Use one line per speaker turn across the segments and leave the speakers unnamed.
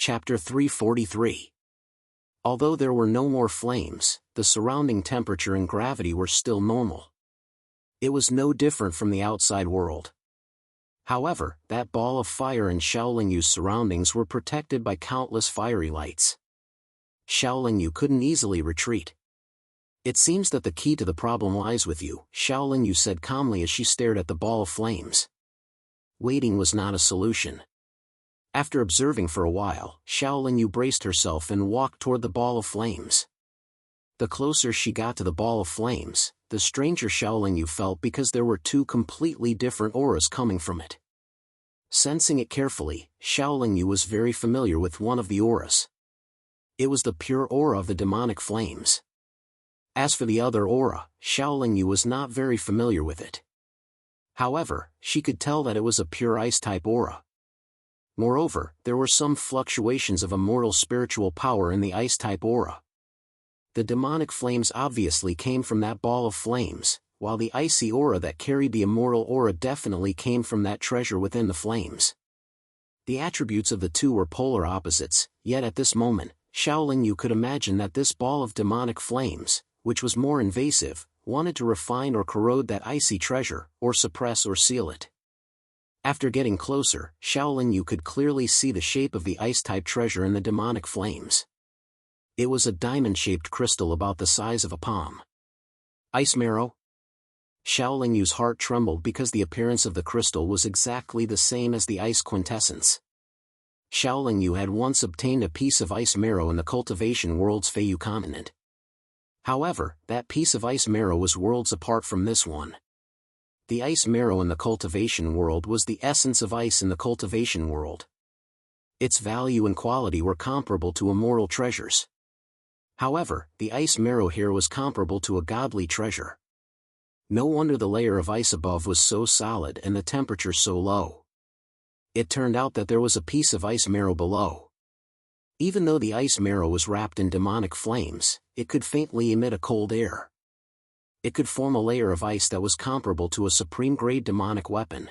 Chapter 343. Although there were no more flames, the surrounding temperature and gravity were still normal. It was no different from the outside world. However, that ball of fire and Xiaolingyu's surroundings were protected by countless fiery lights. Xiaolingyu couldn't easily retreat. "It seems that the key to the problem lies with you," Xiaolingyu said calmly as she stared at the ball of flames. Waiting was not a solution. After observing for a while, Xiaolingyu braced herself and walked toward the ball of flames. The closer she got to the ball of flames, the stranger Xiaolingyu felt because there were two completely different auras coming from it. Sensing it carefully, Xiaolingyu was very familiar with one of the auras. It was the pure aura of the demonic flames. As for the other aura, Xiaolingyu was not very familiar with it. However, she could tell that it was a pure ice-type aura. Moreover, there were some fluctuations of immortal spiritual power in the ice-type aura. The demonic flames obviously came from that ball of flames, while the icy aura that carried the immortal aura definitely came from that treasure within the flames. The attributes of the two were polar opposites, yet at this moment, Xiaolingyu could imagine that this ball of demonic flames, which was more invasive, wanted to refine or corrode that icy treasure, or suppress or seal it. After getting closer, Xiaolingyu could clearly see the shape of the ice-type treasure in the demonic flames. It was a diamond-shaped crystal about the size of a palm. Ice marrow? Xiaolingyu's heart trembled because the appearance of the crystal was exactly the same as the ice quintessence. Xiaolingyu had once obtained a piece of ice marrow in the cultivation world's Feiyu continent. However, that piece of ice marrow was worlds apart from this one. The ice marrow in the cultivation world was the essence of ice in the cultivation world. Its value and quality were comparable to immortal treasures. However, the ice marrow here was comparable to a godly treasure. No wonder the layer of ice above was so solid and the temperature so low. It turned out that there was a piece of ice marrow below. Even though the ice marrow was wrapped in demonic flames, it could faintly emit a cold air. It could form a layer of ice that was comparable to a supreme-grade demonic weapon.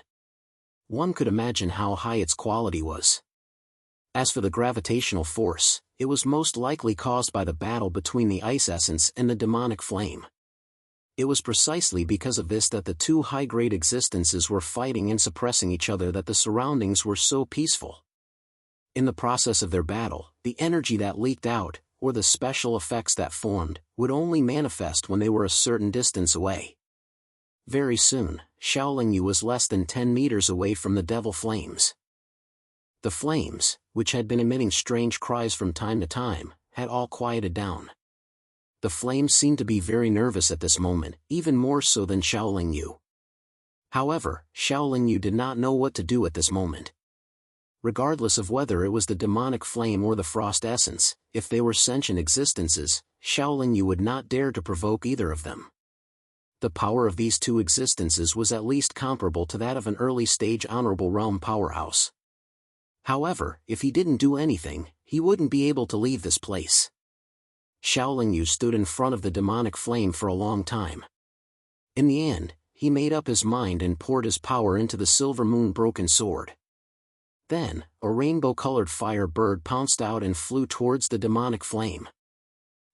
One could imagine how high its quality was. As for the gravitational force, it was most likely caused by the battle between the ice essence and the demonic flame. It was precisely because of this that the two high-grade existences were fighting and suppressing each other that the surroundings were so peaceful. In the process of their battle, the energy that leaked out, or the special effects that formed, would only manifest when they were a certain distance away. Very soon, Xiaolingyu was less than 10 meters away from the devil flames. The flames, which had been emitting strange cries from time to time, had all quieted down. The flames seemed to be very nervous at this moment, even more so than Xiaolingyu. However, Xiaolingyu did not know what to do at this moment. Regardless of whether it was the demonic flame or the frost essence, if they were sentient existences, Xiaolingyu would not dare to provoke either of them. The power of these two existences was at least comparable to that of an early-stage honorable realm powerhouse. However, if he didn't do anything, he wouldn't be able to leave this place. Xiaolingyu stood in front of the demonic flame for a long time. In the end, he made up his mind and poured his power into the silver moon broken sword. Then, a rainbow-colored fire bird pounced out and flew towards the demonic flame.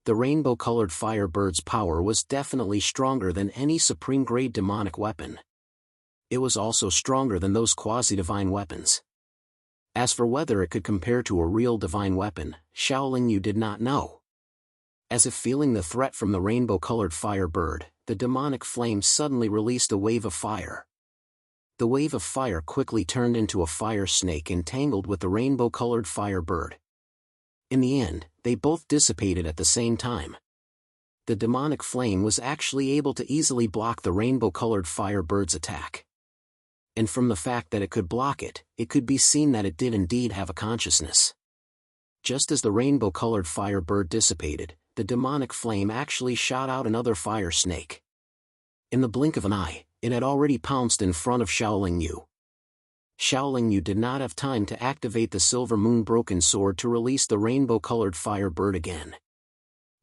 The rainbow-colored fire bird's power was definitely stronger than any supreme-grade demonic weapon. It was also stronger than those quasi-divine weapons. As for whether it could compare to a real divine weapon, Xiaolingyu did not know. As if feeling the threat from the rainbow-colored fire bird, the demonic flame suddenly released a wave of fire. The wave of fire quickly turned into a fire snake and tangled with the rainbow-colored fire bird. In the end, they both dissipated at the same time. The demonic flame was actually able to easily block the rainbow-colored fire bird's attack. And from the fact that it could block it, it could be seen that it did indeed have a consciousness. Just as the rainbow-colored fire bird dissipated, the demonic flame actually shot out another fire snake. In the blink of an eye, it had already pounced in front of Xiaolingyu. Xiaolingyu did not have time to activate the silver moon broken sword to release the rainbow-colored fire bird again.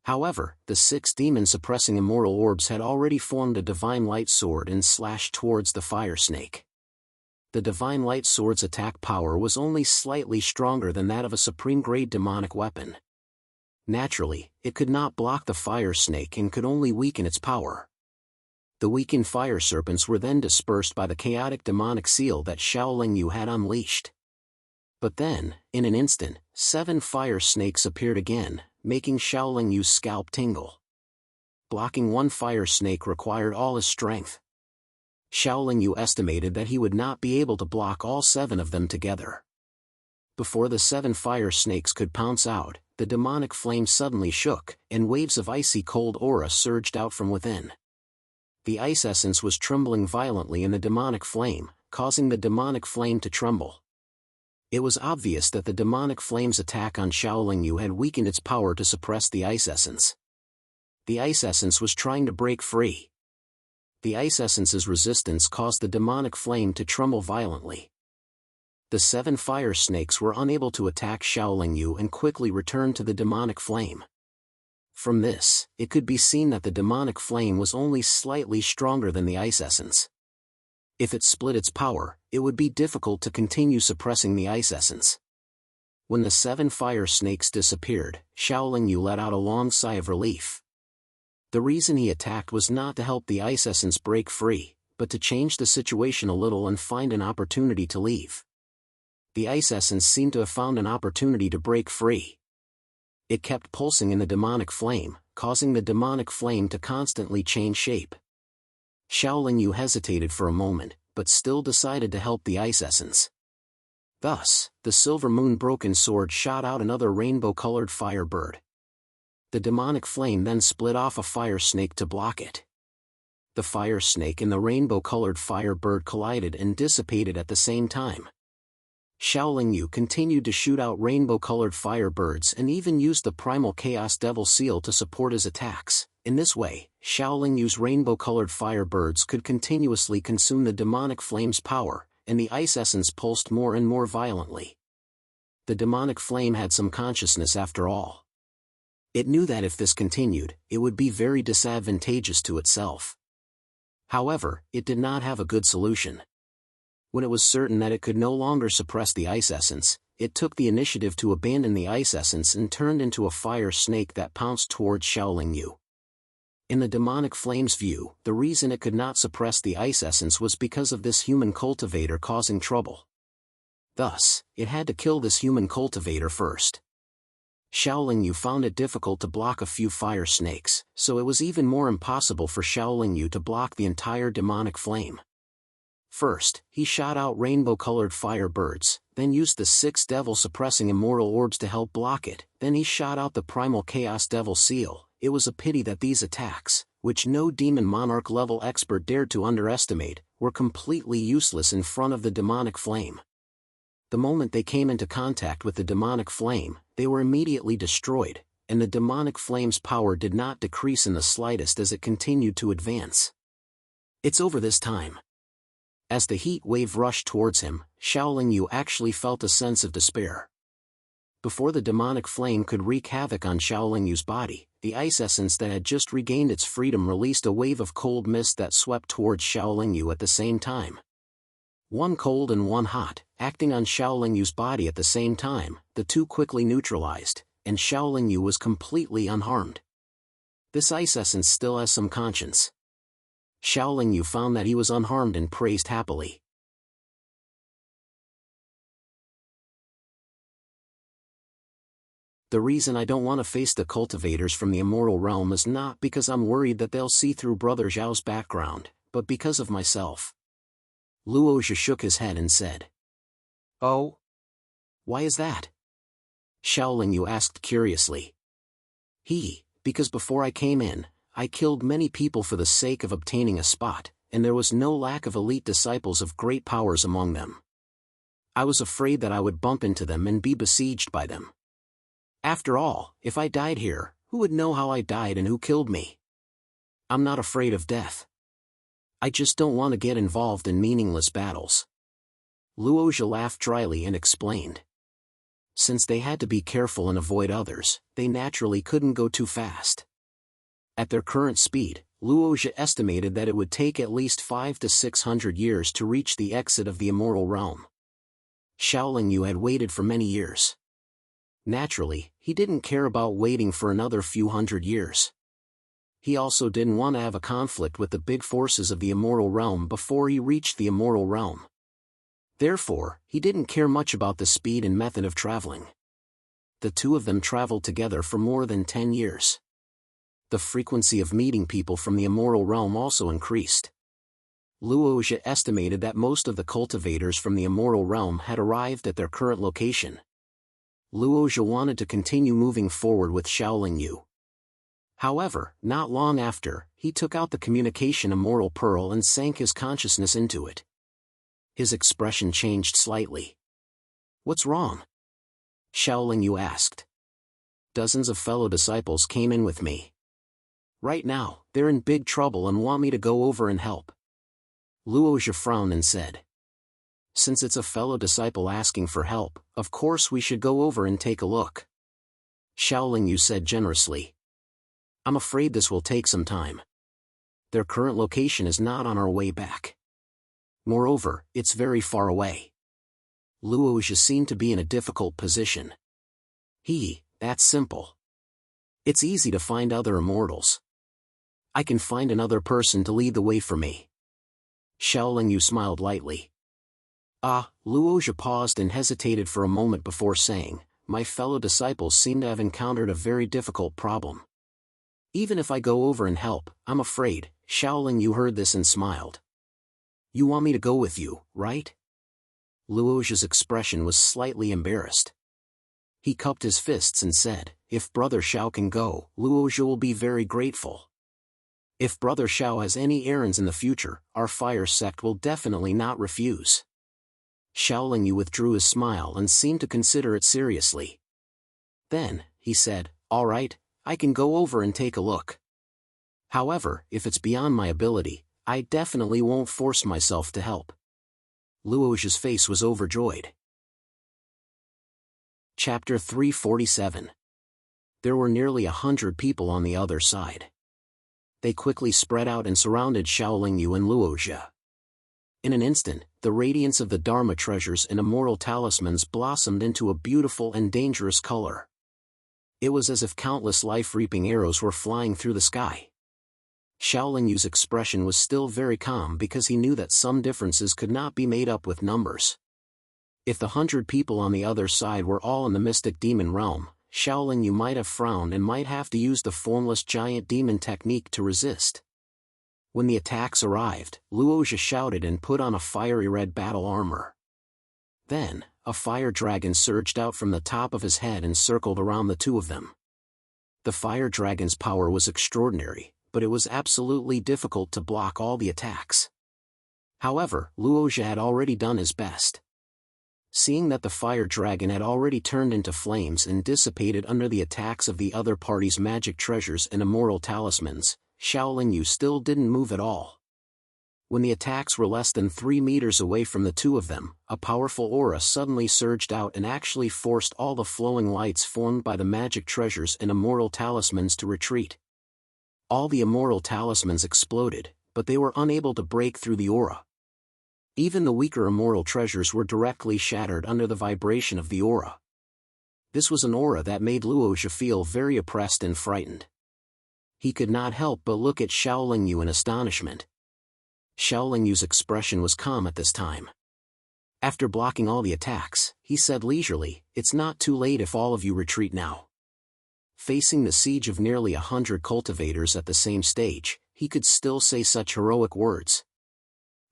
However, the 6 demon-suppressing immortal orbs had already formed a divine light sword and slashed towards the fire snake. the Divine Light Sword's attack power was only slightly stronger than that of a supreme-grade demonic weapon. Naturally, it could not block the fire snake and could only weaken its power. The weakened fire serpents were then dispersed by the chaotic demonic seal that Xiaoling Yu had unleashed. But then, in an instant, 7 fire snakes appeared again, making Xiaoling Yu's scalp tingle. Blocking one fire snake required all his strength. Xiaoling Yu estimated that he would not be able to block all 7 of them together. Before the 7 fire snakes could pounce out, the demonic flame suddenly shook, and waves of icy cold aura surged out from within. The ice essence was trembling violently in the demonic flame, causing the demonic flame to tremble. It was obvious that the demonic flame's attack on Xiaoling Yu had weakened its power to suppress the ice essence. The ice essence was trying to break free. The ice essence's resistance caused the demonic flame to tremble violently. The 7 fire snakes were unable to attack Xiaoling Yu and quickly returned to the demonic flame. From this, it could be seen that the demonic flame was only slightly stronger than the ice essence. If it split its power, it would be difficult to continue suppressing the ice essence. When the 7 fire snakes disappeared, Xiaoling Yu let out a long sigh of relief. The reason he attacked was not to help the ice essence break free, but to change the situation a little and find an opportunity to leave. The ice essence seemed to have found an opportunity to break free. It kept pulsing in the demonic flame, causing the demonic flame to constantly change shape. Xiaoling Yu hesitated for a moment, but still decided to help the ice essence. Thus, the silver moon broken sword shot out another rainbow-colored fire bird. The demonic flame then split off a fire snake to block it. The fire snake and the rainbow-colored fire bird collided and dissipated at the same time. Xiaoling Yu continued to shoot out rainbow-colored fire birds and even used the primal chaos devil seal to support his attacks. In this way, Xiaoling Yu's rainbow-colored fire birds could continuously consume the demonic flame's power, and the ice essence pulsed more and more violently. The demonic flame had some consciousness after all. It knew that if this continued, it would be very disadvantageous to itself. However, it did not have a good solution. When it was certain that it could no longer suppress the ice essence, it took the initiative to abandon the ice essence and turned into a fire snake that pounced towards Xiaoling Yu. In the demonic flame's view, the reason it could not suppress the ice essence was because of this human cultivator causing trouble. Thus, it had to kill this human cultivator first. Xiaoling Yu found it difficult to block a few fire snakes, so it was even more impossible for Xiaoling Yu to block the entire demonic flame. First, he shot out rainbow-colored fire birds, then used the 6 devil-suppressing immortal orbs to help block it, then he shot out the primal chaos devil seal. It was a pity that these attacks, which no demon monarch-level expert dared to underestimate, were completely useless in front of the demonic flame. The moment they came into contact with the demonic flame, they were immediately destroyed, and the demonic flame's power did not decrease in the slightest as it continued to advance. It's over this time. As the heat wave rushed towards him, Xiaoling Yu actually felt a sense of despair. Before the demonic flame could wreak havoc on Xiaoling Yu's body, the ice essence that had just regained its freedom released a wave of cold mist that swept towards Xiaoling Yu at the same time. One cold and one hot, acting on Xiaoling Yu's body at the same time, the two quickly neutralized, and Xiaoling Yu was completely unharmed. This ice essence still has some conscience. Xiaoling Yu found that he was unharmed and praised happily. The reason I don't want to face the cultivators from the immortal realm is not because I'm worried that they'll see through Brother Zhao's background, but because of myself. Luozhi shook his head and said. Oh? Why is that? Xiaoling Yu asked curiously. Because before I came in, I killed many people for the sake of obtaining a spot, and there was no lack of elite disciples of great powers among them. I was afraid that I would bump into them and be besieged by them. After all, if I died here, who would know how I died and who killed me? I'm not afraid of death. I just don't want to get involved in meaningless battles. Luozhi laughed dryly and explained. Since they had to be careful and avoid others, they naturally couldn't go too fast. At their current speed, Luoja estimated that it would take at least 500 to 600 years to reach the exit of the immortal realm. Xiaolingyu had waited for many years. Naturally, he didn't care about waiting for another few hundred years. He also didn't want to have a conflict with the big forces of the immortal realm before he reached the immortal realm. Therefore, he didn't care much about the speed and method of traveling. The two of them traveled together for more than 10 years. The frequency of meeting people from the immortal realm also increased. Luoja estimated that most of the cultivators from the immortal realm had arrived at their current location. Luoja wanted to continue moving forward with Xiaolingyu. However, not long after, he took out the communication immortal pearl and sank his consciousness into it. His expression changed slightly. "What's wrong?" Xiaolingyu asked. "Dozens of fellow disciples came in with me. Right now, they're in big trouble and want me to go over and help." Luoja frowned and said, "Since it's a fellow disciple asking for help, of course we should go over and take a look." Xiaolingyu said generously, "I'm afraid this will take some time. Their current location is not on our way back. Moreover, it's very far away." Luoja seemed to be in a difficult position. That's simple. It's easy to find other immortals. I can find another person to lead the way for me." Xiaolingyu smiled lightly. Luoja paused and hesitated for a moment before saying, "My fellow disciples seem to have encountered a very difficult problem. Even if I go over and help, I'm afraid." Xiaolingyu heard this and smiled. "You want me to go with you, right?" Luoja's expression was slightly embarrassed. He cupped his fists and said, "If Brother Xiao can go, Luoja will be very grateful. If Brother Xiao has any errands in the future, our fire sect will definitely not refuse." Xiaolingyu withdrew his smile and seemed to consider it seriously. Then, he said, "All right, I can go over and take a look. However, if it's beyond my ability, I definitely won't force myself to help." Luoja's face was overjoyed. Chapter 347. There were nearly 100 people on the other side. They quickly spread out and surrounded Xiaolingyu and Luoja. In an instant, the radiance of the Dharma treasures and immortal talismans blossomed into a beautiful and dangerous color. It was as if countless life-reaping arrows were flying through the sky. Xiaolingyu's expression was still very calm because he knew that some differences could not be made up with numbers. If the 100 people on the other side were all in the mystic demon realm, Xiaolingyu might have frowned and might have to use the formless giant demon technique to resist. When the attacks arrived, Luoja shouted and put on a fiery red battle armor. Then, a fire dragon surged out from the top of his head and circled around the two of them. The fire dragon's power was extraordinary, but it was absolutely difficult to block all the attacks. However, Luoja had already done his best. Seeing that the fire dragon had already turned into flames and dissipated under the attacks of the other party's magic treasures and immortal talismans, Xiaolingyu still didn't move at all. When the attacks were less than 3 meters away from the two of them, a powerful aura suddenly surged out and actually forced all the flowing lights formed by the magic treasures and immortal talismans to retreat. All the immortal talismans exploded, but they were unable to break through the aura. Even the weaker immortal treasures were directly shattered under the vibration of the aura. This was an aura that made Luoja feel very oppressed and frightened. He could not help but look at Xiaolingyu in astonishment. Xiaolingyu's expression was calm at this time. After blocking all the attacks, he said leisurely, "It's not too late if all of you retreat now." Facing the siege of nearly 100 cultivators at the same stage, he could still say such heroic words.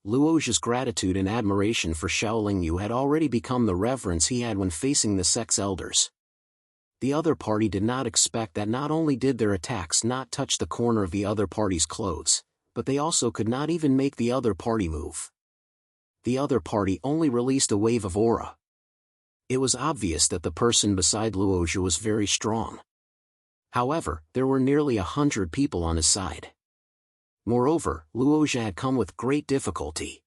Luoja's gratitude and admiration for Xiaolingyu had already become the reverence he had when facing the sect's elders. The other party did not expect that not only did their attacks not touch the corner of the other party's clothes, but they also could not even make the other party move. The other party only released a wave of aura. It was obvious that the person beside Luoja was very strong. However, there were nearly 100 people on his side. Moreover, Luoja had come with great difficulty.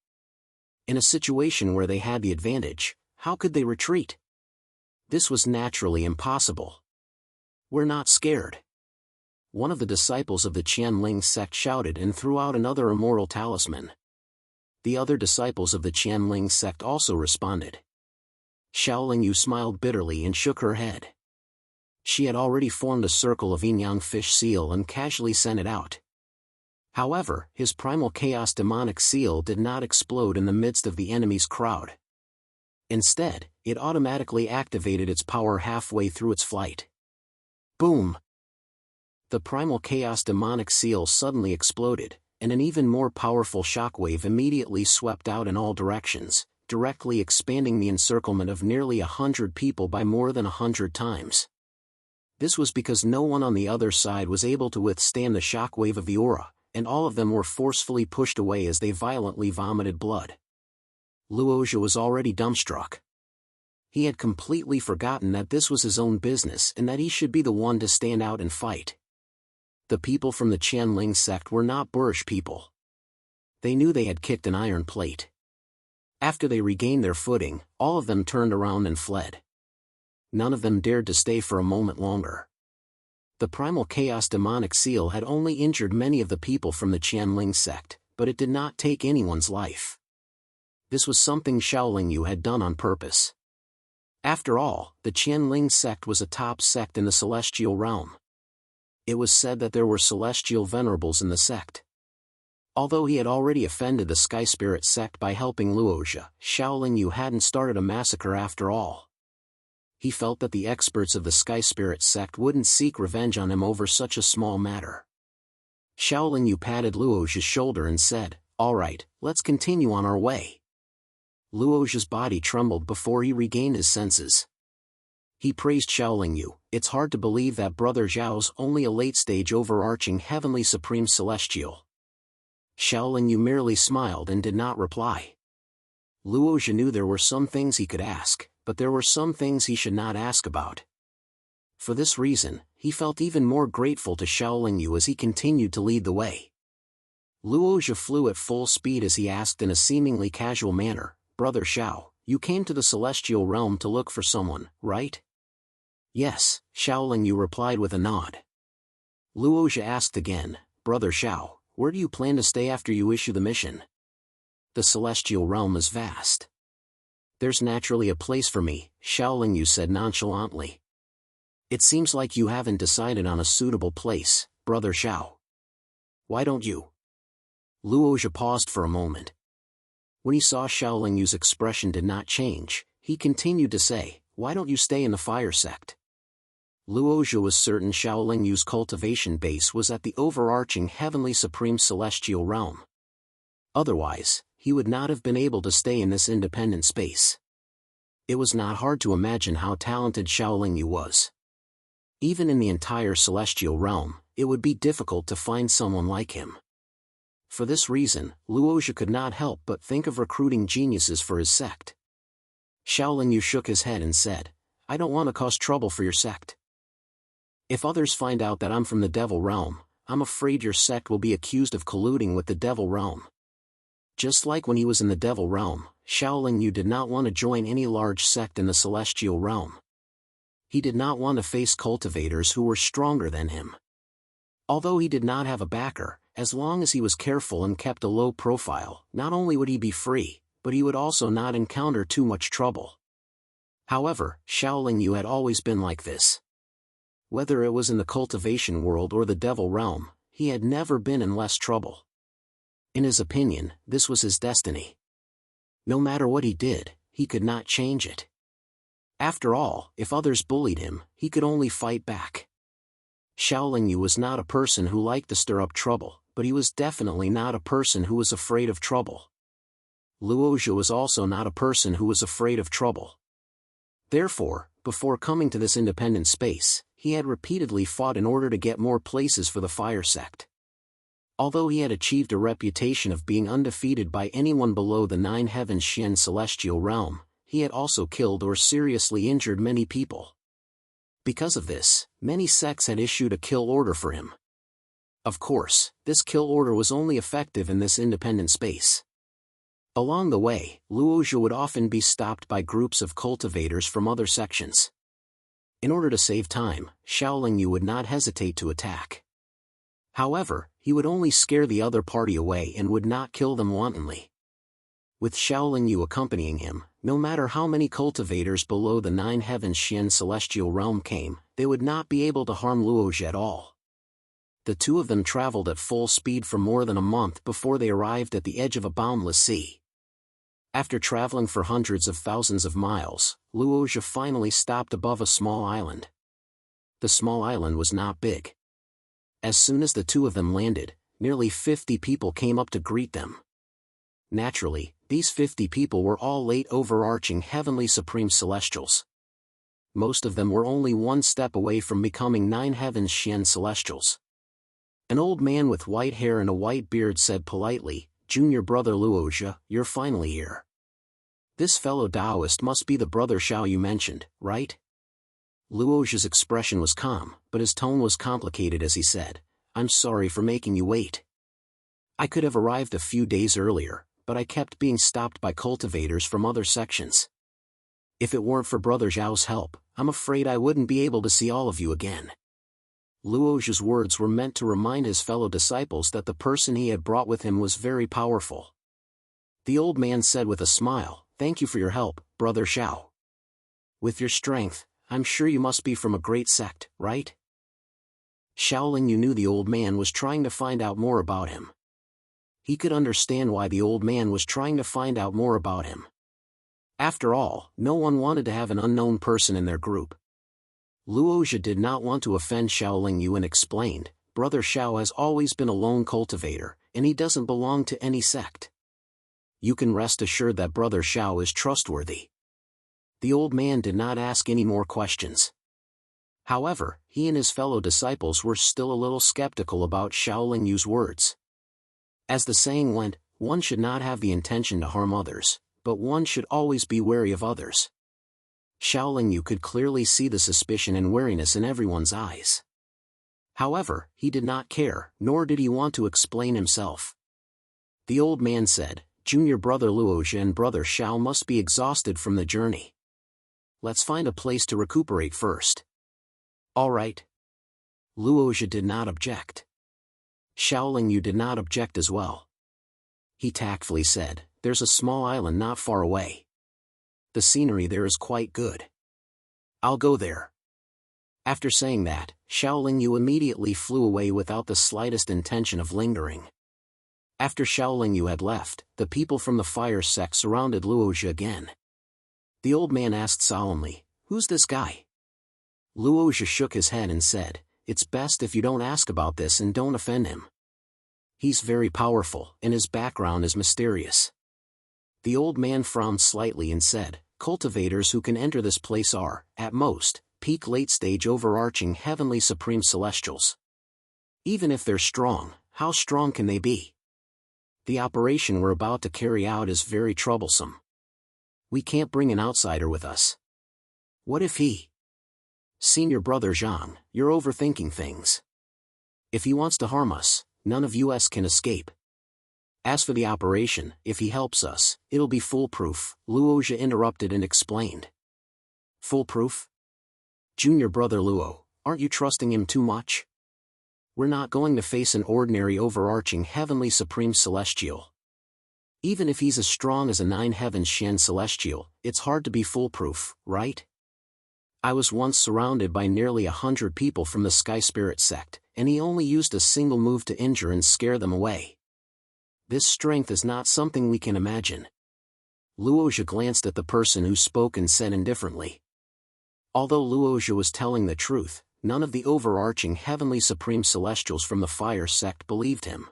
In a situation where they had the advantage, how could they retreat? This was naturally impossible. "We're not scared. One of the disciples of the Qianling sect shouted and threw out another immortal talisman. The other disciples of the Qianling sect also responded. Xiaolingyu smiled bitterly and shook her head. She had already formed a circle of yin-yang fish seal and casually sent it out. However, his primal chaos demonic seal did not explode in the midst of the enemy's crowd. Instead, it automatically activated its power halfway through its flight. Boom! The primal chaos demonic seal suddenly exploded, and an even more powerful shockwave immediately swept out in all directions, directly expanding the encirclement of nearly 100 people by more than 100 times. This was because no one on the other side was able to withstand the shockwave of the aura, and all of them were forcefully pushed away as they violently vomited blood. Luozhi was already dumbstruck. He had completely forgotten that this was his own business and that he should be the one to stand out and fight. The people from the Qianling sect were not boorish people. They knew they had kicked an iron plate. After they regained their footing, all of them turned around and fled. None of them dared to stay for a moment longer. The primal chaos demonic seal had only injured many of the people from the Qianling sect, but it did not take anyone's life. This was something Xiaolingyu had done on purpose. After all, the Qianling sect was a top sect in the celestial realm. It was said that there were celestial venerables in the sect. Although he had already offended the Sky Spirit sect by helping Luozhi, Xiaolingyu hadn't started a massacre after all. He felt that the experts of the Sky Spirit sect wouldn't seek revenge on him over such a small matter. Xiaolingyu patted Luozhi's shoulder and said, "All right, let's continue on our way." Luozhi's body trembled before he regained his senses. He praised Xiaolingyu. "It's hard to believe that Brother Zhao's only a late-stage overarching heavenly supreme celestial." Xiaolingyu merely smiled and did not reply. Luozhi knew there were some things he could ask, but there were some things he should not ask about. For this reason, he felt even more grateful to Xiaolingyu as he continued to lead the way. Luozhi flew at full speed as he asked in a seemingly casual manner, "Brother Xiao, you came to the celestial realm to look for someone, right?" "Yes," Xiaolingyu replied with a nod. Luozhi asked again, "Brother Xiao, where do you plan to stay after you issue the mission?" "The celestial realm is vast. There's naturally a place for me," Xiaolingyu said nonchalantly. "It seems like you haven't decided on a suitable place, Brother Xiao. Why don't you?" Luozhi paused for a moment. When he saw Xiaolingyu's expression did not change, he continued to say, "Why don't you stay in the fire sect?" Luozhi was certain Xiaolingyu's cultivation base was at the overarching heavenly supreme celestial realm. Otherwise, he would not have been able to stay in this independent space. It was not hard to imagine how talented Xiaolingyu was. Even in the entire celestial realm, it would be difficult to find someone like him. For this reason, Luozhi could not help but think of recruiting geniuses for his sect. Xiaolingyu shook his head and said, "I don't want to cause trouble for your sect. If others find out that I'm from the Devil Realm, I'm afraid your sect will be accused of colluding with the Devil Realm." Just like when he was in the Devil Realm, Xiaolingyu did not want to join any large sect in the Celestial Realm. He did not want to face cultivators who were stronger than him. Although he did not have a backer, as long as he was careful and kept a low profile, not only would he be free, but he would also not encounter too much trouble. However, Xiaolingyu had always been like this. Whether it was in the cultivation world or the Devil Realm, he had never been in less trouble. In his opinion, this was his destiny. No matter what he did, he could not change it. After all, if others bullied him, he could only fight back. Xiaolingyu was not a person who liked to stir up trouble, but he was definitely not a person who was afraid of trouble. Luozhi was also not a person who was afraid of trouble. Therefore, before coming to this independent space, he had repeatedly fought in order to get more places for the fire sect. Although he had achieved a reputation of being undefeated by anyone below the Nine Heavens Xian celestial realm, he had also killed or seriously injured many people. Because of this, many sects had issued a kill order for him. Of course, this kill order was only effective in this independent space. Along the way, Luozhi would often be stopped by groups of cultivators from other sections. In order to save time, Xiaolingyu would not hesitate to attack. However, he would only scare the other party away and would not kill them wantonly. With Xiaoling Yu accompanying him, no matter how many cultivators below the nine heavens Xian celestial realm came, they would not be able to harm Luozhi at all. The two of them traveled at full speed for more than a month before they arrived at the edge of a boundless sea. After traveling for hundreds of thousands of miles, Luozhi finally stopped above a small island. The small island was not big. As soon as the two of them landed, nearly 50 people came up to greet them. Naturally, these 50 people were all late overarching heavenly supreme celestials. Most of them were only one step away from becoming nine heavens Xian celestials. An old man with white hair and a white beard said politely, "Junior brother Luozhi, you're finally here. This fellow Taoist must be the brother Xiao you mentioned, right?" Luozhi's expression was calm, but his tone was complicated as he said, "I'm sorry for making you wait. I could have arrived a few days earlier, but I kept being stopped by cultivators from other sections. If it weren't for Brother Zhao's help, I'm afraid I wouldn't be able to see all of you again." Luozhi's words were meant to remind his fellow disciples that the person he had brought with him was very powerful. The old man said with a smile, "Thank you for your help, Brother Xiao. With your strength, I'm sure you must be from a great sect, right?" Xiaoling Yu knew the old man was trying to find out more about him. He could understand why the old man was trying to find out more about him. After all, no one wanted to have an unknown person in their group. Luozhi did not want to offend Xiaoling Yu and explained, "Brother Xiao has always been a lone cultivator, and he doesn't belong to any sect. You can rest assured that Brother Xiao is trustworthy." The old man did not ask any more questions. However, he and his fellow disciples were still a little skeptical about Xiaoling Yu's words. As the saying went, one should not have the intention to harm others, but one should always be wary of others. Xiaoling Yu could clearly see the suspicion and wariness in everyone's eyes. However, he did not care, nor did he want to explain himself. The old man said, "Junior brother Luozhi and brother Xiao must be exhausted from the journey. Let's find a place to recuperate first." "All right." Luozhi did not object. Xiaoling Yu did not object as well. He tactfully said, "There's a small island not far away. The scenery there is quite good. I'll go there." After saying that, Xiaoling Yu immediately flew away without the slightest intention of lingering. After Xiaoling Yu had left, the people from the fire sect surrounded Luozhi again. The old man asked solemnly, "Who's this guy?" Luozhi shook his head and said, "It's best if you don't ask about this and don't offend him. He's very powerful, and his background is mysterious." The old man frowned slightly and said, "Cultivators who can enter this place are, at most, peak late-stage overarching heavenly supreme celestials. Even if they're strong, how strong can they be? The operation we're about to carry out is very troublesome. We can't bring an outsider with us. What if he? Senior brother Zhang, you're overthinking things. If he wants to harm us, none of us can escape. As for the operation, if he helps us, it'll be foolproof," Luozhi interrupted and explained. "Foolproof? Junior brother Luo, aren't you trusting him too much? We're not going to face an ordinary overarching heavenly supreme celestial. Even if he's as strong as a nine heavens Xian celestial, it's hard to be foolproof, right? I was once surrounded by nearly 100 people from the Sky Spirit sect, and he only used a single move to injure and scare them away. This strength is not something we can imagine." Luozhi glanced at the person who spoke and said indifferently. Although Luozhi was telling the truth, none of the overarching heavenly supreme celestials from the fire sect believed him.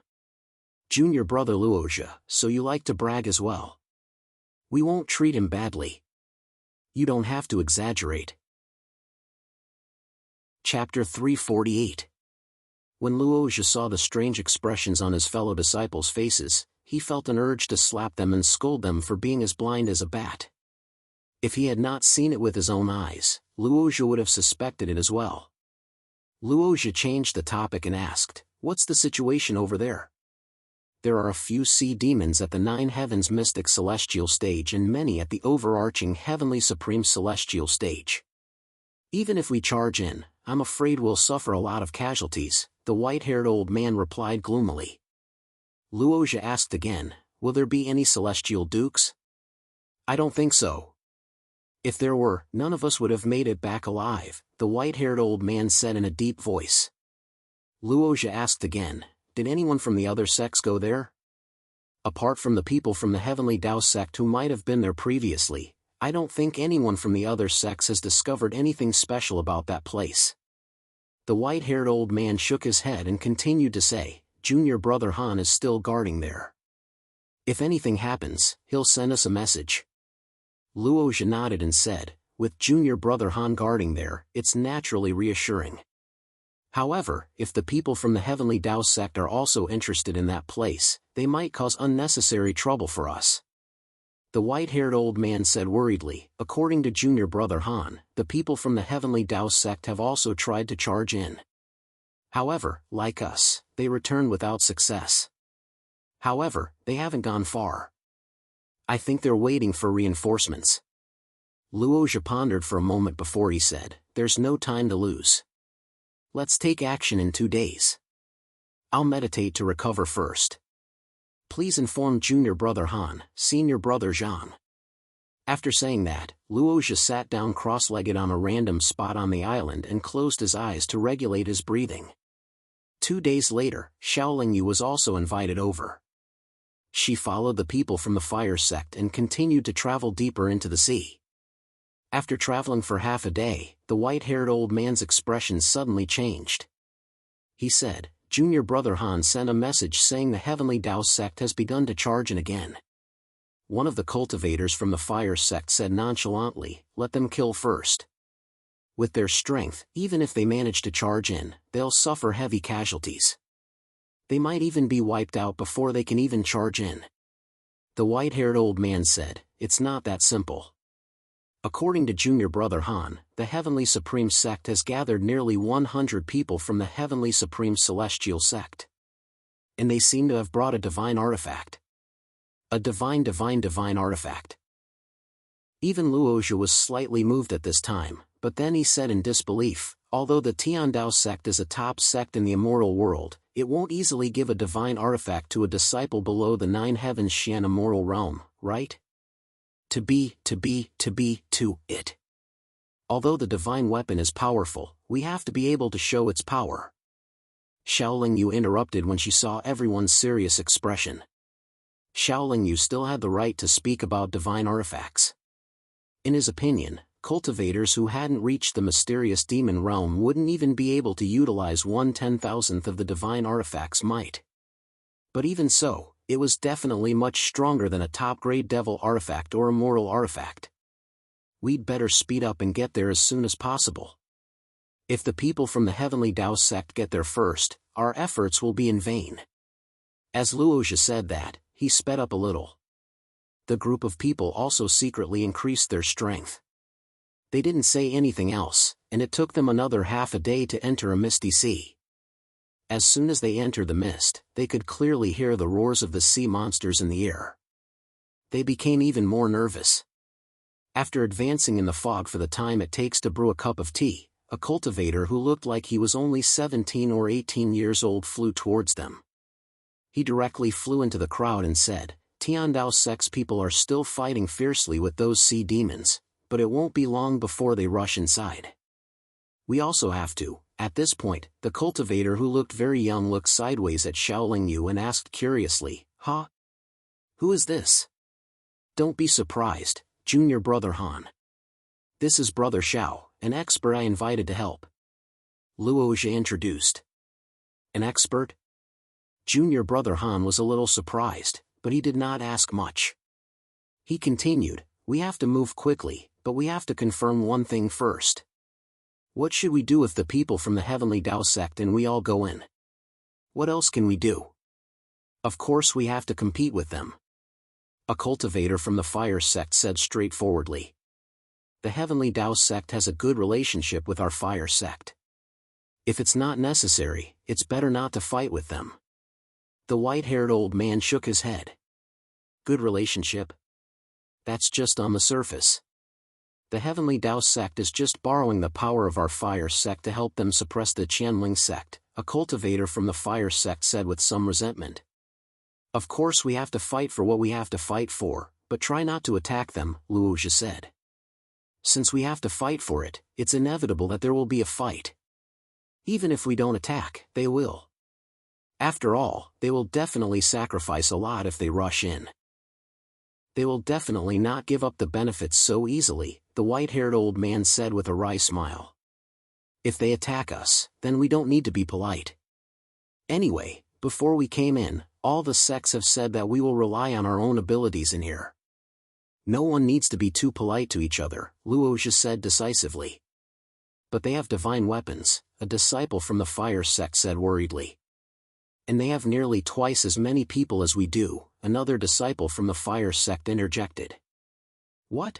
"Junior brother Luozhi, so you like to brag as well. We won't treat him badly. You don't have to exaggerate." Chapter 348. When Luozhi saw the strange expressions on his fellow disciples' faces, he felt an urge to slap them and scold them for being as blind as a bat. If he had not seen it with his own eyes, Luozhi would have suspected it as well. Luozhi changed the topic and asked, "What's the situation over there?" "There are a few sea demons at the nine heavens mystic celestial stage and many at the overarching heavenly supreme celestial stage. Even if we charge in, I'm afraid we'll suffer a lot of casualties," the white-haired old man replied gloomily. Luoja asked again, will there be any celestial dukes? I don't think so. If there were, none of us would have made it back alive, the white-haired old man said in a deep voice. Luoja asked again, did anyone from the other sects go there? Apart from the people from the Heavenly Tao sect who might have been there previously, I don't think anyone from the other sects has discovered anything special about that place. The white-haired old man shook his head and continued to say, Junior Brother Han is still guarding there. If anything happens, he'll send us a message. Luoja nodded and said, with Junior Brother Han guarding there, it's naturally reassuring. However, if the people from the Heavenly Tao sect are also interested in that place, they might cause unnecessary trouble for us. The white-haired old man said worriedly, according to Junior Brother Han, the people from the Heavenly Tao sect have also tried to charge in. However, like us, they returned without success. However, they haven't gone far. I think they're waiting for reinforcements. Luoja pondered for a moment before he said, there's no time to lose. Let's take action in 2 days. I'll meditate to recover first. Please inform Junior Brother Han, Senior Brother Zhang. After saying that, Luoja sat down cross-legged on a random spot on the island and closed his eyes to regulate his breathing. 2 days later, Xiaoling Yu was also invited over. She followed the people from the fire sect and continued to travel deeper into the sea. After traveling for half a day, the white-haired old man's expression suddenly changed. He said, Junior Brother Han sent a message saying the Heavenly Tao sect has begun to charge in again. One of the cultivators from the fire sect said nonchalantly, let them kill first. With their strength, even if they manage to charge in, they'll suffer heavy casualties. They might even be wiped out before they can even charge in. The white-haired old man said, it's not that simple. According to Junior Brother Han, the Heavenly Supreme Sect has gathered nearly 100 people from the Heavenly Supreme Celestial Sect. And they seem to have brought a divine artifact. A divine artifact. Even Luoja was slightly moved at this time, but then he said in disbelief, although the Tiandao sect is a top sect in the immortal world, it won't easily give a divine artifact to a disciple below the 9 heavens Xian immoral realm, right? To it. Although the divine weapon is powerful, we have to be able to show its power. Xiaoling Yu interrupted when she saw everyone's serious expression. Xiaoling Yu still had the right to speak about divine artifacts. In his opinion, cultivators who hadn't reached the mysterious demon realm wouldn't even be able to utilize 1/10,000th of the divine artifact's might. But even so, it was definitely much stronger than a top-grade devil artifact or immortal artifact. We'd better speed up and get there as soon as possible. If the people from the Heavenly Tao sect get there first, our efforts will be in vain. As Luoja said that, he sped up a little. The group of people also secretly increased their strength. They didn't say anything else, and it took them another half a day to enter a misty sea. As soon as they entered the mist, they could clearly hear the roars of the sea monsters in the air. They became even more nervous. After advancing in the fog for the time it takes to brew a cup of tea, a cultivator who looked like he was only 17 or 18 years old flew towards them. He directly flew into the crowd and said, Tiandao sect's people are still fighting fiercely with those sea demons, but it won't be long before they rush inside. We also have to. At this point, the cultivator who looked very young looked sideways at Xiaoling Yu and asked curiously, huh? Who is this? Don't be surprised, Junior Brother Han. This is Brother Xiao, an expert I invited to help. Luoja introduced. An expert? Junior Brother Han was a little surprised, but he did not ask much. He continued, we have to move quickly, but we have to confirm one thing first. What should we do if the people from the Heavenly Tao sect and we all go in? What else can we do? Of course we have to compete with them. A cultivator from the fire sect said straightforwardly. The Heavenly Tao sect has a good relationship with our fire sect. If it's not necessary, it's better not to fight with them. The white-haired old man shook his head. Good relationship? That's just on the surface. The Heavenly Tao sect is just borrowing the power of our fire sect to help them suppress the Qianling sect, a cultivator from the fire sect said with some resentment. Of course we have to fight for what we have to fight for, but try not to attack them, Luoja said. Since we have to fight for it, it's inevitable that there will be a fight. Even if we don't attack, they will. After all, they will definitely sacrifice a lot if they rush in. They will definitely not give up the benefits so easily, the white-haired old man said with a wry smile. If they attack us, then we don't need to be polite. Anyway, before we came in, all the sects have said that we will rely on our own abilities in here. No one needs to be too polite to each other, Luoja said decisively. But they have divine weapons, a disciple from the fire sect said worriedly. And they have nearly twice as many people as we do, another disciple from the fire sect interjected. What?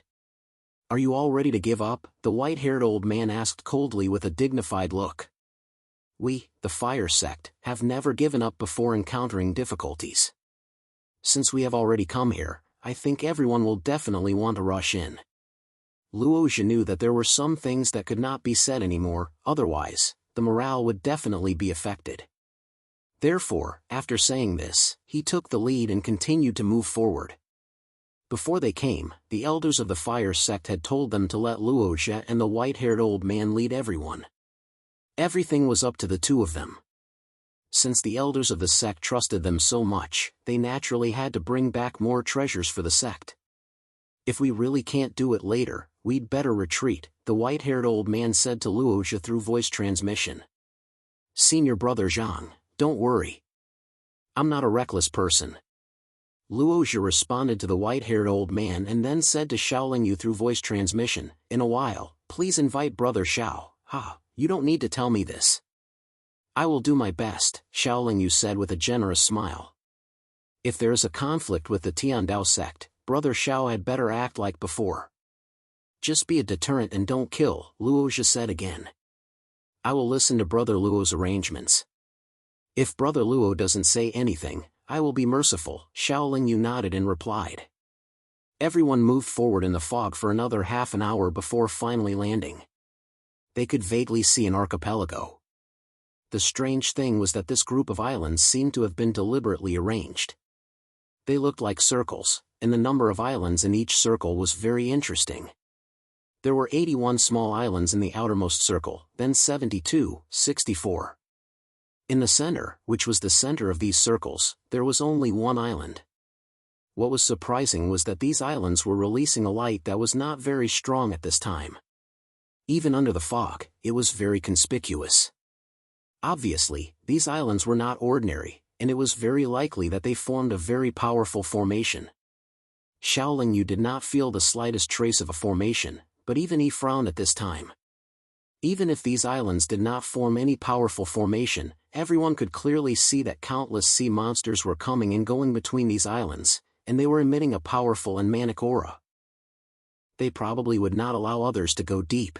Are you all ready to give up? The white-haired old man asked coldly with a dignified look. We, the fire sect, have never given up before encountering difficulties. Since we have already come here, I think everyone will definitely want to rush in. Luoja knew that there were some things that could not be said anymore, otherwise, the morale would definitely be affected. Therefore, after saying this, he took the lead and continued to move forward. Before they came, the elders of the fire sect had told them to let Luoja and the white-haired old man lead everyone. Everything was up to the two of them. Since the elders of the sect trusted them so much, they naturally had to bring back more treasures for the sect. If we really can't do it later, we'd better retreat, the white-haired old man said to Luoja through voice transmission. Senior brother Zhang, don't worry. I'm not a reckless person. Luoja responded to the white-haired old man and then said to Xiaolingyu through voice transmission, in a while, please invite brother Xiao. You don't need to tell me this. I will do my best, Xiaolingyu said with a generous smile. If there is a conflict with the Tiandao sect, brother Xiao had better act like before. Just be a deterrent and don't kill, Luoja said again. I will listen to brother Luo's arrangements. If brother Luo doesn't say anything, I will be merciful, Xiaolingyu nodded and replied. Everyone moved forward in the fog for another half an hour before finally landing. They could vaguely see an archipelago. The strange thing was that this group of islands seemed to have been deliberately arranged. They looked like circles, and the number of islands in each circle was very interesting. There were 81 small islands in the outermost circle, then 72, 64. In the center, which was the center of these circles, there was only one island. What was surprising was that these islands were releasing a light that was not very strong at this time. Even under the fog, it was very conspicuous. Obviously, these islands were not ordinary, and it was very likely that they formed a very powerful formation. Xiaolingyu did not feel the slightest trace of a formation, but even he frowned at this time. Even if these islands did not form any powerful formation, everyone could clearly see that countless sea monsters were coming and going between these islands, and they were emitting a powerful and manic aura. They probably would not allow others to go deep.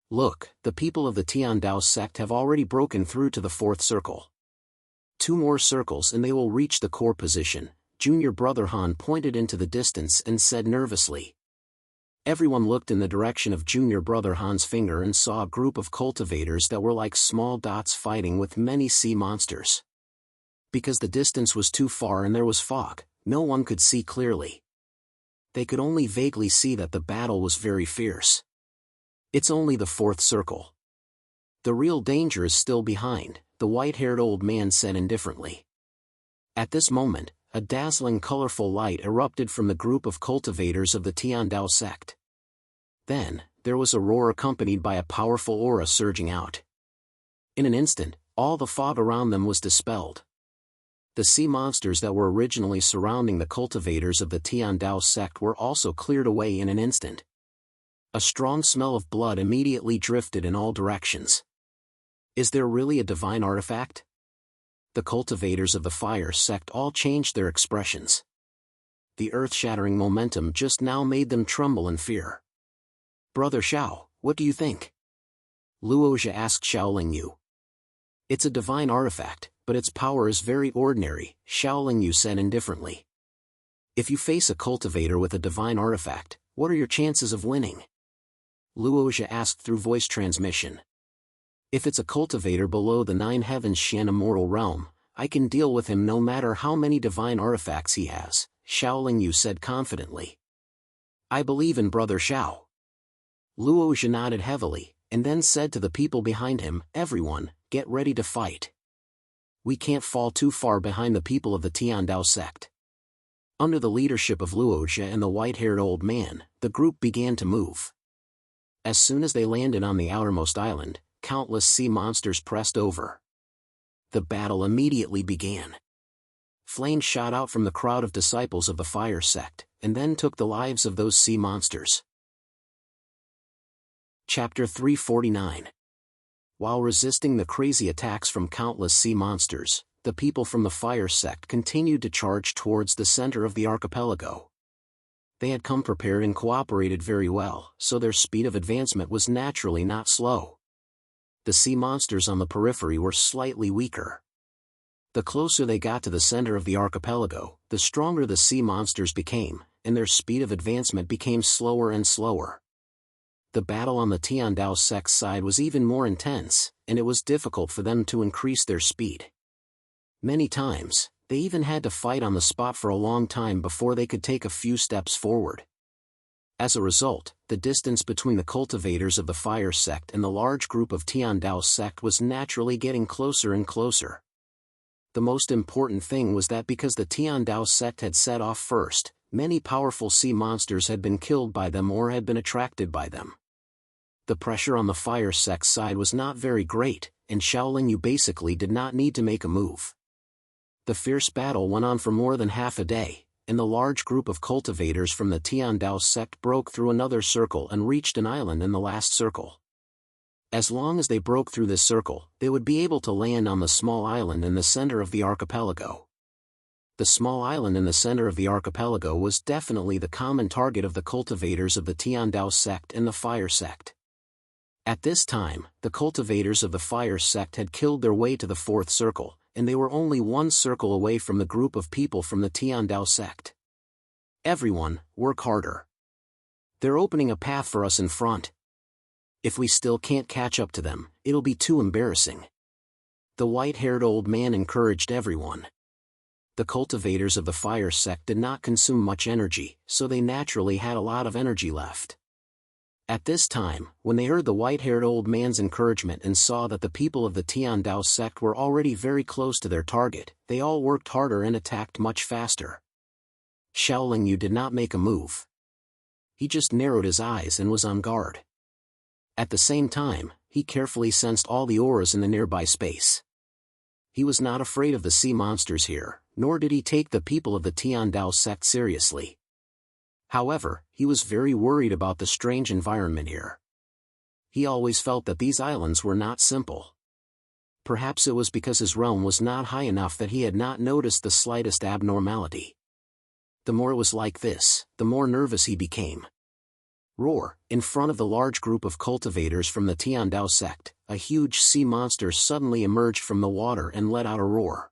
Look, the people of the Tiandao sect have already broken through to the fourth circle. 2 more circles and they will reach the core position, junior brother Han pointed into the distance and said nervously. Everyone looked in the direction of junior brother Han's finger and saw a group of cultivators that were like small dots fighting with many sea monsters. Because the distance was too far and there was fog, no one could see clearly. They could only vaguely see that the battle was very fierce. It's only the fourth circle. The real danger is still behind, the white-haired old man said indifferently. At this moment, a dazzling colorful light erupted from the group of cultivators of the Tiandao sect. Then, there was a roar accompanied by a powerful aura surging out. In an instant, all the fog around them was dispelled. The sea monsters that were originally surrounding the cultivators of the Tiandao sect were also cleared away in an instant. A strong smell of blood immediately drifted in all directions. Is there really a divine artifact? The cultivators of the fire sect all changed their expressions. The earth-shattering momentum just now made them tremble in fear. Brother Xiao, what do you think? Luoja asked Xiaolingyu. It's a divine artifact, but its power is very ordinary, Xiaolingyu said indifferently. If you face a cultivator with a divine artifact, what are your chances of winning? Luoja asked through voice transmission. If it's a cultivator below the nine heavens Shan immortal realm, I can deal with him no matter how many divine artifacts he has, Xiaoling Yu said confidently. I believe in Brother Xiao. Luo Zhi nodded heavily, and then said to the people behind him, everyone, get ready to fight. We can't fall too far behind the people of the Tiandao sect. Under the leadership of Luo Zhi and the white-haired old man, the group began to move. As soon as they landed on the outermost island, countless sea monsters pressed over. The battle immediately began. Flames shot out from the crowd of disciples of the fire sect, and then took the lives of those sea monsters. Chapter 349. While resisting the crazy attacks from countless sea monsters, the people from the fire sect continued to charge towards the center of the archipelago. They had come prepared and cooperated very well, so their speed of advancement was naturally not slow. The sea monsters on the periphery were slightly weaker. The closer they got to the center of the archipelago, the stronger the sea monsters became, and their speed of advancement became slower and slower. The battle on the Tiandao sect's side was even more intense, and it was difficult for them to increase their speed. Many times, they even had to fight on the spot for a long time before they could take a few steps forward. As a result, the distance between the cultivators of the fire sect and the large group of Tiandao sect was naturally getting closer and closer. The most important thing was that because the Tiandao sect had set off first, many powerful sea monsters had been killed by them or had been attracted by them. The pressure on the fire sect's side was not very great, and Xiaoling Yu basically did not need to make a move. The fierce battle went on for more than half a day, and the large group of cultivators from the Tiandao sect broke through another circle and reached an island in the last circle. As long as they broke through this circle, they would be able to land on the small island in the center of the archipelago. The small island in the center of the archipelago was definitely the common target of the cultivators of the Tiandao sect and the fire sect. At this time, the cultivators of the fire sect had killed their way to the fourth circle, and they were only one circle away from the group of people from the Tiandao sect. Everyone, work harder. They're opening a path for us in front. If we still can't catch up to them, it'll be too embarrassing. The white-haired old man encouraged everyone. The cultivators of the fire sect did not consume much energy, so they naturally had a lot of energy left. At this time, when they heard the white-haired old man's encouragement and saw that the people of the Tiandao sect were already very close to their target, they all worked harder and attacked much faster. Xiaoling Yu did not make a move. He just narrowed his eyes and was on guard. At the same time, he carefully sensed all the auras in the nearby space. He was not afraid of the sea monsters here, nor did he take the people of the Tiandao sect seriously. However, he was very worried about the strange environment here. He always felt that these islands were not simple. Perhaps it was because his realm was not high enough that he had not noticed the slightest abnormality. The more it was like this, the more nervous he became. Roar! In front of the large group of cultivators from the Tiandao sect, a huge sea monster suddenly emerged from the water and let out a roar.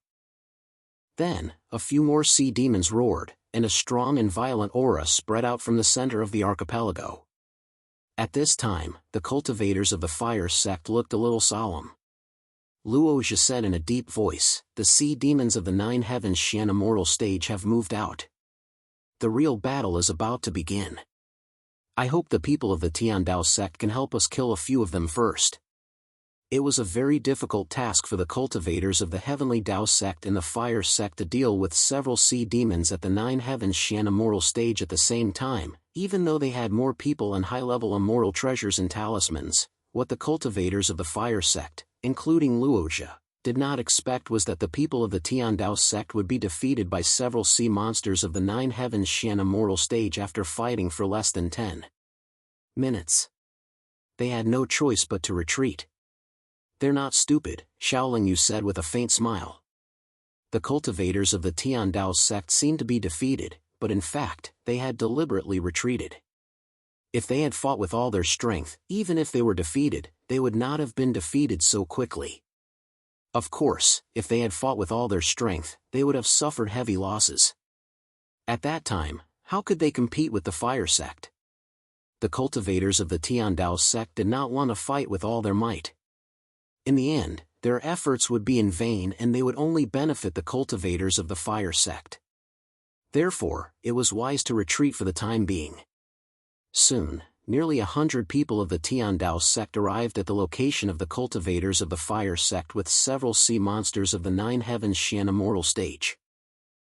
Then, a few more sea demons roared, and a strong and violent aura spread out from the center of the archipelago. At this time, the cultivators of the fire sect looked a little solemn. Luo Zhi said in a deep voice, "The sea demons of the nine heavens Xian immortal stage have moved out. The real battle is about to begin. I hope the people of the Tiandao sect can help us kill a few of them first." It was a very difficult task for the cultivators of the Heavenly Dao sect and the Fire sect to deal with several sea demons at the Nine Heavens Xian immortal stage at the same time, even though they had more people and high-level immortal treasures and talismans. What the cultivators of the Fire sect, including Luo Zhi, did not expect was that the people of the Tiandao sect would be defeated by several sea monsters of the Nine Heavens Xian immortal stage after fighting for less than 10 minutes. They had no choice but to retreat. "They're not stupid," Xiaoling Yu said with a faint smile. The cultivators of the Tiandao sect seemed to be defeated, but in fact, they had deliberately retreated. If they had fought with all their strength, even if they were defeated, they would not have been defeated so quickly. Of course, if they had fought with all their strength, they would have suffered heavy losses. At that time, how could they compete with the Fire sect? The cultivators of the Tiandao sect did not want to fight with all their might. In the end, their efforts would be in vain and they would only benefit the cultivators of the fire sect. Therefore, it was wise to retreat for the time being. Soon, nearly 100 people of the Tiandao sect arrived at the location of the cultivators of the fire sect with several sea monsters of the Nine Heavens Xian immortal stage.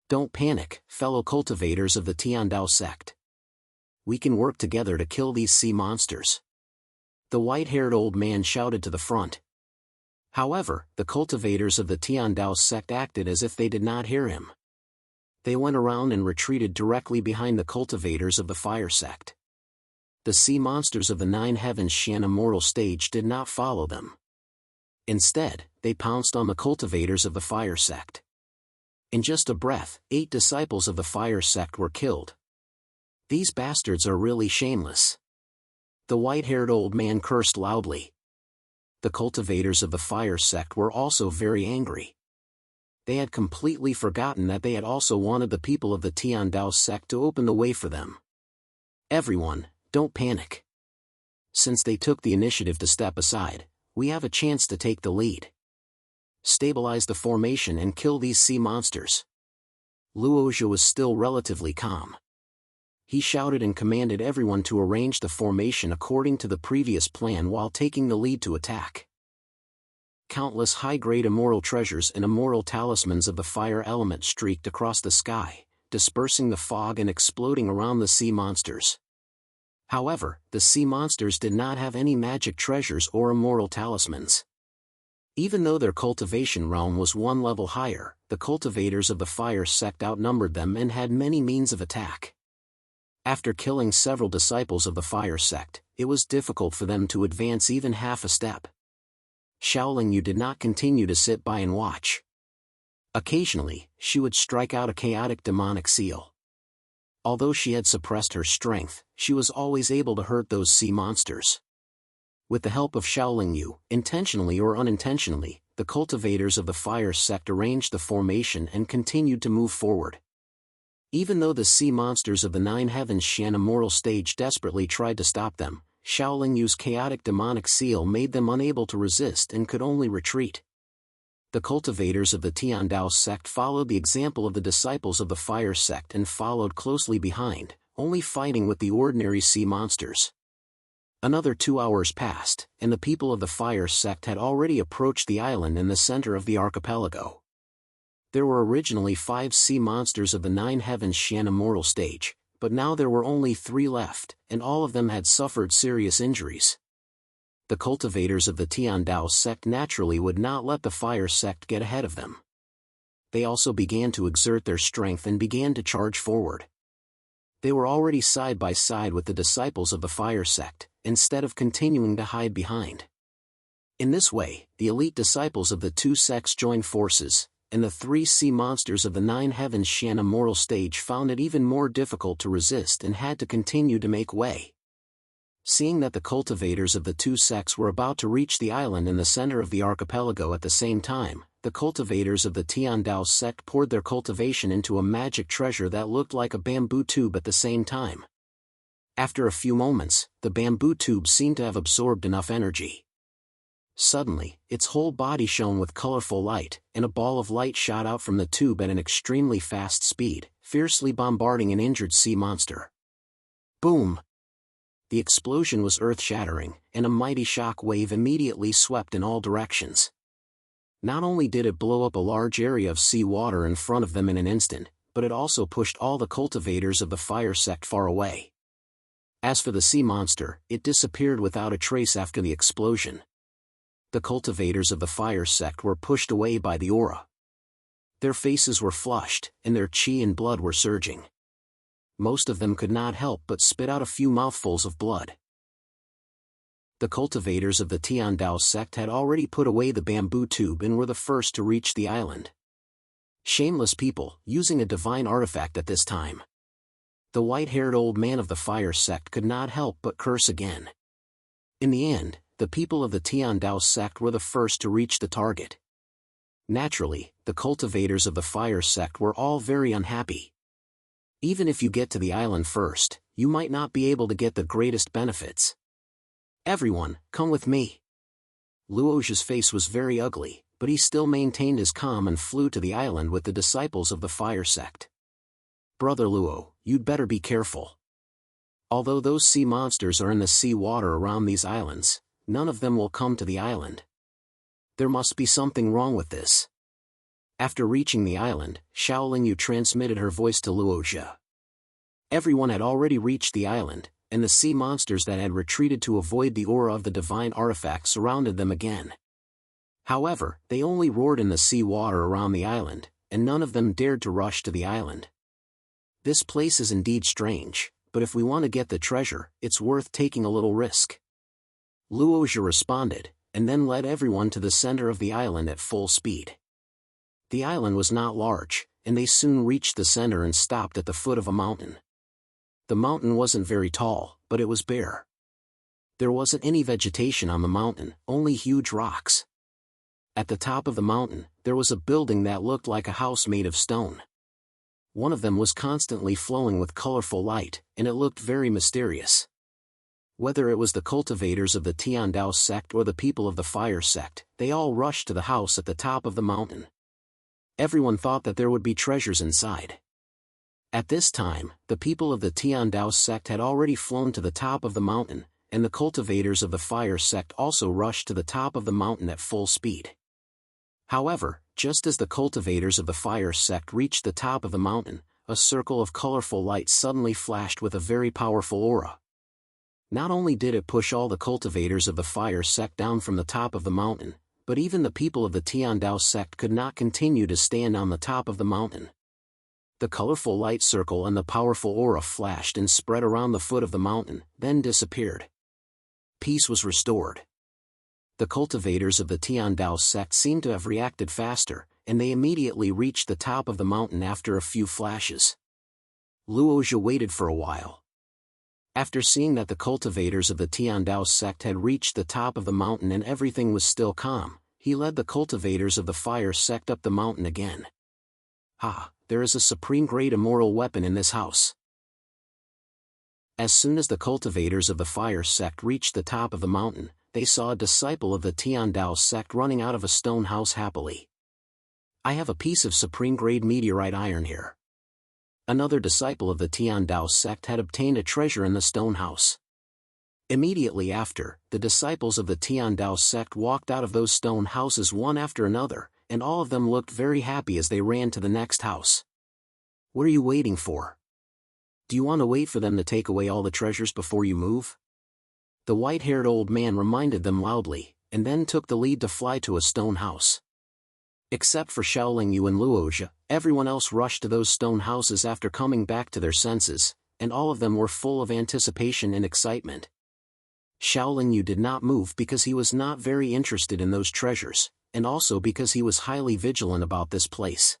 Don't panic, fellow cultivators of the Tiandao sect. We can work together to kill these sea monsters. The white-haired old man shouted to the front. However, the cultivators of the Tiandao sect acted as if they did not hear him. They went around and retreated directly behind the cultivators of the fire sect. The sea monsters of the Nine Heavens Xian immortal stage did not follow them. Instead, they pounced on the cultivators of the fire sect. In just a breath, 8 disciples of the fire sect were killed. These bastards are really shameless. The white-haired old man cursed loudly. The cultivators of the fire sect were also very angry. They had completely forgotten that they had also wanted the people of the Tiandao sect to open the way for them. Everyone, don't panic. Since they took the initiative to step aside, we have a chance to take the lead. Stabilize the formation and kill these sea monsters. Luozhi was still relatively calm. He shouted and commanded everyone to arrange the formation according to the previous plan while taking the lead to attack. Countless high-grade immortal treasures and immortal talismans of the fire element streaked across the sky, dispersing the fog and exploding around the sea monsters. However, the sea monsters did not have any magic treasures or immortal talismans. Even though their cultivation realm was 1 level higher, the cultivators of the fire sect outnumbered them and had many means of attack. After killing several disciples of the fire sect, it was difficult for them to advance even half a step. Shaolin Yu did not continue to sit by and watch. Occasionally, she would strike out a chaotic demonic seal. Although she had suppressed her strength, she was always able to hurt those sea monsters. With the help of Shaolin Yu, intentionally or unintentionally, the cultivators of the fire sect arranged the formation and continued to move forward. Even though the sea monsters of the Nine Heavens Xian immortal stage desperately tried to stop them, Shaolin Yu's chaotic demonic seal made them unable to resist and could only retreat. The cultivators of the Tiandao sect followed the example of the disciples of the fire sect and followed closely behind, only fighting with the ordinary sea monsters. Another 2 hours passed, and the people of the fire sect had already approached the island in the center of the archipelago. There were originally 5 sea monsters of the Nine Heavens Xian immortal stage, but now there were only 3 left, and all of them had suffered serious injuries. The cultivators of the Tiandao sect naturally would not let the fire sect get ahead of them. They also began to exert their strength and began to charge forward. They were already side by side with the disciples of the fire sect, instead of continuing to hide behind. In this way, the elite disciples of the 2 sects joined forces, and the 3 sea monsters of the Nine Heavens Xian immortal stage found it even more difficult to resist and had to continue to make way. Seeing that the cultivators of the 2 sects were about to reach the island in the center of the archipelago at the same time, the cultivators of the Tiandao sect poured their cultivation into a magic treasure that looked like a bamboo tube at the same time. After a few moments, the bamboo tube seemed to have absorbed enough energy. Suddenly, its whole body shone with colorful light, and a ball of light shot out from the tube at an extremely fast speed, fiercely bombarding an injured sea monster. Boom! The explosion was earth-shattering, and a mighty shock wave immediately swept in all directions. Not only did it blow up a large area of sea water in front of them in an instant, but it also pushed all the cultivators of the fire sect far away. As for the sea monster, it disappeared without a trace after the explosion. The cultivators of the fire sect were pushed away by the aura. Their faces were flushed, and their chi and blood were surging. Most of them could not help but spit out a few mouthfuls of blood. The cultivators of the Tiandao sect had already put away the bamboo tube and were the first to reach the island. Shameless people, using a divine artifact at this time. The white-haired old man of the fire sect could not help but curse again. In the end, the people of the Tiandao sect were the first to reach the target. Naturally, the cultivators of the fire sect were all very unhappy. Even if you get to the island first, you might not be able to get the greatest benefits. Everyone, come with me. Luoja's face was very ugly, but he still maintained his calm and flew to the island with the disciples of the fire sect. "Brother Luo, you'd better be careful. Although those sea monsters are in the sea water around these islands, none of them will come to the island. There must be something wrong with this." After reaching the island, Xiaolingyu transmitted her voice to Luoja. Everyone had already reached the island, and the sea monsters that had retreated to avoid the aura of the divine artifact surrounded them again. However, they only roared in the sea water around the island, and none of them dared to rush to the island. "This place is indeed strange, but if we want to get the treasure, it's worth taking a little risk," Luoja responded, and then led everyone to the center of the island at full speed. The island was not large, and they soon reached the center and stopped at the foot of a mountain. The mountain wasn't very tall, but it was bare. There wasn't any vegetation on the mountain, only huge rocks. At the top of the mountain, there was a building that looked like a house made of stone. One of them was constantly flowing with colorful light, and it looked very mysterious. Whether it was the cultivators of the Tiandao sect or the people of the fire sect, they all rushed to the house at the top of the mountain. Everyone thought that there would be treasures inside. At this time, the people of the Tiandao sect had already flown to the top of the mountain, and the cultivators of the fire sect also rushed to the top of the mountain at full speed. However, just as the cultivators of the fire sect reached the top of the mountain, a circle of colorful light suddenly flashed with a very powerful aura. Not only did it push all the cultivators of the fire sect down from the top of the mountain, but even the people of the Tiandao sect could not continue to stand on the top of the mountain. The colorful light circle and the powerful aura flashed and spread around the foot of the mountain, then disappeared. Peace was restored. The cultivators of the Tiandao sect seemed to have reacted faster, and they immediately reached the top of the mountain after a few flashes. Luoja waited for a while. After seeing that the cultivators of the Tiandao sect had reached the top of the mountain and everything was still calm, he led the cultivators of the fire sect up the mountain again. "Ha, there is a supreme great immoral weapon in this house." As soon as the cultivators of the fire sect reached the top of the mountain, they saw a disciple of the Tiandao sect running out of a stone house happily. "I have a piece of supreme grade meteorite iron here." Another disciple of the Tiandao sect had obtained a treasure in the stone house. Immediately after, the disciples of the Tiandao sect walked out of those stone houses one after another, and all of them looked very happy as they ran to the next house. "What are you waiting for? Do you want to wait for them to take away all the treasures before you move?" The white-haired old man reminded them loudly, and then took the lead to fly to a stone house. Except for Xiaolingyu and Luoja, everyone else rushed to those stone houses after coming back to their senses, and all of them were full of anticipation and excitement. Xiaolingyu did not move because he was not very interested in those treasures, and also because he was highly vigilant about this place.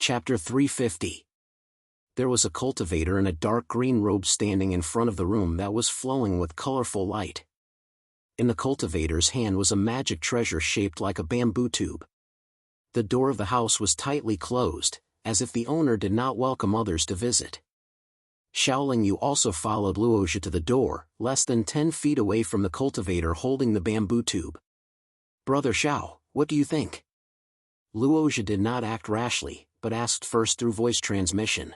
Chapter 350. There was a cultivator in a dark green robe standing in front of the room that was flowing with colorful light. In the cultivator's hand was a magic treasure shaped like a bamboo tube. The door of the house was tightly closed, as if the owner did not welcome others to visit. Xiaolingyu also followed Luoja to the door, less than 10 feet away from the cultivator holding the bamboo tube. "Brother Xiao, what do you think?" Luoja did not act rashly, but asked first through voice transmission.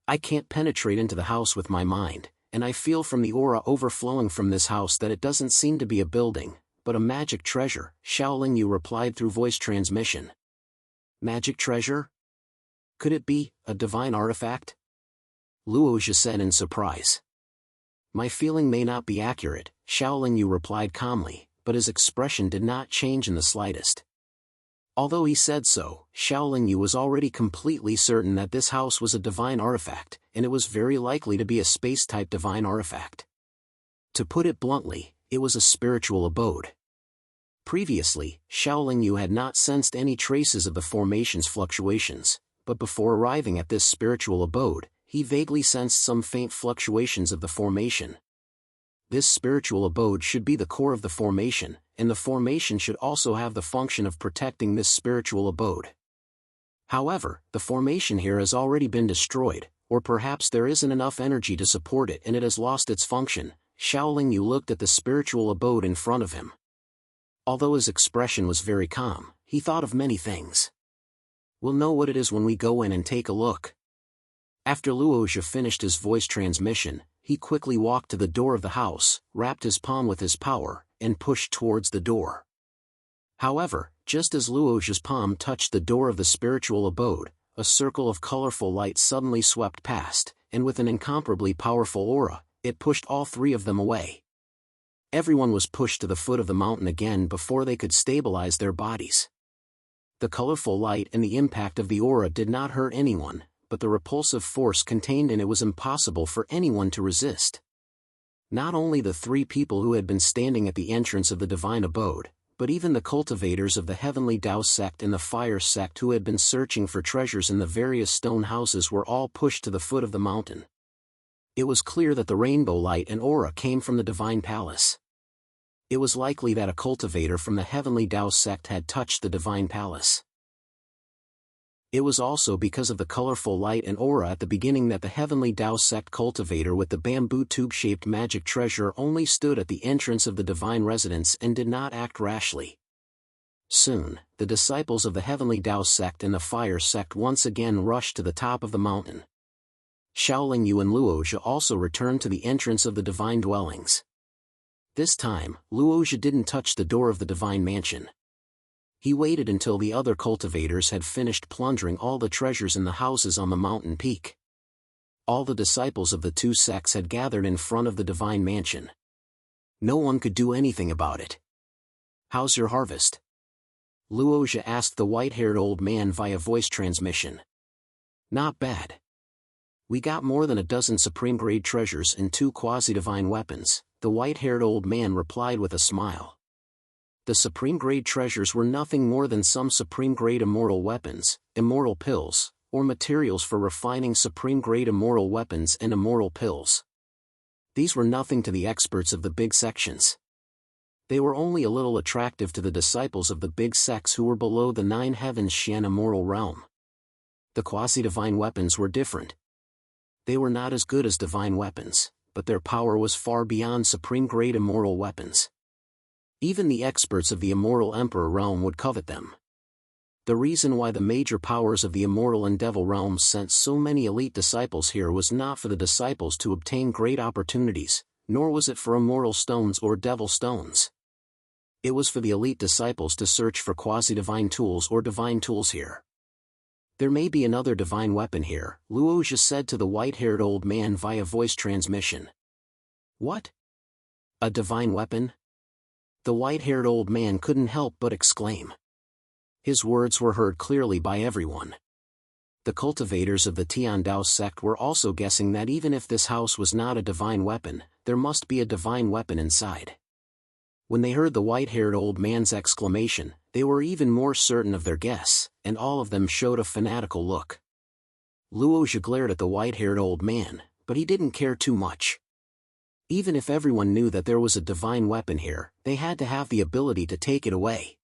"I can't penetrate into the house with my mind, and I feel from the aura overflowing from this house that it doesn't seem to be a building, but a magic treasure," Xiaolingyu replied through voice transmission. "Magic treasure? Could it be a divine artifact?" Luoja said in surprise. "My feeling may not be accurate," Xiaolingyu replied calmly, but his expression did not change in the slightest. Although he said so, Xiaolingyu was already completely certain that this house was a divine artifact, and it was very likely to be a space-type divine artifact. To put it bluntly, it was a spiritual abode. Previously, Xiaolingyu had not sensed any traces of the formation's fluctuations, but before arriving at this spiritual abode, he vaguely sensed some faint fluctuations of the formation. This spiritual abode should be the core of the formation, and the formation should also have the function of protecting this spiritual abode. However, the formation here has already been destroyed, or perhaps there isn't enough energy to support it and it has lost its function, Xiao Yu looked at the spiritual abode in front of him. Although his expression was very calm, he thought of many things. We'll know what it is when we go in and take a look. After Luozhi finished his voice transmission, he quickly walked to the door of the house, wrapped his palm with his power, and pushed towards the door. However, just as Luozhi's palm touched the door of the spiritual abode, a circle of colorful light suddenly swept past, and with an incomparably powerful aura, it pushed all three of them away. Everyone was pushed to the foot of the mountain again before they could stabilize their bodies. The colorful light and the impact of the aura did not hurt anyone, but the repulsive force contained in it was impossible for anyone to resist. Not only the three people who had been standing at the entrance of the divine abode, but even the cultivators of the Heavenly Tao sect and the Fire sect who had been searching for treasures in the various stone houses were all pushed to the foot of the mountain. It was clear that the rainbow light and aura came from the divine palace. It was likely that a cultivator from the Heavenly Tao sect had touched the divine palace. It was also because of the colorful light and aura at the beginning that the Heavenly Tao sect cultivator with the bamboo tube-shaped magic treasure only stood at the entrance of the divine residence and did not act rashly. Soon, the disciples of the Heavenly Tao sect and the Fire sect once again rushed to the top of the mountain. Xiao Yu and Luozhi also returned to the entrance of the divine dwellings. This time, Luozhi didn't touch the door of the divine mansion. He waited until the other cultivators had finished plundering all the treasures in the houses on the mountain peak. All the disciples of the two sects had gathered in front of the divine mansion. No one could do anything about it. "How's your harvest?" Luozhi asked the white-haired old man via voice transmission. "Not bad. We got more than a dozen supreme-grade treasures and 2 quasi-divine weapons," the white-haired old man replied with a smile. The supreme-grade treasures were nothing more than some supreme-grade immortal weapons, immortal pills, or materials for refining supreme-grade immortal weapons and immortal pills. These were nothing to the experts of the big sections. They were only a little attractive to the disciples of the big sects who were below the 9 heavens Xian immortal realm. The quasi-divine weapons were different. They were not as good as divine weapons, but their power was far beyond supreme-grade immortal weapons. Even the experts of the immortal emperor realm would covet them. The reason why the major powers of the immortal and devil realms sent so many elite disciples here was not for the disciples to obtain great opportunities, nor was it for immortal stones or devil stones. It was for the elite disciples to search for quasi-divine tools or divine tools here. "There may be another divine weapon here," Luozhi said to the white-haired old man via voice transmission. "What? A divine weapon?" The white-haired old man couldn't help but exclaim. His words were heard clearly by everyone. The cultivators of the Tiandao sect were also guessing that even if this house was not a divine weapon, there must be a divine weapon inside. When they heard the white-haired old man's exclamation, they were even more certain of their guess, and all of them showed a fanatical look. Luozhi glared at the white-haired old man, but he didn't care too much. Even if everyone knew that there was a divine weapon here, they had to have the ability to take it away.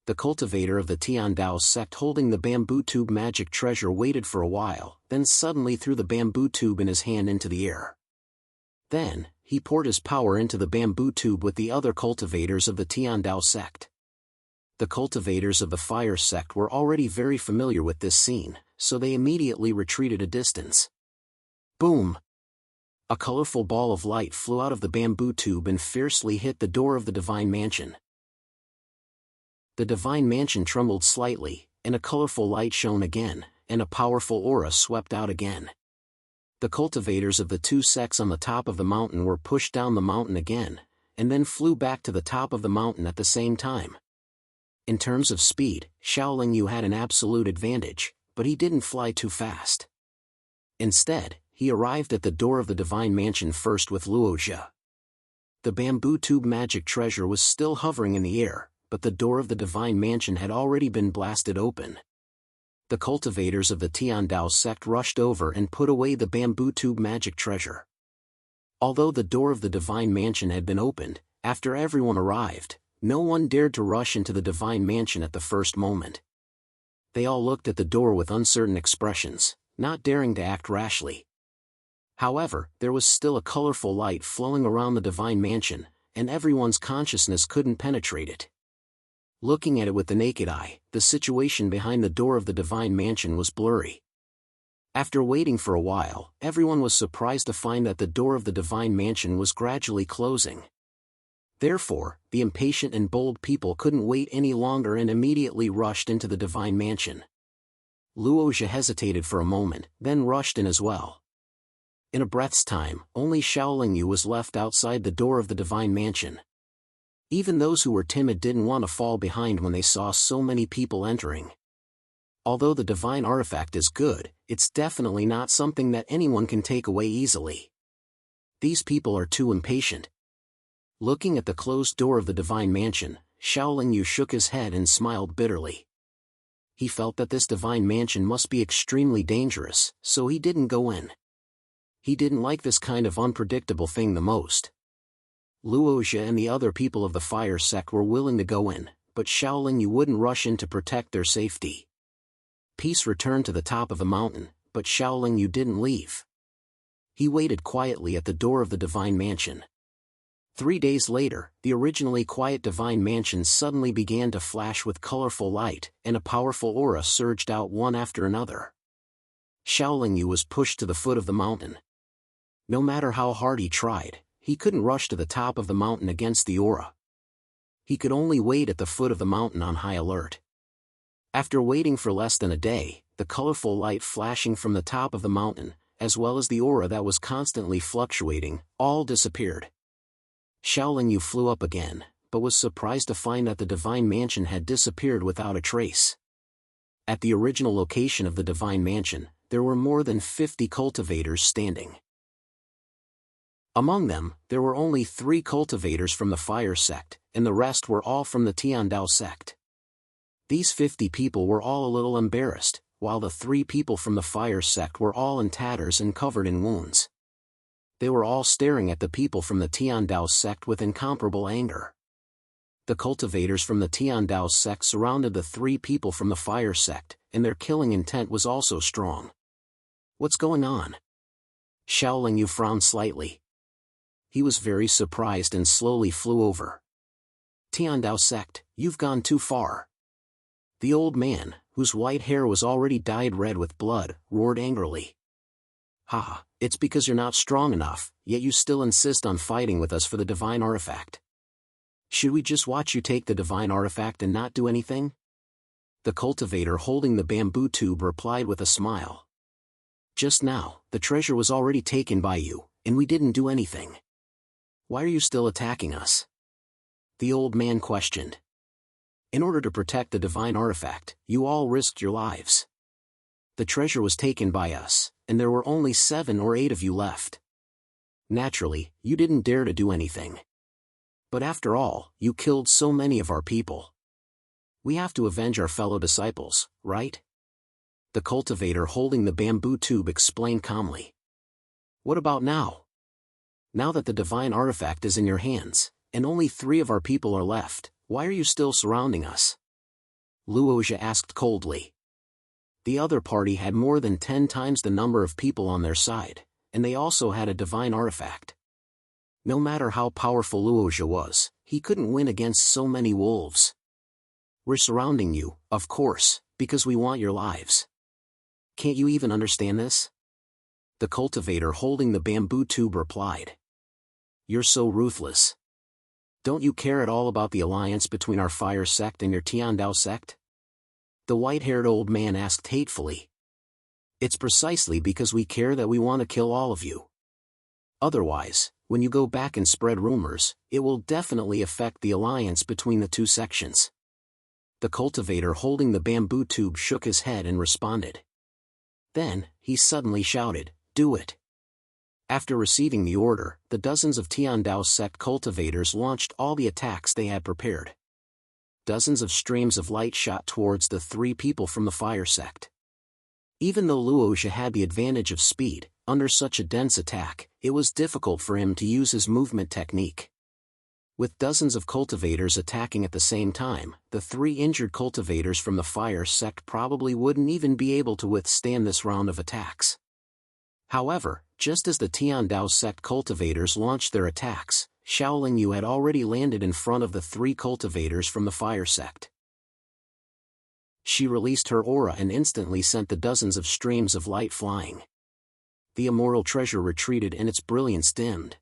The cultivator of the Tiandao sect holding the bamboo tube magic treasure waited for a while, then suddenly threw the bamboo tube in his hand into the air. Then, he poured his power into the bamboo tube with the other cultivators of the Tiandao sect. The cultivators of the Fire sect were already very familiar with this scene, so they immediately retreated a distance. Boom! A colorful ball of light flew out of the bamboo tube and fiercely hit the door of the divine mansion. The divine mansion trembled slightly, and a colorful light shone again, and a powerful aura swept out again. The cultivators of the two sects on the top of the mountain were pushed down the mountain again, and then flew back to the top of the mountain at the same time. In terms of speed, Xiao Yu had an absolute advantage, but he didn't fly too fast. Instead, he arrived at the door of the divine mansion first with Luozhi. The bamboo tube magic treasure was still hovering in the air, but the door of the divine mansion had already been blasted open. The cultivators of the Tiandao sect rushed over and put away the bamboo tube magic treasure. Although the door of the divine mansion had been opened, after everyone arrived, no one dared to rush into the divine mansion at the first moment. They all looked at the door with uncertain expressions, not daring to act rashly. However, there was still a colorful light flowing around the divine mansion, and everyone's consciousness couldn't penetrate it. Looking at it with the naked eye, the situation behind the door of the divine mansion was blurry. After waiting for a while, everyone was surprised to find that the door of the divine mansion was gradually closing. Therefore, the impatient and bold people couldn't wait any longer and immediately rushed into the divine mansion. Luoja hesitated for a moment, then rushed in as well. In a breath's time, only Xiaolingyu was left outside the door of the divine mansion. Even those who were timid didn't want to fall behind when they saw so many people entering. Although the divine artifact is good, it's definitely not something that anyone can take away easily. These people are too impatient. Looking at the closed door of the divine mansion, Xiaolingyu shook his head and smiled bitterly. He felt that this divine mansion must be extremely dangerous, so he didn't go in. He didn't like this kind of unpredictable thing the most. Luoja and the other people of the fire sect were willing to go in, but Xiaolingyu wouldn't rush in to protect their safety. Peace returned to the top of the mountain, but Xiaolingyu didn't leave. He waited quietly at the door of the divine mansion. 3 days later, the originally quiet divine mansion suddenly began to flash with colorful light, and a powerful aura surged out one after another. Xiaolingyu was pushed to the foot of the mountain. No matter how hard he tried, he couldn't rush to the top of the mountain against the aura. He could only wait at the foot of the mountain on high alert. After waiting for less than a day, the colorful light flashing from the top of the mountain, as well as the aura that was constantly fluctuating, all disappeared. Xiaolingyu flew up again, but was surprised to find that the divine mansion had disappeared without a trace. At the original location of the divine mansion, there were more than 50 cultivators standing. Among them, there were only 3 cultivators from the fire sect, and the rest were all from the Tiandao sect. These 50 people were all a little embarrassed, while the 3 people from the fire sect were all in tatters and covered in wounds. They were all staring at the people from the Tiandao sect with incomparable anger. The cultivators from the Tiandao sect surrounded the 3 people from the fire sect, and their killing intent was also strong. What's going on? Xiaolingyu frowned slightly. He was very surprised and slowly flew over. Tiandao sect, you've gone too far. The old man, whose white hair was already dyed red with blood, roared angrily. Ha, it's because you're not strong enough, yet you still insist on fighting with us for the divine artifact. Should we just watch you take the divine artifact and not do anything? The cultivator holding the bamboo tube replied with a smile. Just now, the treasure was already taken by you, and we didn't do anything. Why are you still attacking us? The old man questioned. In order to protect the divine artifact, you all risked your lives. The treasure was taken by us, and there were only 7 or 8 of you left. Naturally, you didn't dare to do anything. But after all, you killed so many of our people. We have to avenge our fellow disciples, right? The cultivator holding the bamboo tube explained calmly. What about now? Now that the divine artifact is in your hands, and only 3 of our people are left, why are you still surrounding us? Luoja asked coldly. The other party had more than 10 times the number of people on their side, and they also had a divine artifact. No matter how powerful Luoja was, he couldn't win against so many wolves. We're surrounding you, of course, because we want your lives. Can't you even understand this? The cultivator holding the bamboo tube replied. You're so ruthless. Don't you care at all about the alliance between our fire sect and your Tiandao sect? The white-haired old man asked hatefully. It's precisely because we care that we want to kill all of you. Otherwise, when you go back and spread rumors, it will definitely affect the alliance between the 2 sections. The cultivator holding the bamboo tube shook his head and responded. Then, he suddenly shouted, "Do it!" After receiving the order, the dozens of Tiandao sect cultivators launched all the attacks they had prepared. Dozens of streams of light shot towards the 3 people from the fire sect. Even though Luoja had the advantage of speed, under such a dense attack, it was difficult for him to use his movement technique. With dozens of cultivators attacking at the same time, the 3 injured cultivators from the fire sect probably wouldn't even be able to withstand this round of attacks. However, just as the Tiandao sect cultivators launched their attacks, Shaolin Yu had already landed in front of the 3 cultivators from the fire sect. She released her aura and instantly sent the dozens of streams of light flying. The immortal treasure retreated and its brilliance dimmed.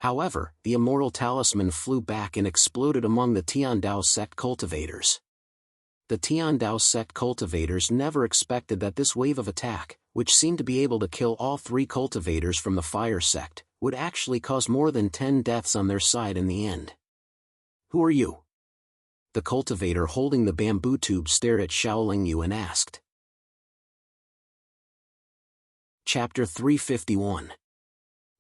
However, the immortal talisman flew back and exploded among the Tiandao sect cultivators. The Tiandao sect cultivators never expected that this wave of attack, which seemed to be able to kill all 3 cultivators from the fire sect, would actually cause more than 10 deaths on their side in the end. "Who are you?" The cultivator holding the bamboo tube stared at Shaolin Yu and asked. Chapter 351.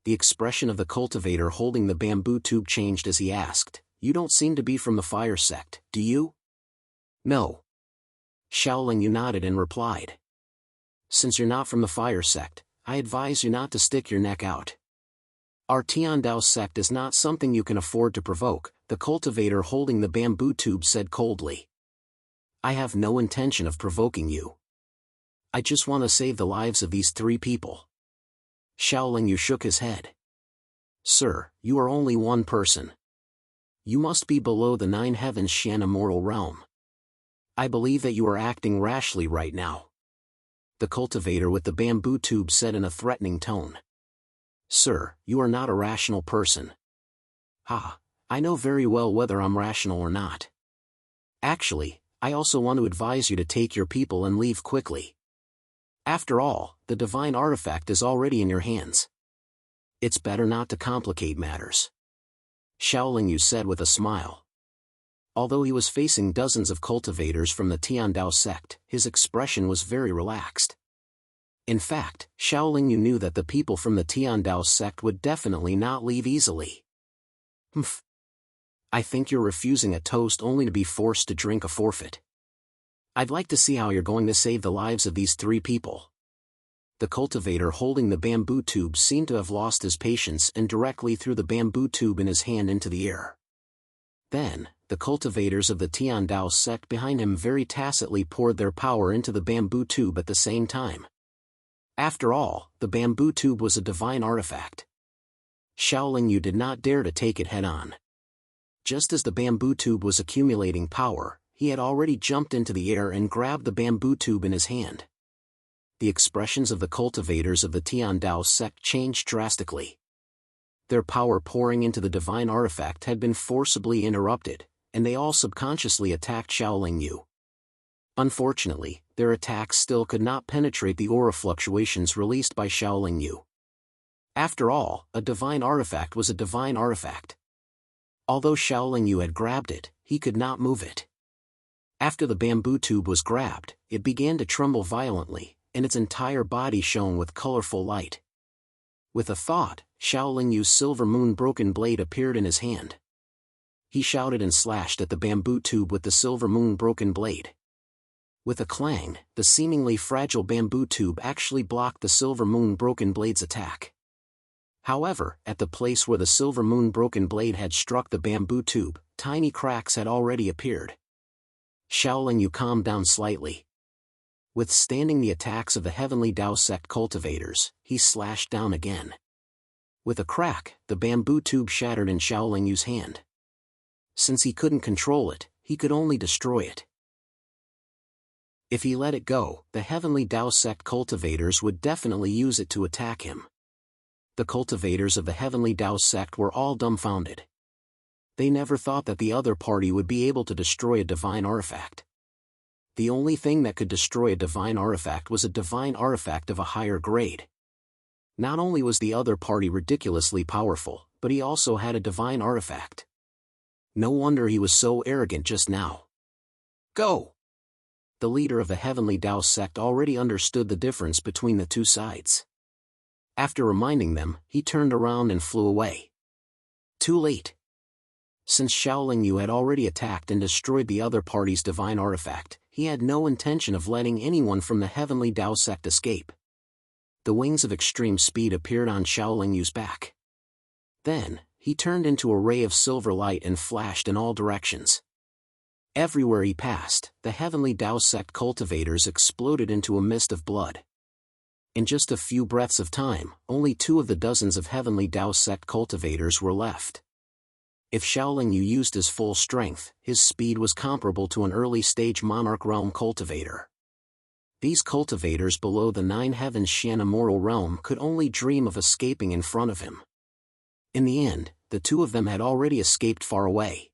The expression of the cultivator holding the bamboo tube changed as he asked, "You don't seem to be from the fire sect, do you?" "No." Shaolin Yu nodded and replied. "Since you're not from the fire sect, I advise you not to stick your neck out. Our Tiandao sect is not something you can afford to provoke," the cultivator holding the bamboo tube said coldly. "I have no intention of provoking you. I just want to save the lives of these 3 people." Shaolin Yu shook his head. "Sir, you are only one person. You must be below the 9 heavens Shan immortal realm. I believe that you are acting rashly right now." The cultivator with the bamboo tube said in a threatening tone. "Sir, you are not a rational person." "Ha, I know very well whether I'm rational or not. Actually, I also want to advise you to take your people and leave quickly. After all, the divine artifact is already in your hands. It's better not to complicate matters," Shaolin Yu said with a smile. Although he was facing dozens of cultivators from the Tiandao sect, his expression was very relaxed. In fact, Shaolin Yu knew that the people from the Tiandao sect would definitely not leave easily. "Humph. I think you're refusing a toast only to be forced to drink a forfeit. I'd like to see how you're going to save the lives of these 3 people." The cultivator holding the bamboo tube seemed to have lost his patience and directly threw the bamboo tube in his hand into the air. Then, the cultivators of the Tiandao sect behind him very tacitly poured their power into the bamboo tube at the same time. After all, the bamboo tube was a divine artifact. Shaolin Yu did not dare to take it head-on. Just as the bamboo tube was accumulating power, he had already jumped into the air and grabbed the bamboo tube in his hand. The expressions of the cultivators of the Tiandao sect changed drastically. Their power pouring into the divine artifact had been forcibly interrupted, and they all subconsciously attacked Shaolin Yu. Unfortunately, their attacks still could not penetrate the aura fluctuations released by Shaolin Yu. After all, a divine artifact was a divine artifact. Although Shaolin Yu had grabbed it, he could not move it. After the bamboo tube was grabbed, it began to tremble violently, and its entire body shone with colorful light. With a thought, Shaolin Yu's silver moon broken blade appeared in his hand. He shouted and slashed at the bamboo tube with the silver moon broken blade. With a clang, the seemingly fragile bamboo tube actually blocked the silver moon broken blade's attack. However, at the place where the silver moon broken blade had struck the bamboo tube, tiny cracks had already appeared. Shaolin Yu calmed down slightly. Withstanding the attacks of the Heavenly Dao sect cultivators, he slashed down again. With a crack, the bamboo tube shattered in Shaolin Yu's hand. Since he couldn't control it, he could only destroy it. If he let it go, the Heavenly Dao sect cultivators would definitely use it to attack him. The cultivators of the Heavenly Dao sect were all dumbfounded. They never thought that the other party would be able to destroy a divine artifact. The only thing that could destroy a divine artifact was a divine artifact of a higher grade. Not only was the other party ridiculously powerful, but he also had a divine artifact. No wonder he was so arrogant just now. Go! The leader of the Heavenly Dao sect already understood the difference between the 2 sides. After reminding them, he turned around and flew away. Too late. Since Shaolin Yu had already attacked and destroyed the other party's divine artifact, he had no intention of letting anyone from the Heavenly Dao sect escape. The wings of extreme speed appeared on Shaolin Yu's back. Then, he turned into a ray of silver light and flashed in all directions. Everywhere he passed, the Heavenly Dao sect cultivators exploded into a mist of blood. In just a few breaths of time, only 2 of the dozens of heavenly Tao sect cultivators were left. If Shaolin Yu used his full strength, his speed was comparable to an early-stage monarch realm cultivator. These cultivators below the 9 heavens Xian immortal realm could only dream of escaping in front of him. In the end, the 2 of them had already escaped far away.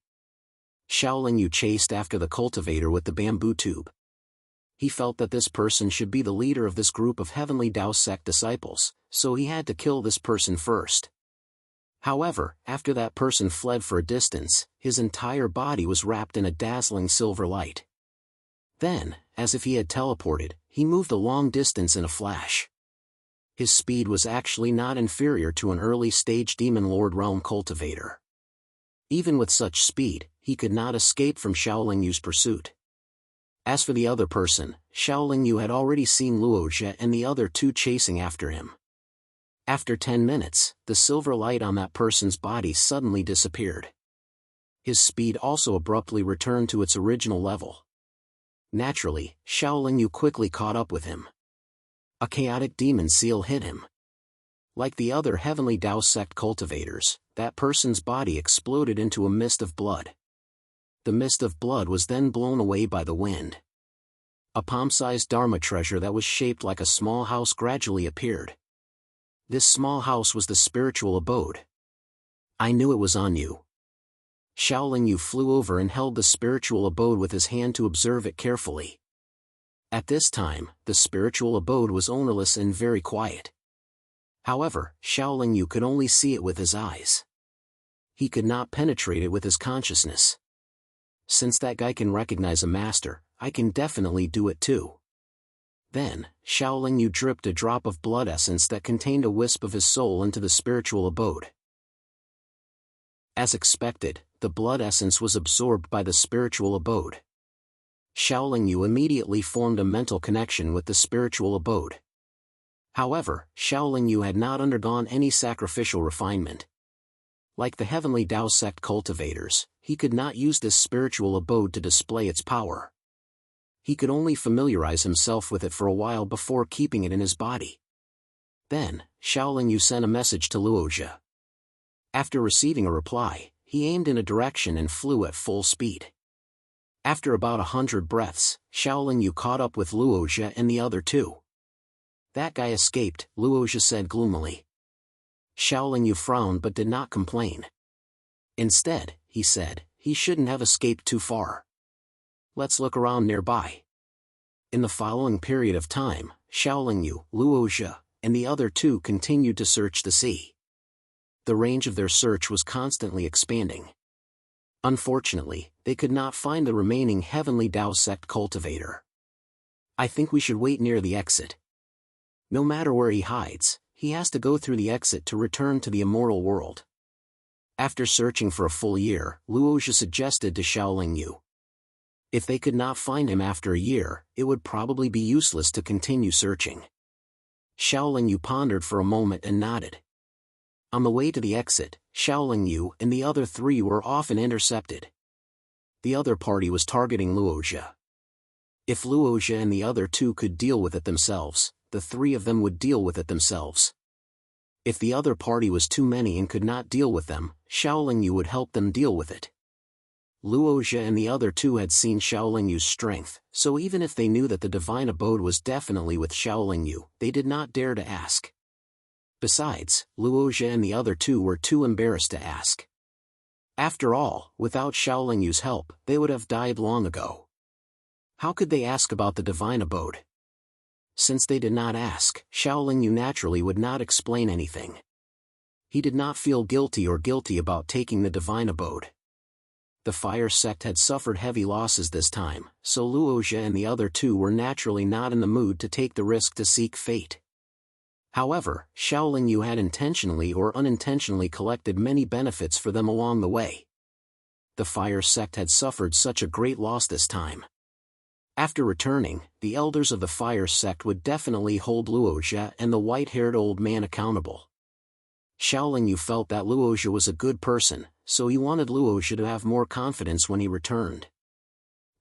Shaolin Yu chased after the cultivator with the bamboo tube. He felt that this person should be the leader of this group of heavenly Tao sect disciples, so he had to kill this person first. However, after that person fled for a distance, his entire body was wrapped in a dazzling silver light. Then, as if he had teleported, he moved a long distance in a flash. His speed was actually not inferior to an early-stage Demon Lord realm cultivator. Even with such speed, he could not escape from Shaolin Yu's pursuit. As for the other person, Shaolin Yu had already seen Luozhi and the other 2 chasing after him. After 10 minutes, the silver light on that person's body suddenly disappeared. His speed also abruptly returned to its original level. Naturally, Shaolin Yu quickly caught up with him. A chaotic demon seal hit him. Like the other heavenly Tao sect cultivators, that person's body exploded into a mist of blood. The mist of blood was then blown away by the wind. A palm-sized Dharma treasure that was shaped like a small house gradually appeared. This small house was the spiritual abode. I knew it was on you. Shaolin Yu flew over and held the spiritual abode with his hand to observe it carefully. At this time, the spiritual abode was ownerless and very quiet. However, Shaolin Yu could only see it with his eyes. He could not penetrate it with his consciousness. Since that guy can recognize a master, I can definitely do it too. Then, Shaolin Yu dripped a drop of blood essence that contained a wisp of his soul into the spiritual abode. As expected, the blood essence was absorbed by the spiritual abode. Shaolin Yu immediately formed a mental connection with the spiritual abode. However, Shaolin Yu had not undergone any sacrificial refinement. Like the heavenly Tao sect cultivators, he could not use this spiritual abode to display its power. He could only familiarize himself with it for a while before keeping it in his body. Then, Shaolin Yu sent a message to Luozhi. After receiving a reply, he aimed in a direction and flew at full speed. After about 100 breaths, Shaolin Yu caught up with Luozhi and the other 2. That guy escaped, Luozhi said gloomily. Shaolin Yu frowned but did not complain. Instead, he said, he shouldn't have escaped too far. Let's look around nearby. In the following period of time, Shaolin Yu, Luozhi, and the other 2 continued to search the sea. The range of their search was constantly expanding. Unfortunately, they could not find the remaining heavenly Tao sect cultivator. I think we should wait near the exit. No matter where he hides, he has to go through the exit to return to the immortal world. After searching for a full year, Luozhi suggested to Shaolin Yu. If they could not find him after a year, it would probably be useless to continue searching. Shaolin Yu pondered for a moment and nodded. On the way to the exit, Shaolin Yu and the other 3 were often intercepted. The other party was targeting Luozhi. If Luozhi and the other 2 could deal with it themselves, the 3 of them would deal with it themselves. If the other party was too many and could not deal with them, Shaolin Yu would help them deal with it. Luozhi and the other 2 had seen Shaolin Yu's strength, so even if they knew that the divine abode was definitely with Shaolin Yu, they did not dare to ask. Besides, Luozhi and the other 2 were too embarrassed to ask. After all, without Shaolin Yu's help, they would have died long ago. How could they ask about the divine abode? Since they did not ask, Shaolin Yu naturally would not explain anything. He did not feel guilty about taking the divine abode. The fire sect had suffered heavy losses this time, so Luozhi and the other 2 were naturally not in the mood to take the risk to seek fate. However, Shaolin Yu had intentionally or unintentionally collected many benefits for them along the way. The fire sect had suffered such a great loss this time. After returning, the elders of the fire sect would definitely hold Luozhi and the white-haired old man accountable. Shaolin Yu felt that Luozhi was a good person, so he wanted Luozhi to have more confidence when he returned.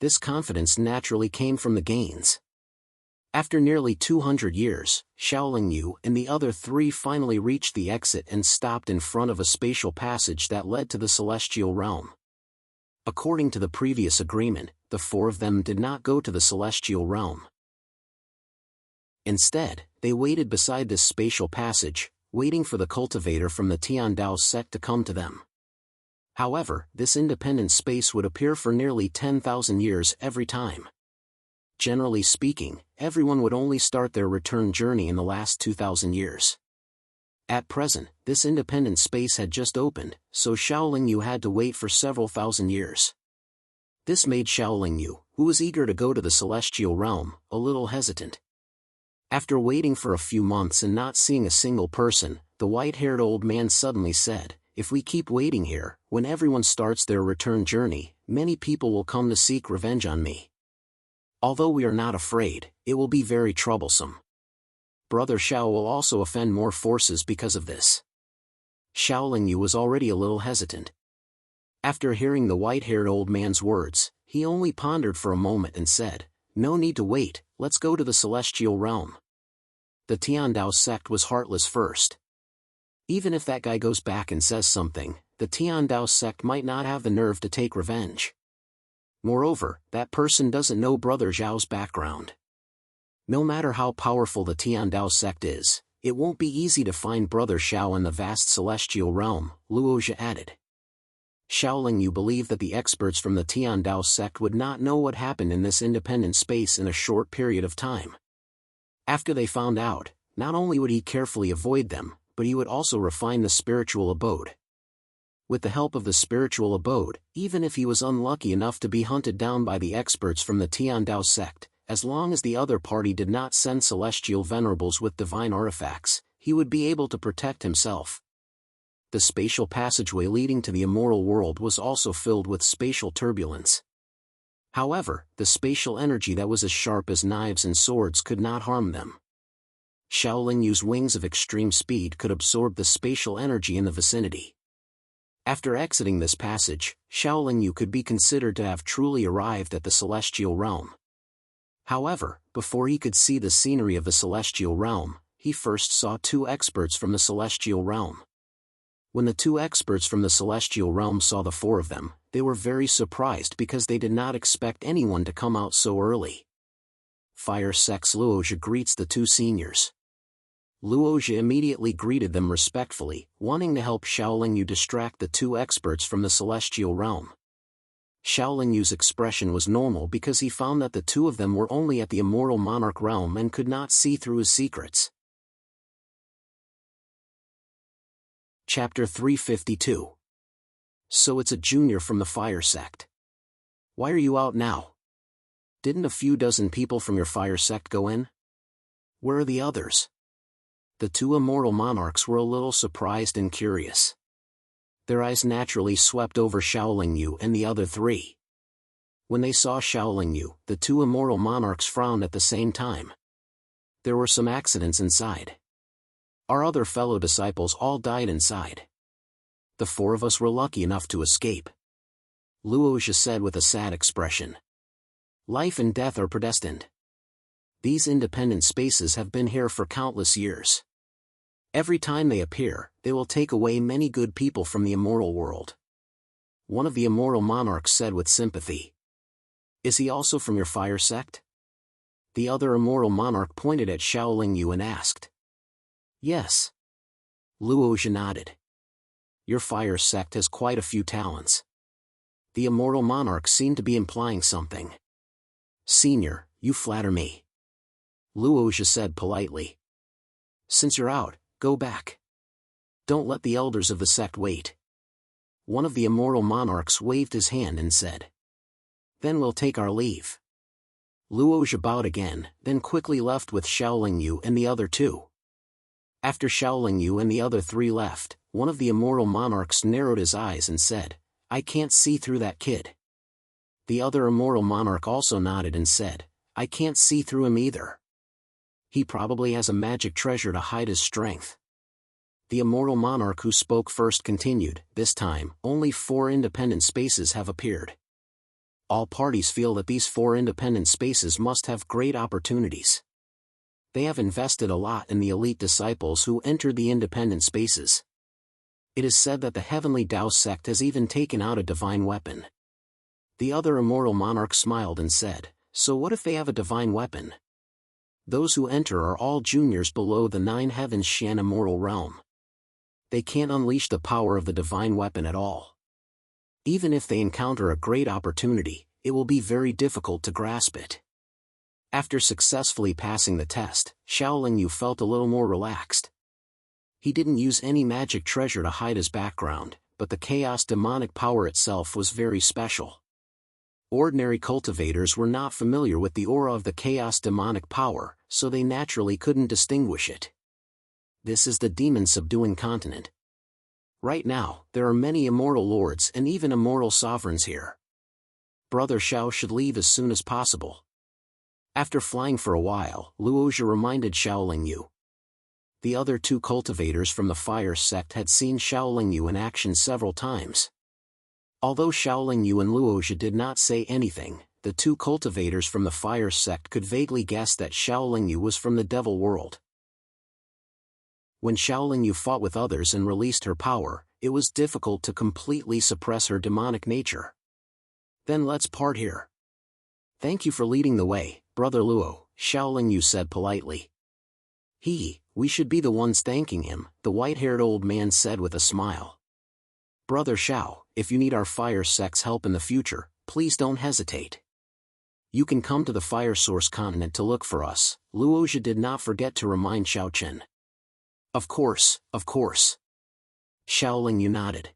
This confidence naturally came from the gains. After nearly 200 years, Shaolin Yu and the other three finally reached the exit and stopped in front of a spatial passage that led to the celestial realm. According to the previous agreement, the four of them did not go to the celestial realm. Instead, they waited beside this spatial passage, waiting for the cultivator from the Tiandao sect to come to them. However, this independent space would appear for nearly 10,000 years every time. Generally speaking, everyone would only start their return journey in the last 2,000 years. At present, this independent space had just opened, so Shaolin Yu had to wait for several thousand years. This made Shaolin Yu, who was eager to go to the celestial realm, a little hesitant. After waiting for a few months and not seeing a single person, the white-haired old man suddenly said, "If we keep waiting here, when everyone starts their return journey, many people will come to seek revenge on me. Although we are not afraid, it will be very troublesome. Brother Xiao will also offend more forces because of this." Shaolin Yu was already a little hesitant. After hearing the white-haired old man's words, he only pondered for a moment and said, "No need to wait, let's go to the celestial realm." The Tiandao sect was heartless first. Even if that guy goes back and says something, the Tiandao sect might not have the nerve to take revenge. Moreover, that person doesn't know Brother Zhao's background. No matter how powerful the Tiandao sect is, it won't be easy to find Brother Xiao in the vast celestial realm, Luozhi added. Shaolin Yu believed that the experts from the Tiandao sect would not know what happened in this independent space in a short period of time. After they found out, not only would he carefully avoid them, but he would also refine the spiritual abode. With the help of the spiritual abode, even if he was unlucky enough to be hunted down by the experts from the Tiandao sect, as long as the other party did not send celestial venerables with divine artifacts, he would be able to protect himself. The spatial passageway leading to the immoral world was also filled with spatial turbulence. However, the spatial energy that was as sharp as knives and swords could not harm them. Shaolin Yu's wings of extreme speed could absorb the spatial energy in the vicinity. After exiting this passage, Shaolin Yu could be considered to have truly arrived at the celestial realm. However, before he could see the scenery of the celestial realm, he first saw two experts from the celestial realm. When the two experts from the celestial realm saw the four of them, they were very surprised because they did not expect anyone to come out so early. Fire Sect's Luozhi greets the two seniors. Luozhi immediately greeted them respectfully, wanting to help Shaolin Yu distract the two experts from the celestial realm. Shaolin Yu's expression was normal because he found that the two of them were only at the immortal monarch realm and could not see through his secrets. Chapter 352. So it's a junior from the Fire Sect. Why are you out now? Didn't a few dozen people from your Fire Sect go in? Where are the others? The two immortal monarchs were a little surprised and curious. Their eyes naturally swept over Shaolin Yu and the other three. When they saw Shaolin Yu, the two immortal monarchs frowned at the same time. There were some accidents inside. Our other fellow disciples all died inside. The four of us were lucky enough to escape. Luozhi said with a sad expression. Life and death are predestined. These independent spaces have been here for countless years. Every time they appear, they will take away many good people from the immortal world. One of the immortal monarchs said with sympathy. Is he also from your Fire Sect? The other immortal monarch pointed at Shaolin Yu and asked. Yes. Luozhi nodded. Your Fire Sect has quite a few talents. The immortal monarch seemed to be implying something. Senior, you flatter me. Luozhi said politely. Since you're out, go back. Don't let the elders of the sect wait. One of the immortal monarchs waved his hand and said. Then we'll take our leave. Luozhi bowed again, then quickly left with Shaolin Yu and the other two. After Shaolin Yu and the other three left, one of the immortal monarchs narrowed his eyes and said, I can't see through that kid. The other immortal monarch also nodded and said, I can't see through him either. He probably has a magic treasure to hide his strength. The immortal monarch who spoke first continued, this time, only 4 independent spaces have appeared. All parties feel that these 4 independent spaces must have great opportunities. They have invested a lot in the elite disciples who entered the independent spaces. It is said that the heavenly Tao sect has even taken out a divine weapon. The other immortal monarch smiled and said, "So what if they have a divine weapon? Those who enter are all juniors below the 9 heavens Shan immortal realm. They can't unleash the power of the divine weapon at all. Even if they encounter a great opportunity, it will be very difficult to grasp it." After successfully passing the test, Xiaoling Yu felt a little more relaxed. He didn't use any magic treasure to hide his background, but the chaos demonic power itself was very special. Ordinary cultivators were not familiar with the aura of the chaos demonic power, so they naturally couldn't distinguish it. This is the demon-subduing continent. Right now, there are many immortal lords and even immortal sovereigns here. Brother Xiao should leave as soon as possible. After flying for a while, Luozhi reminded Xiaoling Yu. The other 2 cultivators from the fire sect had seen Xiaoling Yu in action several times. Although Xiaoling Yu and Luozhi did not say anything, the 2 cultivators from the fire sect could vaguely guess that Xiaoling Yu was from the devil world. When Xiaoling Yu fought with others and released her power, it was difficult to completely suppress her demonic nature. "Then let's part here. Thank you for leading the way, Brother Luo," Xiaoling Yu said politely. We should be the ones thanking him," the white-haired old man said with a smile. "Brother Xiao, if you need our fire sect's help in the future, please don't hesitate. You can come to the fire source continent to look for us," Luozhi did not forget to remind Xiaochen. Of course. Xiaoling Yu nodded.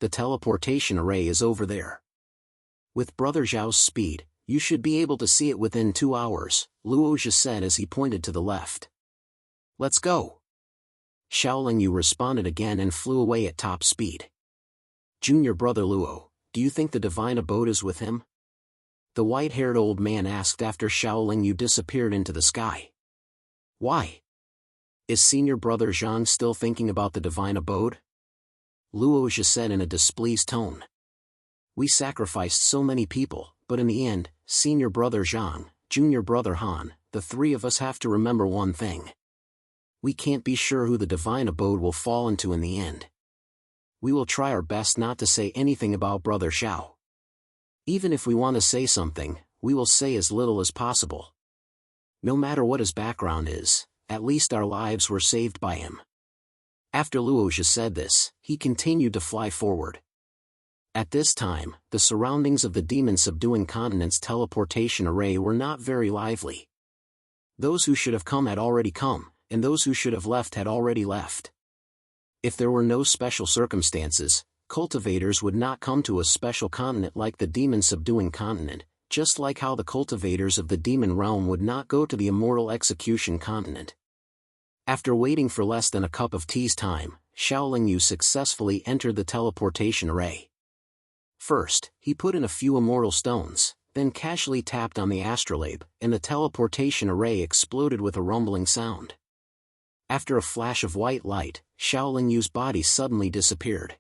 "The teleportation array is over there. With Brother Zhao's speed, you should be able to see it within 2 hours, Luozhi said as he pointed to the left. "Let's go." Xiaoling Yu responded again and flew away at top speed. "Junior Brother Luo, do you think the divine abode is with him?" The white-haired old man asked after Xiaoling Yu disappeared into the sky. "Why? Is Senior Brother Zhang still thinking about the divine abode?" Luozhi said in a displeased tone. "We sacrificed so many people, but in the end, Senior Brother Zhang, Junior Brother Han, the 3 of us have to remember one thing. We can't be sure who the divine abode will fall into in the end. We will try our best not to say anything about Brother Xiao. Even if we want to say something, we will say as little as possible. No matter what his background is, at least our lives were saved by him." After Luozhi said this, he continued to fly forward. At this time, the surroundings of the demon-subduing continent's teleportation array were not very lively. Those who should have come had already come, and those who should have left had already left. If there were no special circumstances, cultivators would not come to a special continent like the demon-subduing continent, just like how the cultivators of the demon realm would not go to the immortal execution continent. After waiting for less than a cup of tea's time, Xiaoling Yu successfully entered the teleportation array. First, he put in a few immortal stones, then casually tapped on the astrolabe, and the teleportation array exploded with a rumbling sound. After a flash of white light, Xiaoling Yu's body suddenly disappeared.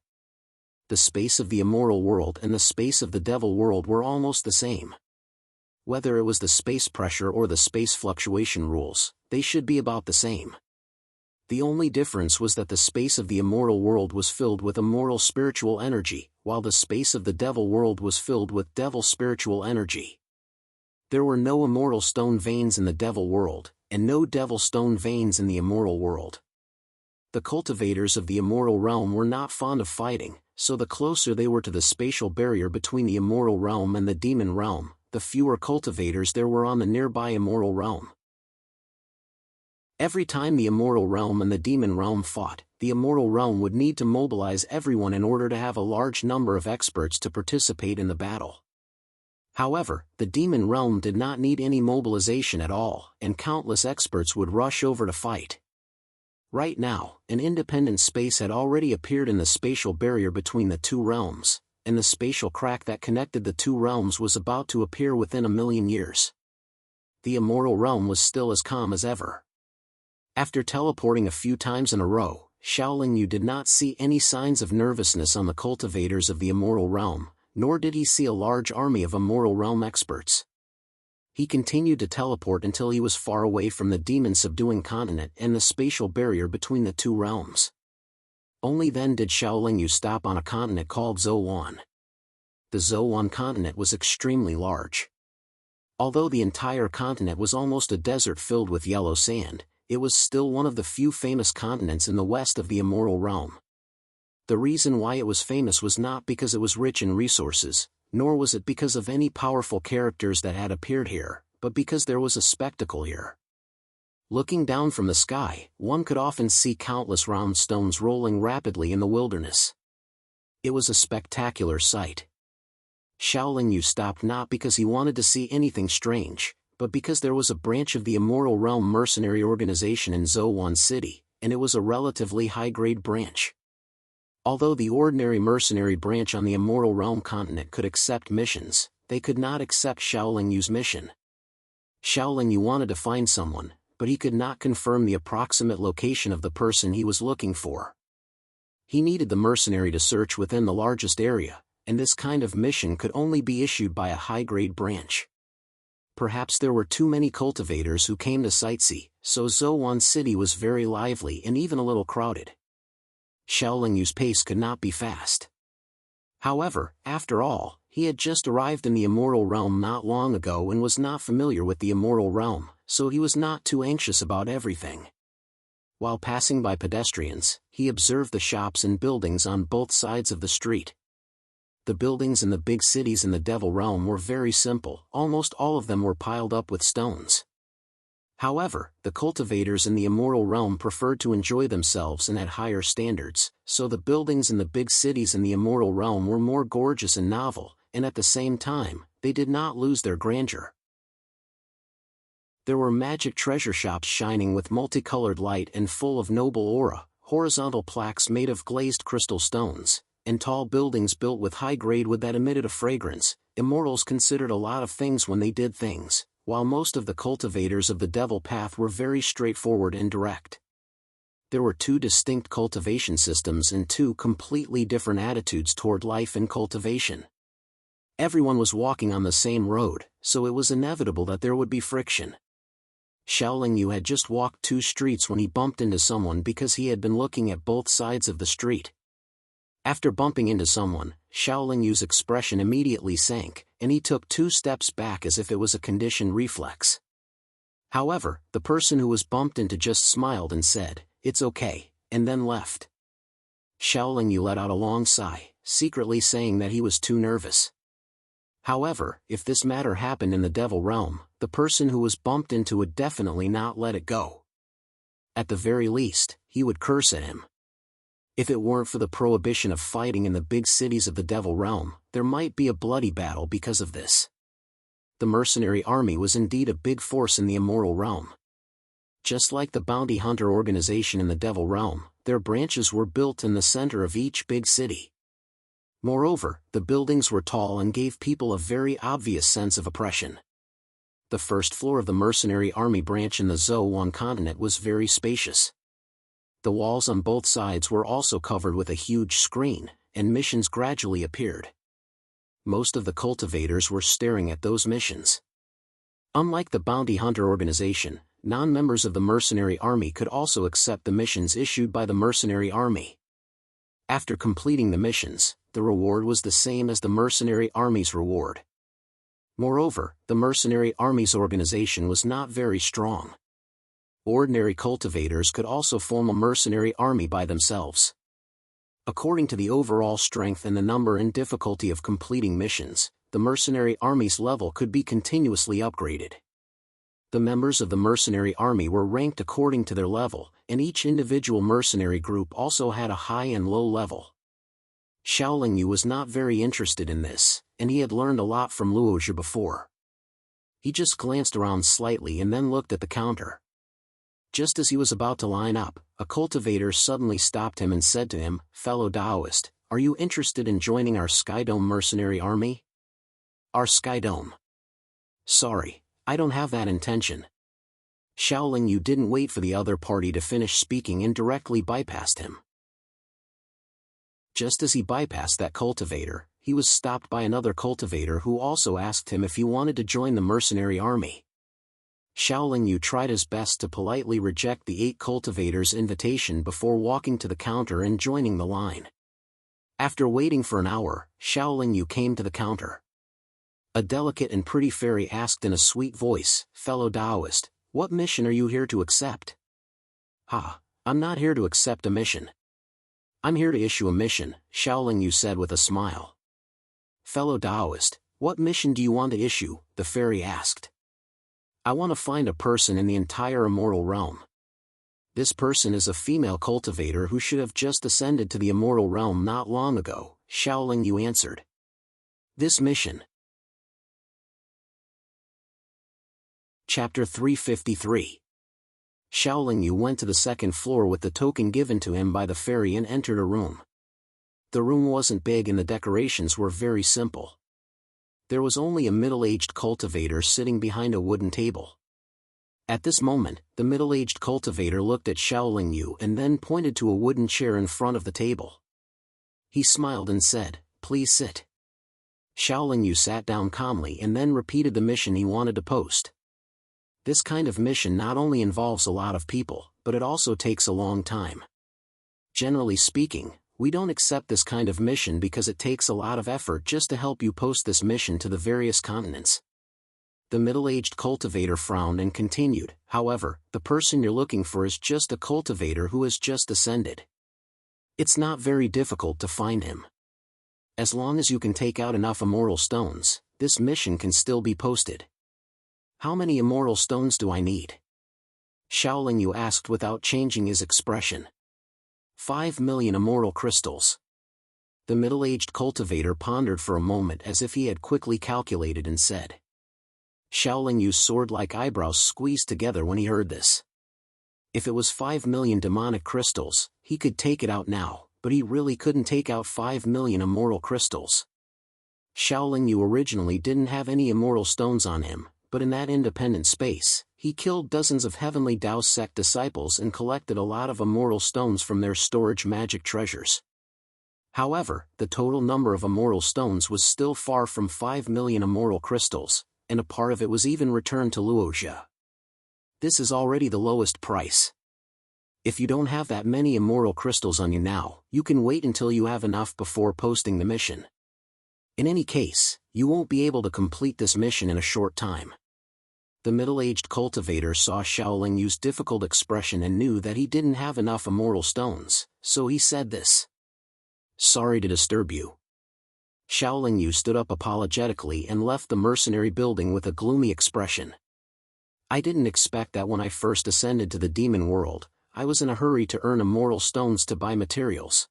The space of the immortal world and the space of the devil world were almost the same. Whether it was the space pressure or the space fluctuation rules, they should be about the same. The only difference was that the space of the immortal world was filled with immortal spiritual energy, while the space of the devil world was filled with devil spiritual energy. There were no immortal stone veins in the devil world, and no devil stone veins in the immortal world. The cultivators of the immortal realm were not fond of fighting, so the closer they were to the spatial barrier between the immortal realm and the demon realm, the fewer cultivators there were on the nearby immortal realm. Every time the immortal realm and the demon realm fought, the immortal realm would need to mobilize everyone in order to have a large number of experts to participate in the battle. However, the demon realm did not need any mobilization at all, and countless experts would rush over to fight. Right now, an independent space had already appeared in the spatial barrier between the 2 realms, and the spatial crack that connected the 2 realms was about to appear within 1,000,000 years. The immortal realm was still as calm as ever. After teleporting a few times in a row, Xiaoling Yu did not see any signs of nervousness on the cultivators of the immortal realm, nor did he see a large army of immortal realm experts. He continued to teleport until he was far away from the demon-subduing continent and the spatial barrier between the two realms. Only then did Xiaoling Yu stop on a continent called Zhouwan. The Zhouwan continent was extremely large. Although the entire continent was almost a desert filled with yellow sand, it was still one of the few famous continents in the west of the immoral realm. The reason why it was famous was not because it was rich in resources, nor was it because of any powerful characters that had appeared here, but because there was a spectacle here. Looking down from the sky, one could often see countless round stones rolling rapidly in the wilderness. It was a spectacular sight. Xiaoling Yu stopped not because he wanted to see anything strange, but because there was a branch of the Immoral Realm mercenary organization in Zhouwan City, and it was a relatively high-grade branch. Although the ordinary mercenary branch on the Immoral Realm continent could accept missions, they could not accept Xiaoling Yu's mission. Xiaoling Yu wanted to find someone, but he could not confirm the approximate location of the person he was looking for. He needed the mercenary to search within the largest area, and this kind of mission could only be issued by a high-grade branch. Perhaps there were too many cultivators who came to sightsee, so Zhouwan City was very lively and even a little crowded. Xiaoling Yu's pace could not be fast. However, after all, he had just arrived in the Immoral Realm not long ago and was not familiar with the Immoral Realm, so he was not too anxious about everything. While passing by pedestrians, he observed the shops and buildings on both sides of the street. The buildings in the big cities in the Devil Realm were very simple, almost all of them were piled up with stones. However, the cultivators in the Immoral Realm preferred to enjoy themselves and had higher standards, so the buildings in the big cities in the Immoral Realm were more gorgeous and novel, and at the same time, they did not lose their grandeur. There were magic treasure shops shining with multicolored light and full of noble aura, horizontal plaques made of glazed crystal stones, and tall buildings built with high-grade wood that emitted a fragrance. Immortals considered a lot of things when they did things, while most of the cultivators of the Devil Path were very straightforward and direct. There were two distinct cultivation systems and two completely different attitudes toward life and cultivation. Everyone was walking on the same road, so it was inevitable that there would be friction. Xiaoling Yu had just walked 2 streets when he bumped into someone because he had been looking at both sides of the street. After bumping into someone, Xiaoling Yu's expression immediately sank, and he took 2 steps back as if it was a conditioned reflex. However, the person who was bumped into just smiled and said, "It's okay," and then left. Xiaoling Yu let out a long sigh, secretly saying that he was too nervous. However, if this matter happened in the Devil Realm, the person who was bumped into would definitely not let it go. At the very least, he would curse at him. If it weren't for the prohibition of fighting in the big cities of the Devil Realm, there might be a bloody battle because of this. The mercenary army was indeed a big force in the Immoral Realm. Just like the bounty hunter organization in the Devil Realm, their branches were built in the center of each big city. Moreover, the buildings were tall and gave people a very obvious sense of oppression. The first floor of the mercenary army branch in the Zhouwan continent was very spacious. The walls on both sides were also covered with a huge screen, and missions gradually appeared. Most of the cultivators were staring at those missions. Unlike the bounty hunter organization, non-members of the mercenary army could also accept the missions issued by the mercenary army. After completing the missions, the reward was the same as the mercenary army's reward. Moreover, the mercenary army's organization was not very strong. Ordinary cultivators could also form a mercenary army by themselves. According to the overall strength and the number and difficulty of completing missions, the mercenary army's level could be continuously upgraded. The members of the mercenary army were ranked according to their level, and each individual mercenary group also had a high and low level. Xiaoling Yu was not very interested in this, and he had learned a lot from Luozhi before. He just glanced around slightly and then looked at the counter. Just as he was about to line up, a cultivator suddenly stopped him and said to him, "Fellow Taoist, are you interested in joining our Skydome mercenary army?" "Our Skydome? Sorry, I don't have that intention." Xiaoling Yu didn't wait for the other party to finish speaking and directly bypassed him. Just as he bypassed that cultivator, he was stopped by another cultivator who also asked him if he wanted to join the mercenary army. Xiaoling Yu tried his best to politely reject the 8 cultivators' invitation before walking to the counter and joining the line. After waiting for an hour, Xiaoling Yu came to the counter. A delicate and pretty fairy asked in a sweet voice, "Fellow Taoist, what mission are you here to accept?" I'm not here to accept a mission. I'm here to issue a mission," Xiaoling Yu said with a smile. "Fellow Taoist, what mission do you want to issue?" the fairy asked. "I want to find a person in the entire immortal realm. This person is a female cultivator who should have just ascended to the immortal realm not long ago," Xiaoling Yu answered. This mission. Chapter 353. Xiaoling Yu went to the second floor with the token given to him by the fairy and entered a room. The room wasn't big and the decorations were very simple. There was only a middle-aged cultivator sitting behind a wooden table. At this moment, the middle-aged cultivator looked at Xiaoling Yu and then pointed to a wooden chair in front of the table. He smiled and said, "Please sit." Xiaoling Yu sat down calmly and then repeated the mission he wanted to post. This kind of mission not only involves a lot of people, but it also takes a long time. Generally speaking, we don't accept this kind of mission because it takes a lot of effort just to help you post this mission to the various continents. The middle-aged cultivator frowned and continued, "However, the person you're looking for is just a cultivator who has just ascended. It's not very difficult to find him. As long as you can take out enough immortal stones, this mission can still be posted." "How many immortal stones do I need?" Xiaoling Yu asked without changing his expression. 5 million immortal crystals." The middle-aged cultivator pondered for a moment as if he had quickly calculated and said. Xiaoling Yu's sword-like eyebrows squeezed together when he heard this. If it was 5 million demonic crystals, he could take it out now, but he really couldn't take out 5 million immortal crystals. Xiaoling Yu originally didn't have any immortal stones on him, but in that independent space, he killed dozens of heavenly Tao sect disciples and collected a lot of immortal stones from their storage magic treasures. However, the total number of immortal stones was still far from 5 million immortal crystals, and a part of it was even returned to Luoxia. This is already the lowest price. If you don't have that many immortal crystals on you now, you can wait until you have enough before posting the mission. In any case, you won't be able to complete this mission in a short time. The middle-aged cultivator saw Xiaoling Yu's difficult expression and knew that he didn't have enough immortal stones, so he said this. "Sorry to disturb you." Xiaoling Yu stood up apologetically and left the mercenary building with a gloomy expression. "I didn't expect that when I first ascended to the demon world, I was in a hurry to earn immortal stones to buy materials.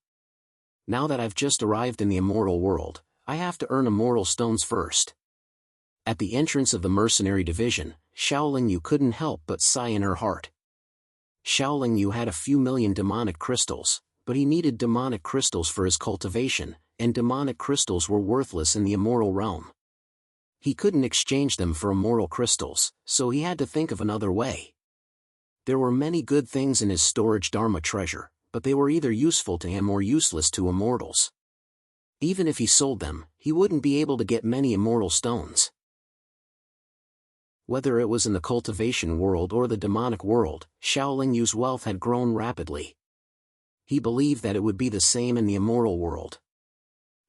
Now that I've just arrived in the immortal world, I have to earn immortal stones first." At the entrance of the mercenary division, Xiaoling Yu couldn't help but sigh in her heart. Xiaoling Yu had a few million demonic crystals, but he needed demonic crystals for his cultivation, and demonic crystals were worthless in the immortal realm. He couldn't exchange them for immortal crystals, so he had to think of another way. There were many good things in his storage Dharma treasure, but they were either useful to him or useless to immortals. Even if he sold them, he wouldn't be able to get many immortal stones. Whether it was in the cultivation world or the demonic world, Xiaoling Yu's wealth had grown rapidly. He believed that it would be the same in the immortal world.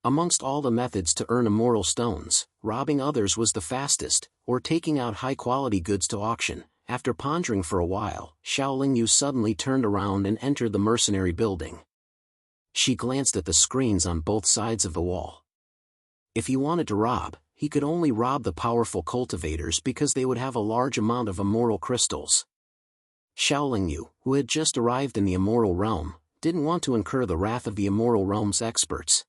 Amongst all the methods to earn immortal stones, robbing others was the fastest, or taking out high-quality goods to auction. After pondering for a while, Xiaoling Yu suddenly turned around and entered the mercenary building. She glanced at the screens on both sides of the wall. If he wanted to rob, he could only rob the powerful cultivators because they would have a large amount of immortal crystals. Xiaoling Yu, who had just arrived in the immortal realm, didn't want to incur the wrath of the immortal realm's experts.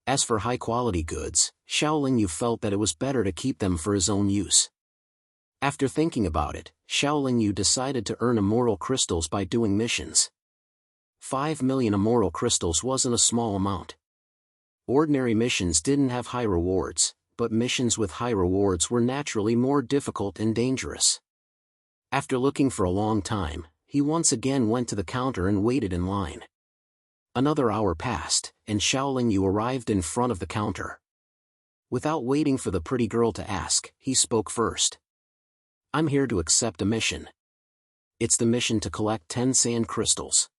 As for high-quality goods, Xiaoling Yu felt that it was better to keep them for his own use. After thinking about it, Xiaoling Yu decided to earn immortal crystals by doing missions. 5 million immortal crystals wasn't a small amount. Ordinary missions didn't have high rewards, but missions with high rewards were naturally more difficult and dangerous. After looking for a long time, he once again went to the counter and waited in line. Another hour passed, and Xiaoling Yu arrived in front of the counter. Without waiting for the pretty girl to ask, he spoke first. I'm here to accept a mission. It's the mission to collect 10 sand crystals.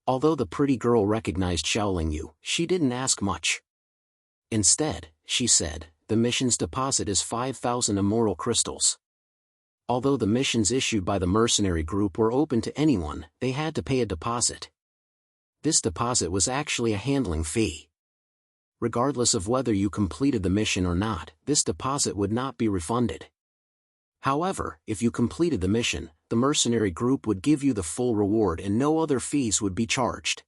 Although the pretty girl recognized Xiaoling Yu, she didn't ask much. Instead, she said, the mission's deposit is 5,000 immoral crystals. Although the missions issued by the mercenary group were open to anyone, they had to pay a deposit. This deposit was actually a handling fee. Regardless of whether you completed the mission or not, this deposit would not be refunded. However, if you completed the mission, the mercenary group would give you the full reward and no other fees would be charged.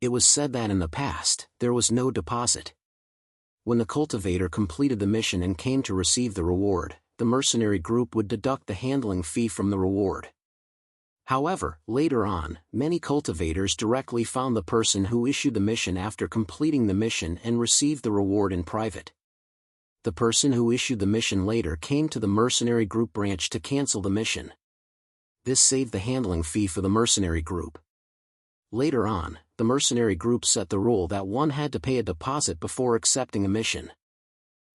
It was said that in the past, there was no deposit. When the cultivator completed the mission and came to receive the reward, the mercenary group would deduct the handling fee from the reward. However, later on, many cultivators directly found the person who issued the mission after completing the mission and received the reward in private. The person who issued the mission later came to the mercenary group branch to cancel the mission. This saved the handling fee for the mercenary group. Later on, the mercenary group set the rule that one had to pay a deposit before accepting a mission.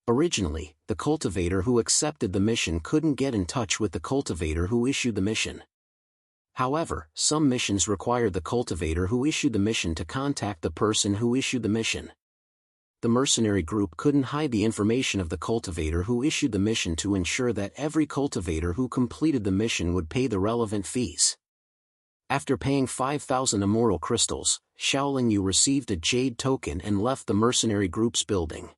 Originally, the cultivator who accepted the mission couldn't get in touch with the cultivator who issued the mission. However, some missions required the cultivator who issued the mission to contact the person who issued the mission. The mercenary group couldn't hide the information of the cultivator who issued the mission to ensure that every cultivator who completed the mission would pay the relevant fees. After paying 5,000 immoral crystals, Xiaoling Yu received a jade token and left the mercenary group's building.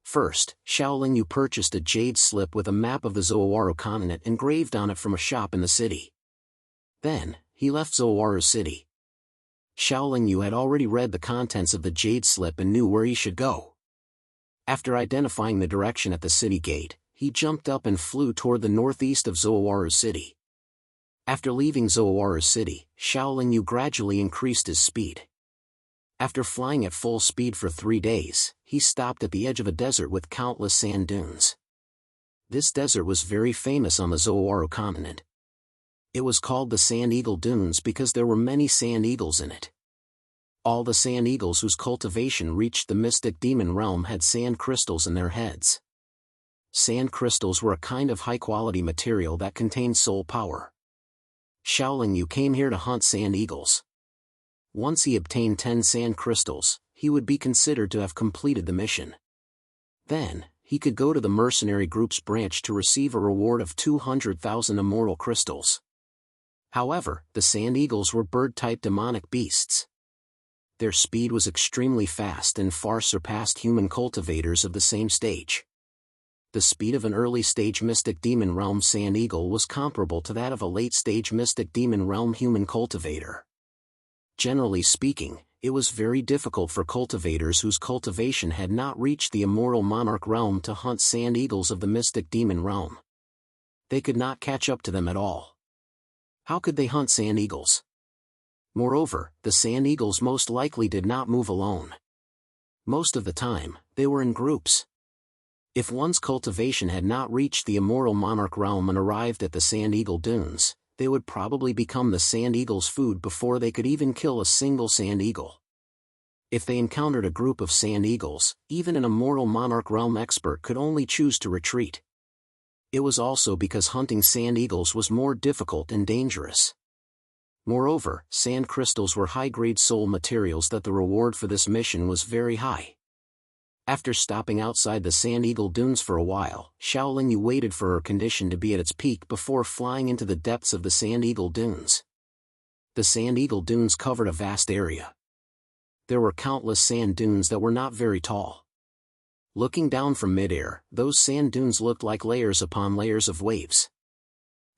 First, Xiaoling Yu purchased a jade slip with a map of the Zowaru continent engraved on it from a shop in the city. Then, he left Zowaru City. Xiaoling Yu had already read the contents of the jade slip and knew where he should go. After identifying the direction at the city gate, he jumped up and flew toward the northeast of Zowaru City. After leaving Zowaru City, Xiaoling Yu gradually increased his speed. After flying at full speed for 3 days, he stopped at the edge of a desert with countless sand dunes. This desert was very famous on the Zowaru continent. It was called the Sand Eagle Dunes because there were many sand eagles in it. All the sand eagles whose cultivation reached the mystic demon realm had sand crystals in their heads. Sand crystals were a kind of high-quality material that contained soul power. Xiaoling Yu came here to hunt sand eagles. Once he obtained 10 sand crystals, he would be considered to have completed the mission. Then, he could go to the mercenary group's branch to receive a reward of 200,000 immoral crystals. However, the sand eagles were bird-type demonic beasts. Their speed was extremely fast and far surpassed human cultivators of the same stage. The speed of an early-stage mystic demon realm sand eagle was comparable to that of a late-stage mystic demon realm human cultivator. Generally speaking, it was very difficult for cultivators whose cultivation had not reached the immortal monarch realm to hunt sand eagles of the mystic demon realm. They could not catch up to them at all. How could they hunt sand eagles? Moreover, the sand eagles most likely did not move alone. Most of the time, they were in groups. If one's cultivation had not reached the immortal monarch realm and arrived at the sand eagle dunes, they would probably become the sand eagle's food before they could even kill a single sand eagle. If they encountered a group of sand eagles, even an immortal monarch realm expert could only choose to retreat. It was also because hunting sand eagles was more difficult and dangerous. Moreover, sand crystals were high-grade soul materials that the reward for this mission was very high. After stopping outside the Sand Eagle Dunes for a while, Xiaoling Yu waited for her condition to be at its peak before flying into the depths of the Sand Eagle Dunes. The Sand Eagle Dunes covered a vast area. There were countless sand dunes that were not very tall. Looking down from midair, those sand dunes looked like layers upon layers of waves.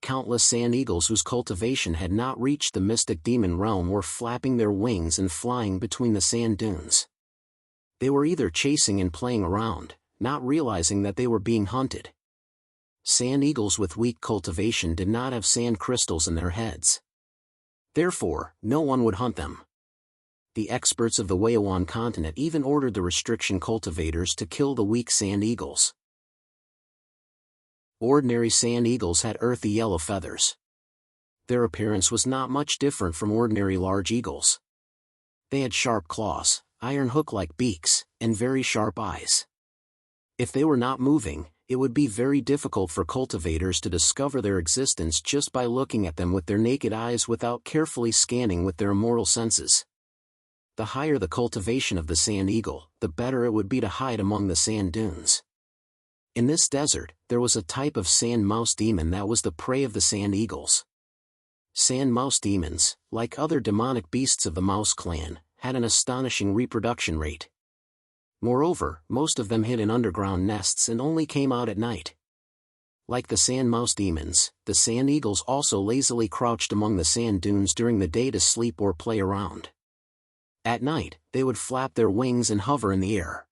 Countless sand eagles whose cultivation had not reached the mystic demon realm were flapping their wings and flying between the sand dunes. They were either chasing and playing around, not realizing that they were being hunted. Sand eagles with weak cultivation did not have sand crystals in their heads. Therefore, no one would hunt them. The experts of the Weiwan continent even ordered the restriction cultivators to kill the weak sand eagles. Ordinary sand eagles had earthy yellow feathers. Their appearance was not much different from ordinary large eagles. They had sharp claws, iron hook-like beaks, and very sharp eyes. If they were not moving, it would be very difficult for cultivators to discover their existence just by looking at them with their naked eyes without carefully scanning with their immortal senses. The higher the cultivation of the sand eagle, the better it would be to hide among the sand dunes. In this desert, there was a type of sand mouse demon that was the prey of the sand eagles. Sand mouse demons, like other demonic beasts of the mouse clan, had an astonishing reproduction rate. Moreover, most of them hid in underground nests and only came out at night. Like the sand mouse demons, the sand eagles also lazily crouched among the sand dunes during the day to sleep or play around. At night, they would flap their wings and hover in the air.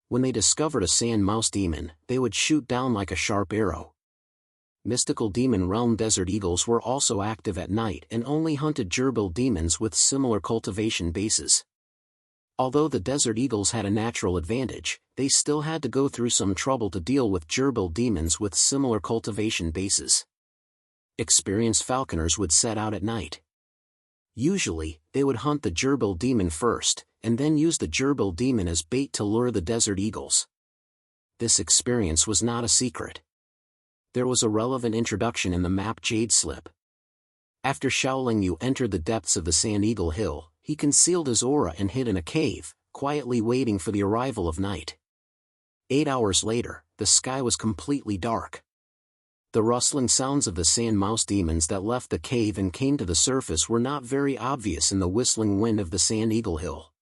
When they discovered a sand mouse demon, they would shoot down like a sharp arrow. Mystical demon realm desert eagles were also active at night and only hunted gerbil demons with similar cultivation bases. Although the desert eagles had a natural advantage, they still had to go through some trouble to deal with gerbil demons with similar cultivation bases. Experienced falconers would set out at night. Usually, they would hunt the gerbil demon first, and then use the gerbil demon as bait to lure the desert eagles. This experience was not a secret. There was a relevant introduction in the map Jade Slip. After Xiaoling Yu entered the depths of the Sand Eagle Hill, he concealed his aura and hid in a cave, quietly waiting for the arrival of night. 8 hours later, the sky was completely dark. The rustling sounds of the sand mouse demons that left the cave and came to the surface were not very obvious in the whistling wind of the Sand Eagle Hill.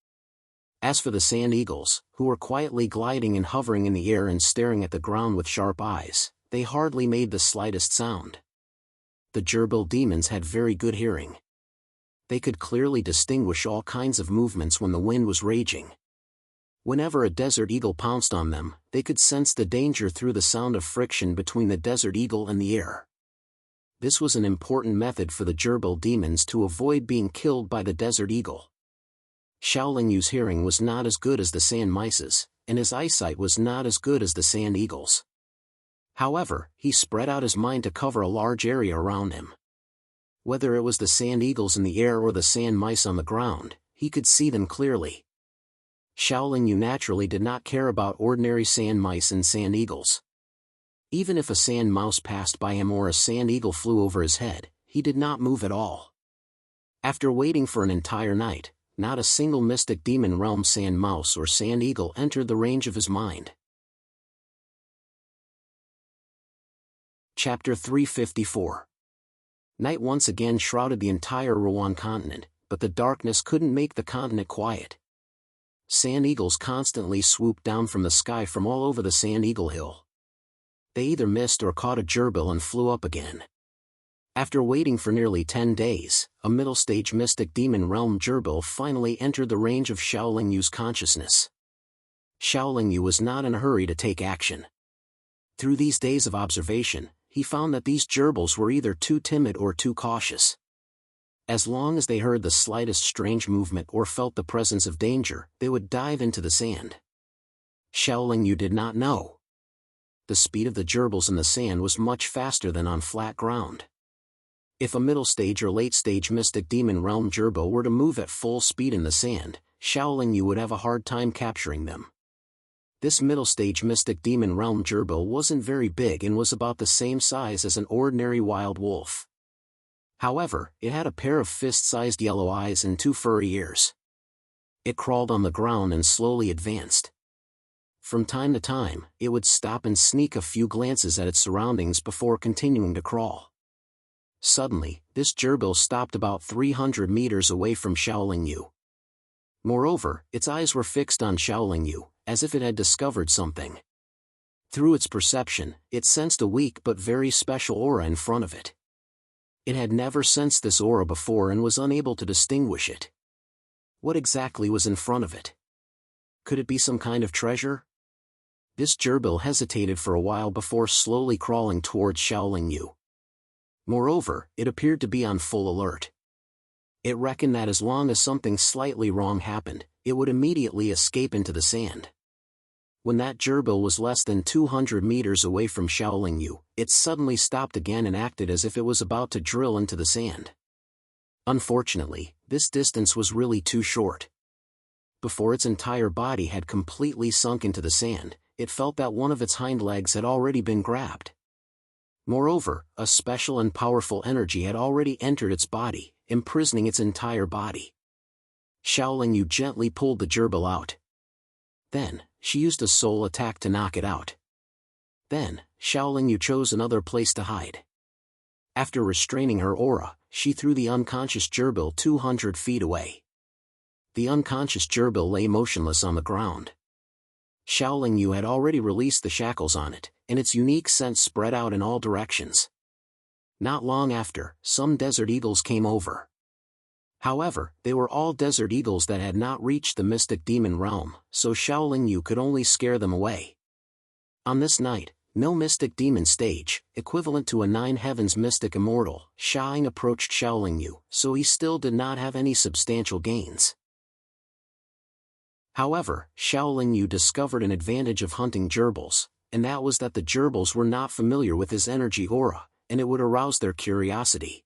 As for the sand eagles, who were quietly gliding and hovering in the air and staring at the ground with sharp eyes, they hardly made the slightest sound. The gerbil demons had very good hearing. They could clearly distinguish all kinds of movements when the wind was raging. Whenever a desert eagle pounced on them, they could sense the danger through the sound of friction between the desert eagle and the air. This was an important method for the gerbil demons to avoid being killed by the desert eagle. Xiaoling Yu's hearing was not as good as the sand mice's, and his eyesight was not as good as the sand eagle's. However, he spread out his mind to cover a large area around him. Whether it was the sand eagles in the air or the sand mice on the ground, he could see them clearly. Xiaoling Yu naturally did not care about ordinary sand mice and sand eagles. Even if a sand mouse passed by him or a sand eagle flew over his head, he did not move at all. After waiting for an entire night, not a single mystic demon realm sand mouse or sand eagle entered the range of his mind. Chapter 354. Night once again shrouded the entire Rowan continent, but the darkness couldn't make the continent quiet. Sand eagles constantly swooped down from the sky from all over the Sand Eagle Hill. They either missed or caught a gerbil and flew up again. After waiting for nearly 10 days, a middle-stage mystic demon realm gerbil finally entered the range of Xiaoling Yu's consciousness. Xiaoling Yu was not in a hurry to take action. Through these days of observation, he found that these gerbils were either too timid or too cautious. As long as they heard the slightest strange movement or felt the presence of danger, they would dive into the sand. Xiaoling Yu did not know. The speed of the gerbils in the sand was much faster than on flat ground. If a middle-stage or late-stage mystic demon realm gerbil were to move at full speed in the sand, Xiaoling Yu would have a hard time capturing them. This middle-stage mystic demon realm gerbil wasn't very big and was about the same size as an ordinary wild wolf. However, it had a pair of fist-sized yellow eyes and 2 furry ears. It crawled on the ground and slowly advanced. From time to time, it would stop and sneak a few glances at its surroundings before continuing to crawl. Suddenly, this gerbil stopped about 300 meters away from Xiaoling Yu. Moreover, its eyes were fixed on Xiaoling Yu, as if it had discovered something. Through its perception, it sensed a weak but very special aura in front of it. It had never sensed this aura before and was unable to distinguish it. What exactly was in front of it? Could it be some kind of treasure? This gerbil hesitated for a while before slowly crawling towards Xiaoling Yu. Moreover, it appeared to be on full alert. It reckoned that as long as something slightly wrong happened, it would immediately escape into the sand. When that gerbil was less than 200 meters away from Shaolin Yu, it suddenly stopped again and acted as if it was about to drill into the sand. Unfortunately, this distance was really too short. Before its entire body had completely sunk into the sand, it felt that one of its hind legs had already been grabbed. Moreover, a special and powerful energy had already entered its body, imprisoning its entire body. Shaolin Yu gently pulled the gerbil out. Then, she used a soul attack to knock it out. Then, Shaolin Yu chose another place to hide. After restraining her aura, she threw the unconscious gerbil 200 feet away. The unconscious gerbil lay motionless on the ground. Shaolin Yu had already released the shackles on it, and its unique scent spread out in all directions. Not long after, some desert eagles came over. However, they were all desert eagles that had not reached the mystic demon realm, so Shaolin Yu could only scare them away. On this night, no mystic demon stage, equivalent to a 9 heavens mystic immortal, Shang approached Shaolin Yu, so he still did not have any substantial gains. However, Shaolin Yu discovered an advantage of hunting gerbils, and that was that the gerbils were not familiar with his energy aura, and it would arouse their curiosity.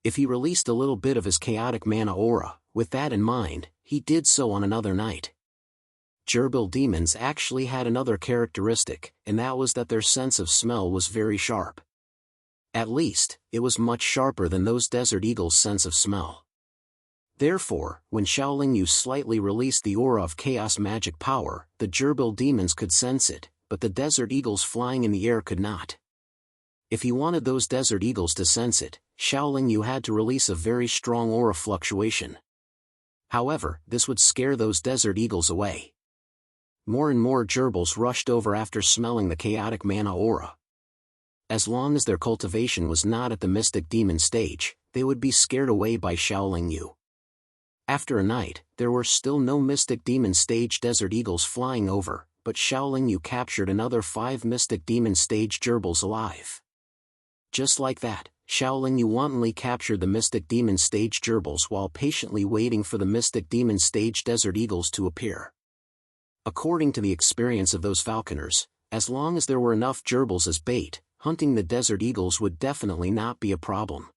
If he released a little bit of his chaotic mana aura, with that in mind, he did so on another night. Gerbil demons actually had another characteristic, and that was that their sense of smell was very sharp. At least, it was much sharper than those desert eagles' sense of smell. Therefore, when Shaolin Yu slightly released the aura of chaos magic power, the gerbil demons could sense it, but the desert eagles flying in the air could not. If he wanted those desert eagles to sense it, Shaolin Yu had to release a very strong aura fluctuation. However, this would scare those desert eagles away. More and more gerbils rushed over after smelling the chaotic mana aura. As long as their cultivation was not at the mystic demon stage, they would be scared away by Shaolin Yu. After a night, there were still no mystic demon stage desert eagles flying over, but Shaolin Yu captured another 5 mystic demon stage gerbils alive. Just like that, Shaolin Yu wantonly captured the mystic demon stage gerbils while patiently waiting for the mystic demon stage desert eagles to appear. According to the experience of those falconers, as long as there were enough gerbils as bait, hunting the desert eagles would definitely not be a problem.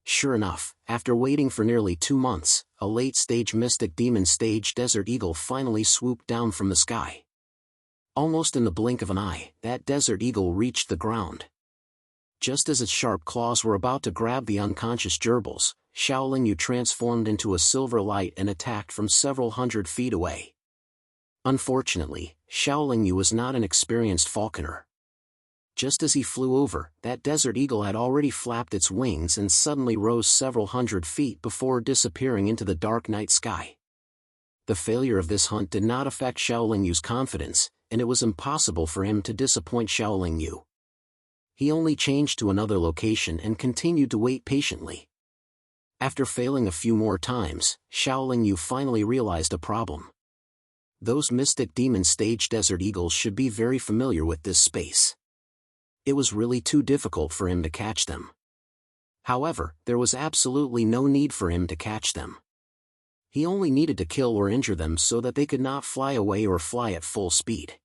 Sure enough, after waiting for nearly 2 months, a late-stage mystic demon stage desert eagle finally swooped down from the sky. Almost in the blink of an eye, that desert eagle reached the ground. Just as its sharp claws were about to grab the unconscious gerbils, Shaolin Yu transformed into a silver light and attacked from several hundred feet away. Unfortunately, Shaolin Yu was not an experienced falconer. Just as he flew over, that desert eagle had already flapped its wings and suddenly rose several hundred feet before disappearing into the dark night sky. The failure of this hunt did not affect Shaolin Yu's confidence, and it was impossible for him to disappoint Shaolin Yu. He only changed to another location and continued to wait patiently. After failing a few more times, Shaolin Yu finally realized a problem. Those mystic demon stage desert eagles should be very familiar with this space. It was really too difficult for him to catch them. However, there was absolutely no need for him to catch them. He only needed to kill or injure them so that they could not fly away or fly at full speed.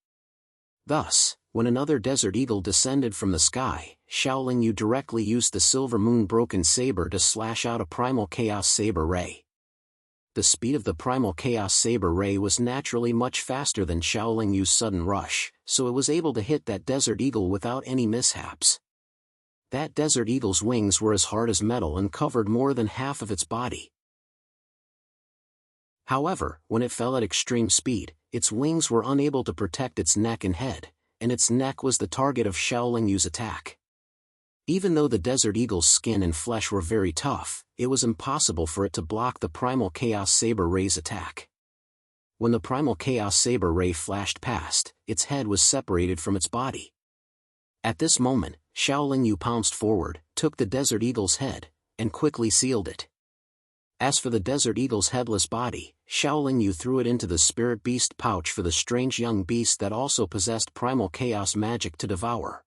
Thus, when another desert eagle descended from the sky, Shaolin Yu directly used the silver moon broken saber to slash out a primal chaos saber ray. The speed of the primal chaos saber ray was naturally much faster than Shaolin Yu's sudden rush, so it was able to hit that desert eagle without any mishaps. That desert eagle's wings were as hard as metal and covered more than half of its body. However, when it fell at extreme speed, its wings were unable to protect its neck and head, and its neck was the target of Shaolin Yu's attack. Even though the desert eagle's skin and flesh were very tough, it was impossible for it to block the primal chaos saber ray's attack. When the primal chaos saber ray flashed past, its head was separated from its body. At this moment, Shaolin Yu pounced forward, took the desert eagle's head, and quickly sealed it. As for the desert eagle's headless body, Shaolin Yu threw it into the spirit beast pouch for the strange young beast that also possessed primal chaos magic to devour.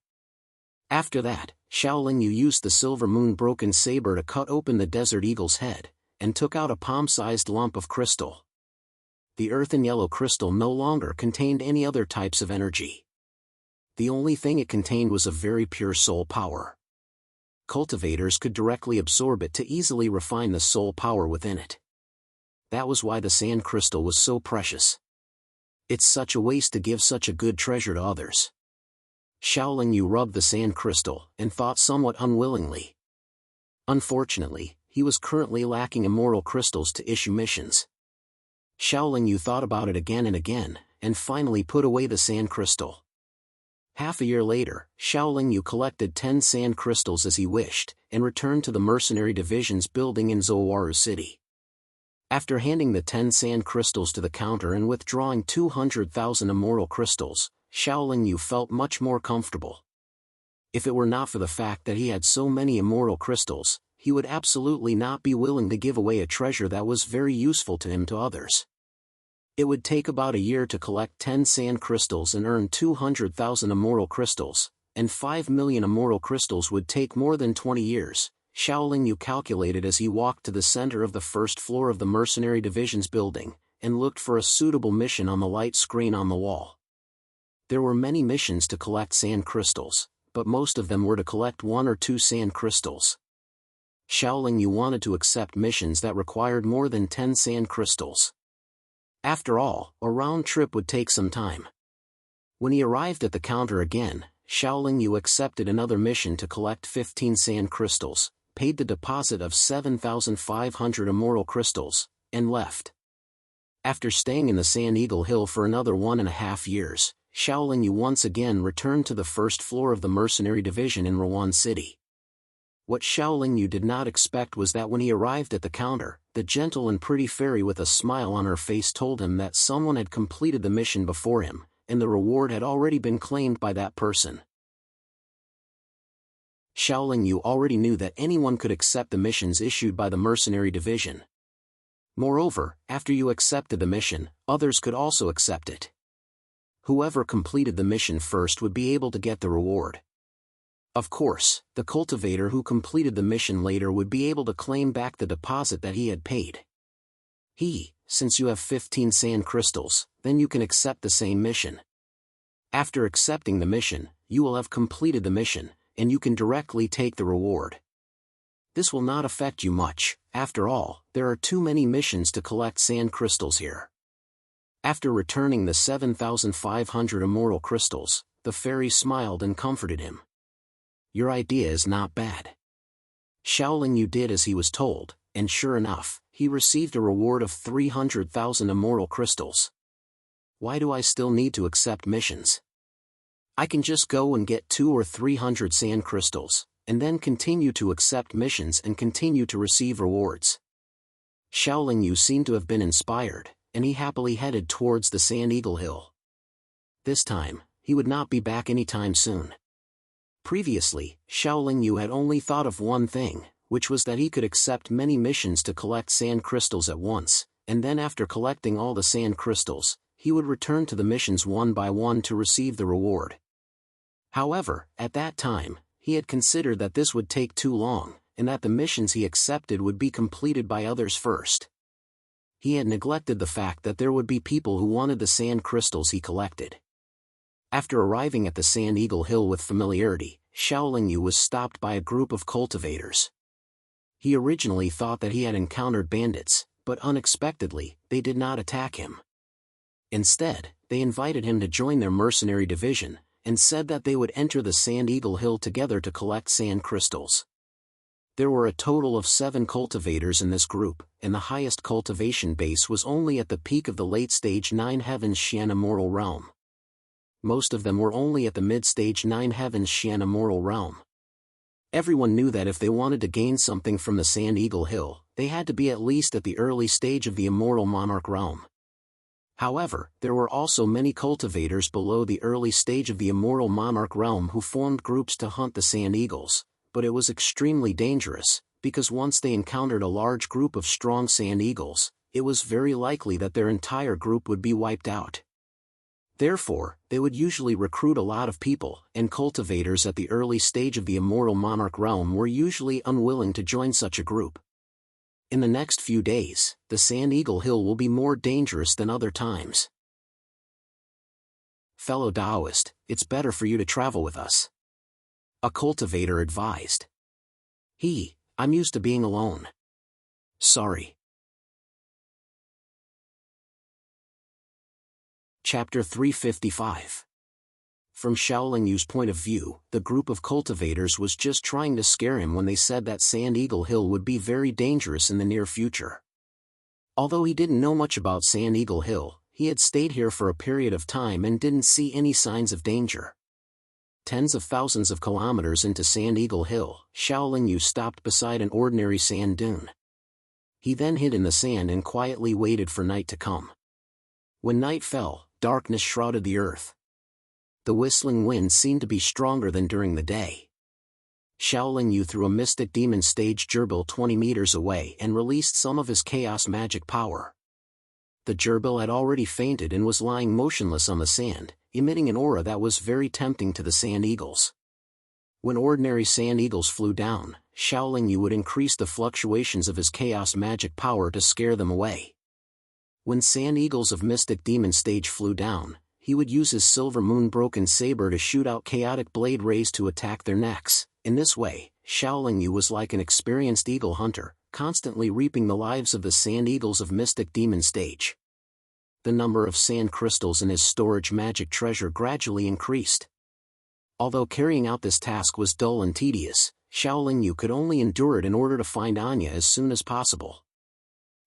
After that, Shaolin Yu used the silver moon broken saber to cut open the desert eagle's head, and took out a palm-sized lump of crystal. the earth and yellow crystal no longer contained any other types of energy. The only thing it contained was a very pure soul power. Cultivators could directly absorb it to easily refine the soul power within it. That was why the sand crystal was so precious. It's such a waste to give such a good treasure to others. Xiaoling Yu rubbed the sand crystal, and thought somewhat unwillingly. Unfortunately, he was currently lacking immortal crystals to issue missions. Xiaoling Yu thought about it again and again, and finally put away the sand crystal. Half a year later, Xiaoling Yu collected 10 sand crystals as he wished, and returned to the mercenary division's building in Zowaru City. After handing the 10 sand crystals to the counter and withdrawing 200,000 immortal crystals, Xiaoling Yu felt much more comfortable. If it were not for the fact that he had so many immortal crystals, he would absolutely not be willing to give away a treasure that was very useful to him to others. It would take about a year to collect 10 sand crystals and earn 200,000 immortal crystals, and 5 million immortal crystals would take more than 20 years, Xiaoling Yu calculated as he walked to the center of the first floor of the mercenary division's building, and looked for a suitable mission on the light screen on the wall. There were many missions to collect sand crystals, but most of them were to collect 1 or 2 sand crystals. Xiaoling Yu wanted to accept missions that required more than 10 sand crystals. After all, a round trip would take some time. When he arrived at the counter again, Xiaoling Yu accepted another mission to collect 15 sand crystals, paid the deposit of 7,500 immortal crystals, and left. After staying in the Sand Eagle Hill for another 1.5 years, Xiaoling Yu once again returned to the first floor of the mercenary division in Rowan City. What Xiaoling Yu did not expect was that when he arrived at the counter, the gentle and pretty fairy with a smile on her face told him that someone had completed the mission before him, and the reward had already been claimed by that person. Xiaoling Yu already knew that anyone could accept the missions issued by the mercenary division. Moreover, after you accepted the mission, others could also accept it. Whoever completed the mission first would be able to get the reward. Of course, the cultivator who completed the mission later would be able to claim back the deposit that he had paid. Since you have 15 sand crystals, then you can accept the same mission. After accepting the mission, you will have completed the mission, and you can directly take the reward. This will not affect you much, after all, there are too many missions to collect sand crystals here. After returning the 7,500 immortal crystals, the fairy smiled and comforted him. Your idea is not bad. Xiaoling Yu did as he was told, and sure enough, he received a reward of 300,000 immortal crystals. Why do I still need to accept missions? I can just go and get 200 or 300 sand crystals, and then continue to accept missions and continue to receive rewards. Xiaoling Yu seemed to have been inspired, and he happily headed towards the Sand Eagle Hill. This time, he would not be back anytime soon. Previously, Xiaoling Yu had only thought of one thing, which was that he could accept many missions to collect sand crystals at once, and then after collecting all the sand crystals, he would return to the missions one by one to receive the reward. However, at that time, he had considered that this would take too long, and that the missions he accepted would be completed by others first. He had neglected the fact that there would be people who wanted the sand crystals he collected. After arriving at the Sand Eagle Hill with familiarity, Xiaoling Yu was stopped by a group of cultivators. He originally thought that he had encountered bandits, but unexpectedly, they did not attack him. Instead, they invited him to join their mercenary division, and said that they would enter the Sand Eagle Hill together to collect sand crystals. There were a total of 7 cultivators in this group, and the highest cultivation base was only at the peak of the late-stage 9 Heavens Xian Immortal Realm. Most of them were only at the mid-stage 9 Heavens Xian Immortal Realm. Everyone knew that if they wanted to gain something from the Sand Eagle Hill, they had to be at least at the early stage of the Immortal Monarch Realm. However, there were also many cultivators below the early stage of the Immortal Monarch Realm who formed groups to hunt the Sand Eagles, but it was extremely dangerous, because once they encountered a large group of strong Sand Eagles, it was very likely that their entire group would be wiped out. Therefore, they would usually recruit a lot of people, and cultivators at the early stage of the Immortal Monarch Realm were usually unwilling to join such a group. In the next few days, the Sand Eagle Hill will be more dangerous than other times. Fellow Taoist, it's better for you to travel with us, a cultivator advised. I'm used to being alone. Sorry. Chapter 355. From Xiaolingyu's point of view, the group of cultivators was just trying to scare him when they said that Sand Eagle Hill would be very dangerous in the near future. Although he didn't know much about Sand Eagle Hill, he had stayed here for a period of time and didn't see any signs of danger. Tens of thousands of kilometers into Sand Eagle Hill, Xiaolingyu stopped beside an ordinary sand dune. He then hid in the sand and quietly waited for night to come. When night fell, darkness shrouded the earth. The whistling wind seemed to be stronger than during the day. Xiaolingyu threw a mystic demon stage gerbil 20 meters away and released some of his chaos magic power. The gerbil had already fainted and was lying motionless on the sand, emitting an aura that was very tempting to the sand eagles. When ordinary sand eagles flew down, Xiaolingyu would increase the fluctuations of his chaos magic power to scare them away. When sand eagles of mystic demon stage flew down, he would use his silver moon broken saber to shoot out chaotic blade rays to attack their necks. In this way, Xiaolingyu was like an experienced eagle hunter, constantly reaping the lives of the sand eagles of mystic demon stage. The number of sand crystals in his storage magic treasure gradually increased. Although carrying out this task was dull and tedious, Xiaolingyu could only endure it in order to find Anya as soon as possible.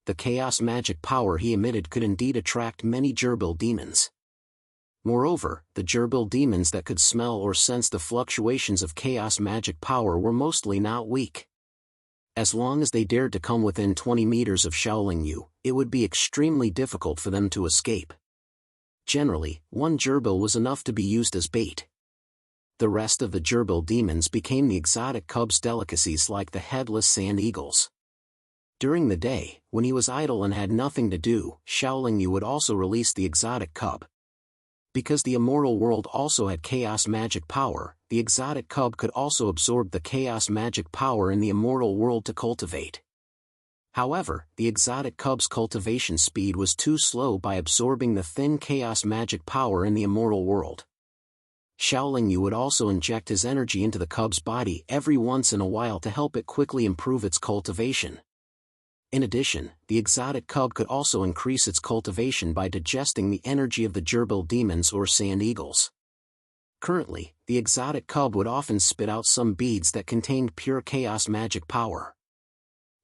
The chaos magic power he emitted could indeed attract many gerbil demons. Moreover, the gerbil demons that could smell or sense the fluctuations of chaos magic power were mostly not weak. As long as they dared to come within 20 meters of Xiaolingyu, it would be extremely difficult for them to escape. Generally, one gerbil was enough to be used as bait. The rest of the gerbil demons became the exotic cub's delicacies like the headless sand eagles. During the day, when he was idle and had nothing to do, Xiaolingyu would also release the exotic cub. Because the immortal world also had chaos magic power, the exotic cub could also absorb the chaos magic power in the immortal world to cultivate. However, the exotic cub's cultivation speed was too slow by absorbing the thin chaos magic power in the immortal world. Xiaolingyu would also inject his energy into the cub's body every once in a while to help it quickly improve its cultivation. In addition, the exotic cub could also increase its cultivation by digesting the energy of the gerbil demons or sand eagles. Currently, the exotic cub would often spit out some beads that contained pure chaos magic power.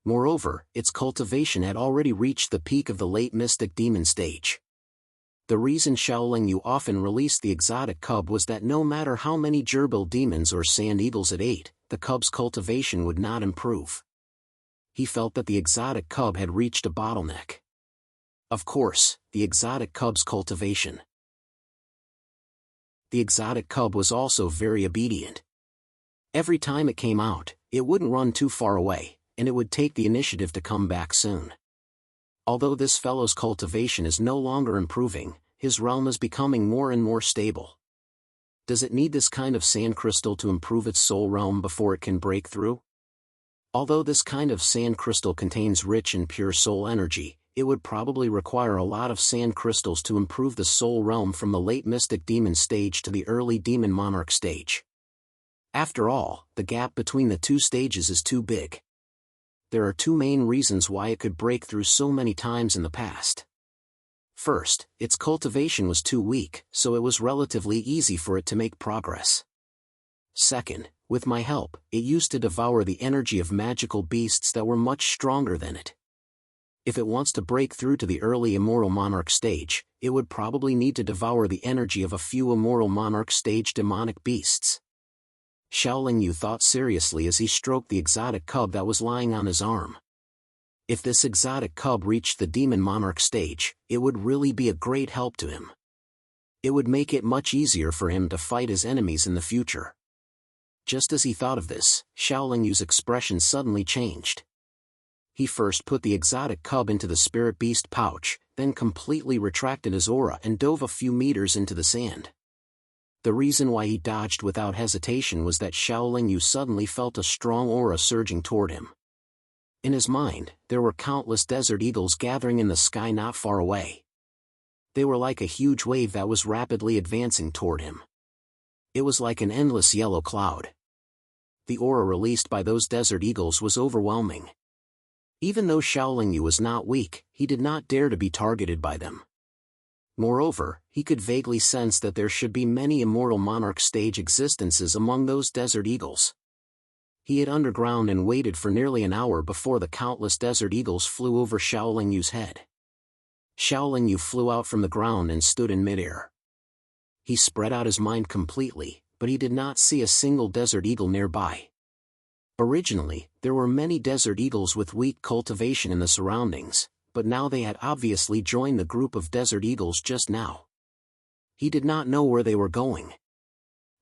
Moreover, its cultivation had already reached the peak of the late mystic demon stage. The reason Xiaolingyu often released the exotic cub was that no matter how many gerbil demons or sand eagles it ate, the cub's cultivation would not improve. He felt that the exotic cub had reached a bottleneck. Of course, the exotic cub's cultivation. The exotic cub was also very obedient. Every time it came out, it wouldn't run too far away, and it would take the initiative to come back soon. Although this fellow's cultivation is no longer improving, his realm is becoming more and more stable. Does it need this kind of sand crystal to improve its soul realm before it can break through? Although this kind of sand crystal contains rich and pure soul energy, it would probably require a lot of sand crystals to improve the soul realm from the late mystic demon stage to the early demon monarch stage. After all, the gap between the two stages is too big. There are two main reasons why it could break through so many times in the past. First, its cultivation was too weak, so it was relatively easy for it to make progress. Second, with my help, it used to devour the energy of magical beasts that were much stronger than it. If it wants to break through to the early immortal monarch stage, it would probably need to devour the energy of a few immortal monarch stage demonic beasts. Xiaolingyu thought seriously as he stroked the exotic cub that was lying on his arm. If this exotic cub reached the demon monarch stage, it would really be a great help to him. It would make it much easier for him to fight his enemies in the future. Just as he thought of this, Xiaolingyu's expression suddenly changed. He first put the exotic cub into the spirit beast pouch, then completely retracted his aura and dove a few meters into the sand. The reason why he dodged without hesitation was that Xiaolingyu suddenly felt a strong aura surging toward him. In his mind, there were countless desert eagles gathering in the sky not far away. They were like a huge wave that was rapidly advancing toward him. It was like an endless yellow cloud. The aura released by those desert eagles was overwhelming. Even though Xiaolingyu was not weak, he did not dare to be targeted by them. Moreover, he could vaguely sense that there should be many immortal monarch stage existences among those desert eagles. He hid underground and waited for nearly an hour before the countless desert eagles flew over Xiaolingyu's head. Xiaolingyu flew out from the ground and stood in midair. He spread out his mind completely, but he did not see a single desert eagle nearby. Originally, there were many desert eagles with weak cultivation in the surroundings, but now they had obviously joined the group of desert eagles just now. He did not know where they were going.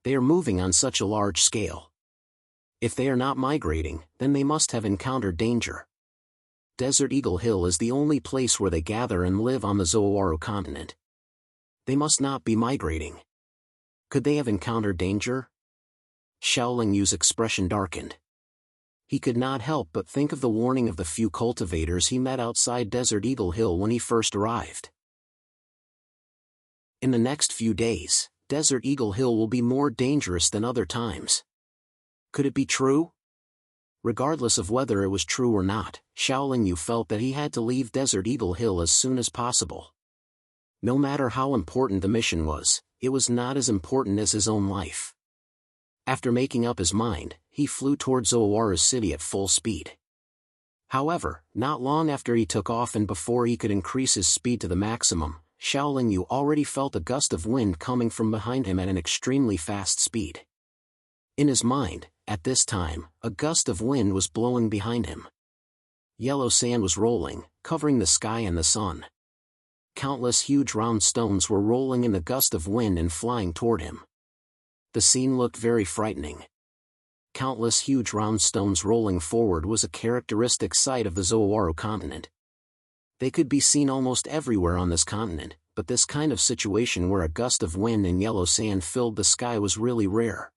They are moving on such a large scale. If they are not migrating, then they must have encountered danger. Desert Eagle Hill is the only place where they gather and live on the Zowaru continent. They must not be migrating. Could they have encountered danger? Xiaolingyu's expression darkened. He could not help but think of the warning of the few cultivators he met outside Desert Eagle Hill when he first arrived. In the next few days, Desert Eagle Hill will be more dangerous than other times. Could it be true? Regardless of whether it was true or not, Xiaolingyu felt that he had to leave Desert Eagle Hill as soon as possible. No matter how important the mission was, it was not as important as his own life. After making up his mind, he flew toward Zowaru City at full speed. However, not long after he took off and before he could increase his speed to the maximum, Xiaolingyu already felt a gust of wind coming from behind him at an extremely fast speed. In his mind, at this time, a gust of wind was blowing behind him. Yellow sand was rolling, covering the sky and the sun. Countless huge round stones were rolling in the gust of wind and flying toward him. The scene looked very frightening. Countless huge round stones rolling forward was a characteristic sight of the Zowaru continent. They could be seen almost everywhere on this continent, but this kind of situation where a gust of wind and yellow sand filled the sky was really rare.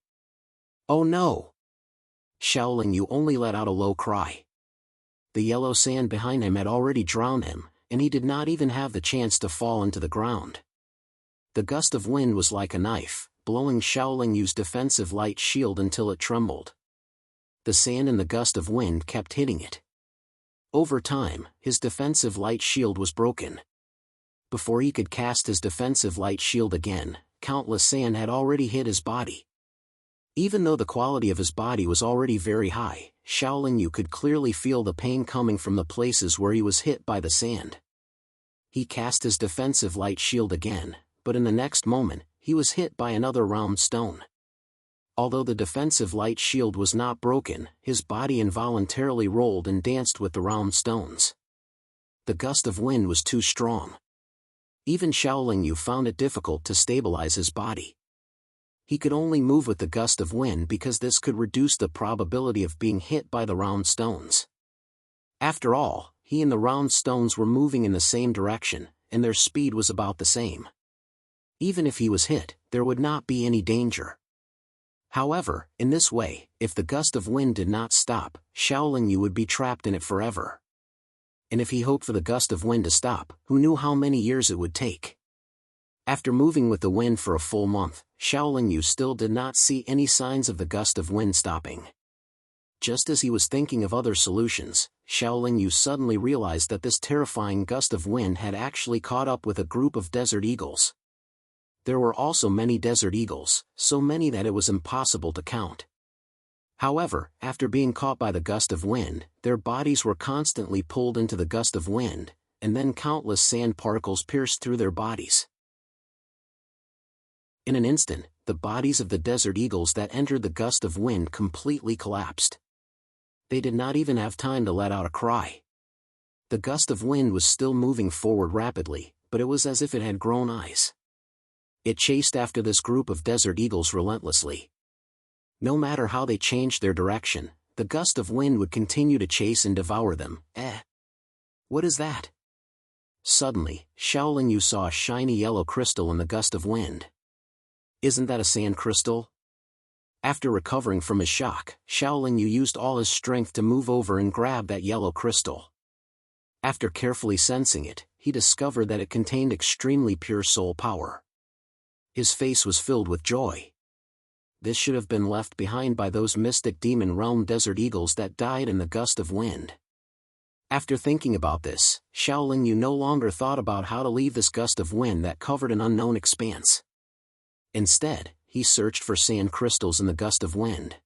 Oh no! Xiaolingyu only let out a low cry. The yellow sand behind him had already drowned him, and he did not even have the chance to fall into the ground. The gust of wind was like a knife, blowing Xiaolingyu's defensive light shield until it trembled. The sand and the gust of wind kept hitting it. Over time, his defensive light shield was broken. Before he could cast his defensive light shield again, countless sand had already hit his body. Even though the quality of his body was already very high, Xiaolingyu could clearly feel the pain coming from the places where he was hit by the sand. He cast his defensive light shield again, but in the next moment, he was hit by another round stone. Although the defensive light shield was not broken, his body involuntarily rolled and danced with the round stones. The gust of wind was too strong. Even Xiaolingyu found it difficult to stabilize his body. He could only move with the gust of wind because this could reduce the probability of being hit by the round stones. After all, he and the round stones were moving in the same direction, and their speed was about the same. Even if he was hit, there would not be any danger. However, in this way, if the gust of wind did not stop, Xiaolingyu would be trapped in it forever. And if he hoped for the gust of wind to stop, who knew how many years it would take? After moving with the wind for a full month, Xiaolingyu still did not see any signs of the gust of wind stopping. Just as he was thinking of other solutions, Xiaolingyu suddenly realized that this terrifying gust of wind had actually caught up with a group of desert eagles. There were also many desert eagles, so many that it was impossible to count. However, after being caught by the gust of wind, their bodies were constantly pulled into the gust of wind, and then countless sand particles pierced through their bodies. In an instant, the bodies of the desert eagles that entered the gust of wind completely collapsed. They did not even have time to let out a cry. The gust of wind was still moving forward rapidly, but it was as if it had grown eyes. It chased after this group of desert eagles relentlessly. No matter how they changed their direction, the gust of wind would continue to chase and devour them. What is that? Suddenly, Xiaolingyu saw a shiny yellow crystal in the gust of wind. Isn't that a sand crystal? After recovering from his shock, Xiaolingyu used all his strength to move over and grab that yellow crystal. After carefully sensing it, he discovered that it contained extremely pure soul power. His face was filled with joy. This should have been left behind by those mystic demon realm desert eagles that died in the gust of wind. After thinking about this, Xiaolingyu no longer thought about how to leave this gust of wind that covered an unknown expanse. Instead, he searched for sand crystals in the gust of wind.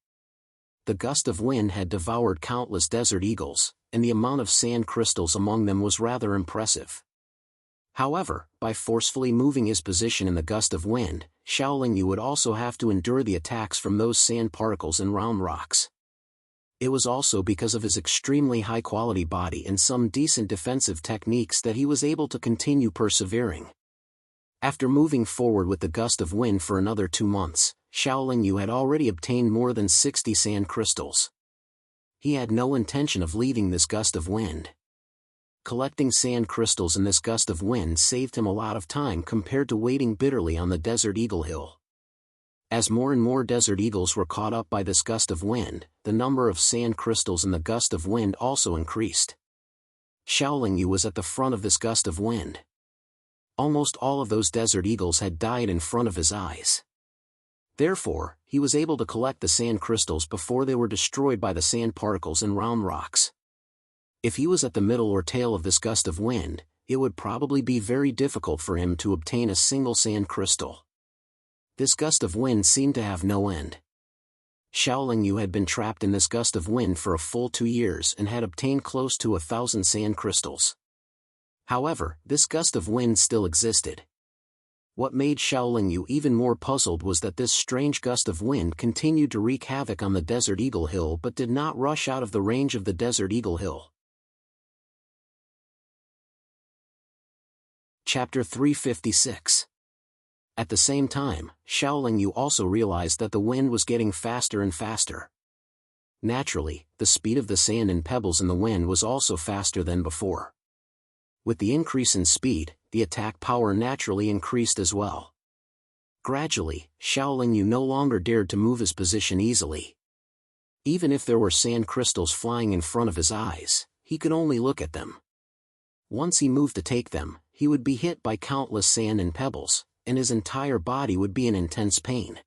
The gust of wind had devoured countless desert eagles, and the amount of sand crystals among them was rather impressive. However, by forcefully moving his position in the gust of wind, Xiaolingyu would also have to endure the attacks from those sand particles and round rocks. It was also because of his extremely high-quality body and some decent defensive techniques that he was able to continue persevering. After moving forward with the gust of wind for another 2 months, Xiaolingyu had already obtained more than 60 sand crystals. He had no intention of leaving this gust of wind. Collecting sand crystals in this gust of wind saved him a lot of time compared to waiting bitterly on the Desert Eagle Hill. As more and more desert eagles were caught up by this gust of wind, the number of sand crystals in the gust of wind also increased. Xiaolingyu was at the front of this gust of wind. Almost all of those desert eagles had died in front of his eyes. Therefore, he was able to collect the sand crystals before they were destroyed by the sand particles and round rocks. If he was at the middle or tail of this gust of wind, it would probably be very difficult for him to obtain a single sand crystal. This gust of wind seemed to have no end. Xiaolingyu had been trapped in this gust of wind for a full 2 years and had obtained close to 1,000 sand crystals. However, this gust of wind still existed. What made Xiaolingyu even more puzzled was that this strange gust of wind continued to wreak havoc on the Desert Eagle Hill but did not rush out of the range of the Desert Eagle Hill. Chapter 356. At the same time, Xiaolingyu also realized that the wind was getting faster and faster. Naturally, the speed of the sand and pebbles in the wind was also faster than before. With the increase in speed, the attack power naturally increased as well. Gradually, Xiaolingyu no longer dared to move his position easily. Even if there were sand crystals flying in front of his eyes, he could only look at them. Once he moved to take them, he would be hit by countless sand and pebbles, and his entire body would be in intense pain.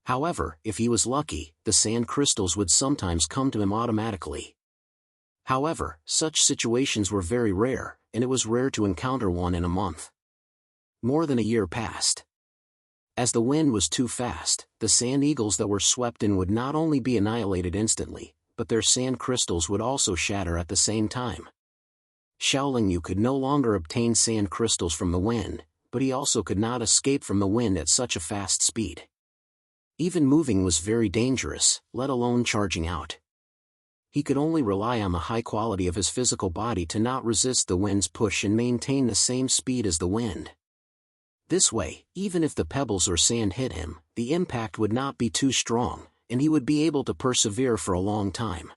However, if he was lucky, the sand crystals would sometimes come to him automatically. However, such situations were very rare, and it was rare to encounter one in a month. More than a year passed. As the wind was too fast, the sand eagles that were swept in would not only be annihilated instantly, but their sand crystals would also shatter at the same time. Xiaolingyu could no longer obtain sand crystals from the wind, but he also could not escape from the wind at such a fast speed. Even moving was very dangerous, let alone charging out. He could only rely on the high quality of his physical body to not resist the wind's push and maintain the same speed as the wind. This way, even if the pebbles or sand hit him, the impact would not be too strong, and he would be able to persevere for a long time.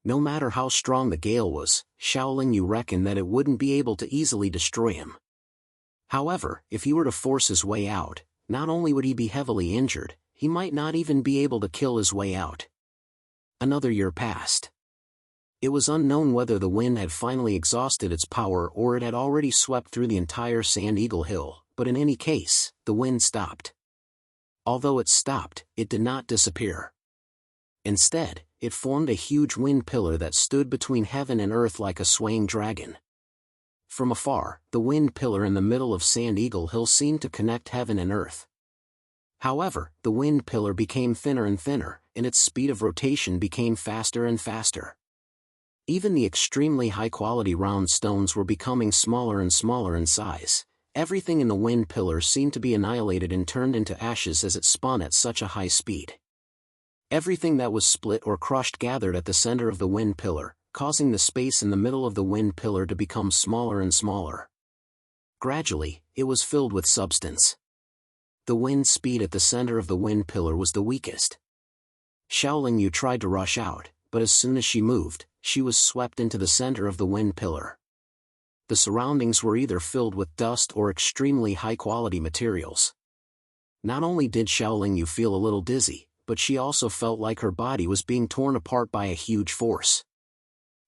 No matter how strong the gale was, Xiaolingyu reckoned that it wouldn't be able to easily destroy him. However, if he were to force his way out, not only would he be heavily injured, he might not even be able to kill his way out. Another year passed. It was unknown whether the wind had finally exhausted its power or it had already swept through the entire Sand Eagle Hill, but in any case, the wind stopped. Although it stopped, it did not disappear. Instead, it formed a huge wind pillar that stood between heaven and earth like a swaying dragon. From afar, the wind pillar in the middle of Sand Eagle Hill seemed to connect heaven and earth. However, the wind pillar became thinner and thinner, and its speed of rotation became faster and faster. Even the extremely high-quality round stones were becoming smaller and smaller in size. Everything in the wind pillar seemed to be annihilated and turned into ashes as it spun at such a high speed. Everything that was split or crushed gathered at the center of the wind pillar, causing the space in the middle of the wind pillar to become smaller and smaller. Gradually, it was filled with substance. The wind speed at the center of the wind pillar was the weakest. Xiaolingyu tried to rush out, but as soon as she moved, she was swept into the center of the wind pillar. The surroundings were either filled with dust or extremely high-quality materials. Not only did Xiaolingyu feel a little dizzy, but she also felt like her body was being torn apart by a huge force.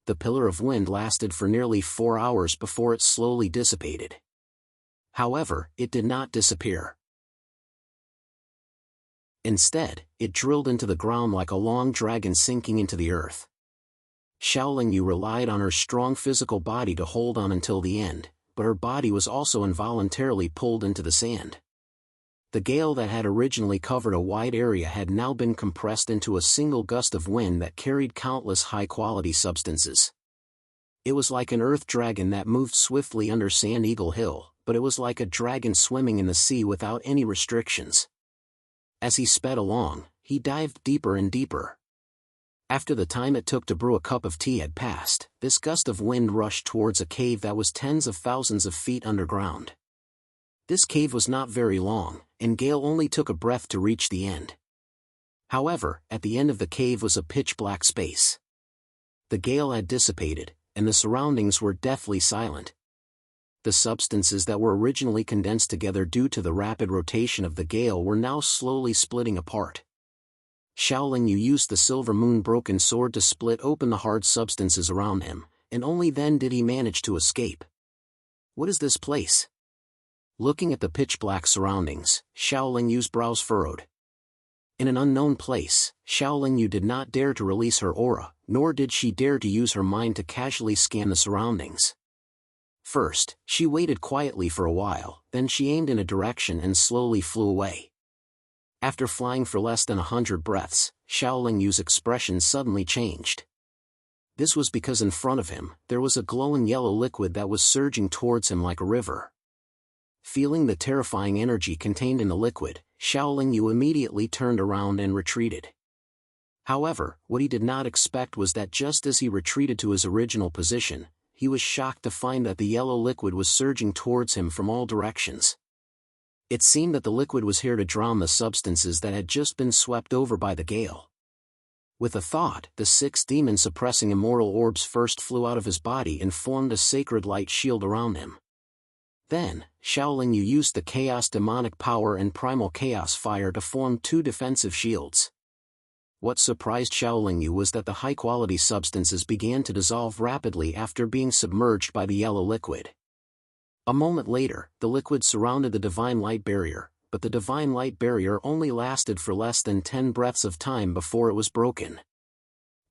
The pillar of wind lasted for nearly 4 hours before it slowly dissipated. However, it did not disappear. Instead, it drilled into the ground like a long dragon sinking into the earth. Xiaolingyu relied on her strong physical body to hold on until the end, but her body was also involuntarily pulled into the sand. The gale that had originally covered a wide area had now been compressed into a single gust of wind that carried countless high-quality substances. It was like an earth dragon that moved swiftly under Sand Eagle Hill, but it was like a dragon swimming in the sea without any restrictions. As he sped along, he dived deeper and deeper. After the time it took to brew a cup of tea had passed, this gust of wind rushed towards a cave that was tens of thousands of feet underground. This cave was not very long, and Gale only took a breath to reach the end. However, at the end of the cave was a pitch-black space. The gale had dissipated, and the surroundings were deathly silent. The substances that were originally condensed together due to the rapid rotation of the gale were now slowly splitting apart. Xiaolingyu used the silver moon-broken sword to split open the hard substances around him, and only then did he manage to escape. What is this place? Looking at the pitch-black surroundings, Xiaolingyu's brows furrowed. In an unknown place, Xiaolingyu did not dare to release her aura, nor did she dare to use her mind to casually scan the surroundings. First, she waited quietly for a while, then she aimed in a direction and slowly flew away. After flying for less than 100 breaths, Xiaolingyu's expression suddenly changed. This was because in front of him, there was a glowing yellow liquid that was surging towards him like a river. Feeling the terrifying energy contained in the liquid, Xiaolingyu immediately turned around and retreated. However, what he did not expect was that just as he retreated to his original position, he was shocked to find that the yellow liquid was surging towards him from all directions. It seemed that the liquid was here to drown the substances that had just been swept over by the gale. With a thought, the 6 demon-suppressing immortal orbs first flew out of his body and formed a sacred light shield around him. Then, Xiaolingyu used the chaos demonic power and primal chaos fire to form 2 defensive shields. What surprised Xiaolingyu was that the high-quality substances began to dissolve rapidly after being submerged by the yellow liquid. A moment later, the liquid surrounded the divine light barrier, but the divine light barrier only lasted for less than 10 breaths of time before it was broken.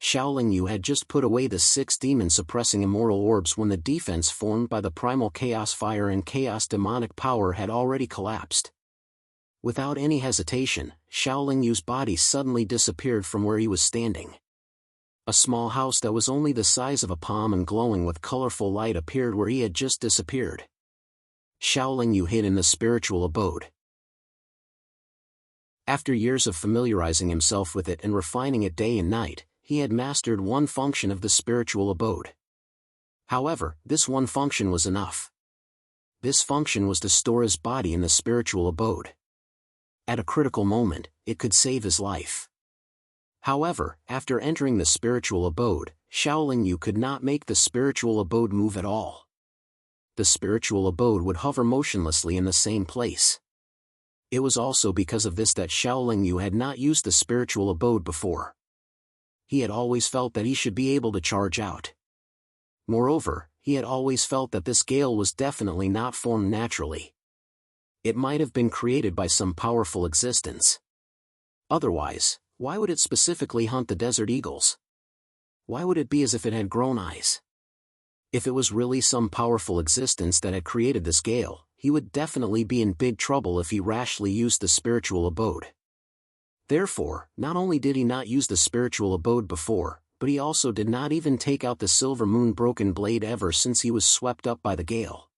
Xiaolingyu had just put away the 6 demon-suppressing immortal orbs when the defense formed by the primal chaos fire and chaos demonic power had already collapsed. Without any hesitation, Xiaolingyu's body suddenly disappeared from where he was standing. A small house that was only the size of a palm and glowing with colorful light appeared where he had just disappeared. Xiaolingyu hid in the spiritual abode. After years of familiarizing himself with it and refining it day and night, he had mastered one function of the spiritual abode. However, this one function was enough. This function was to store his body in the spiritual abode. At a critical moment, it could save his life. However, after entering the spiritual abode, Xiaolingyu could not make the spiritual abode move at all. The spiritual abode would hover motionlessly in the same place. It was also because of this that Xiaolingyu had not used the spiritual abode before. He had always felt that he should be able to charge out. Moreover, he had always felt that this gale was definitely not formed naturally. It might have been created by some powerful existence. Otherwise, why would it specifically hunt the desert eagles? Why would it be as if it had grown eyes? If it was really some powerful existence that had created this gale, he would definitely be in big trouble if he rashly used the spiritual abode. Therefore, not only did he not use the spiritual abode before, but he also did not even take out the silver moon-broken blade ever since he was swept up by the gale.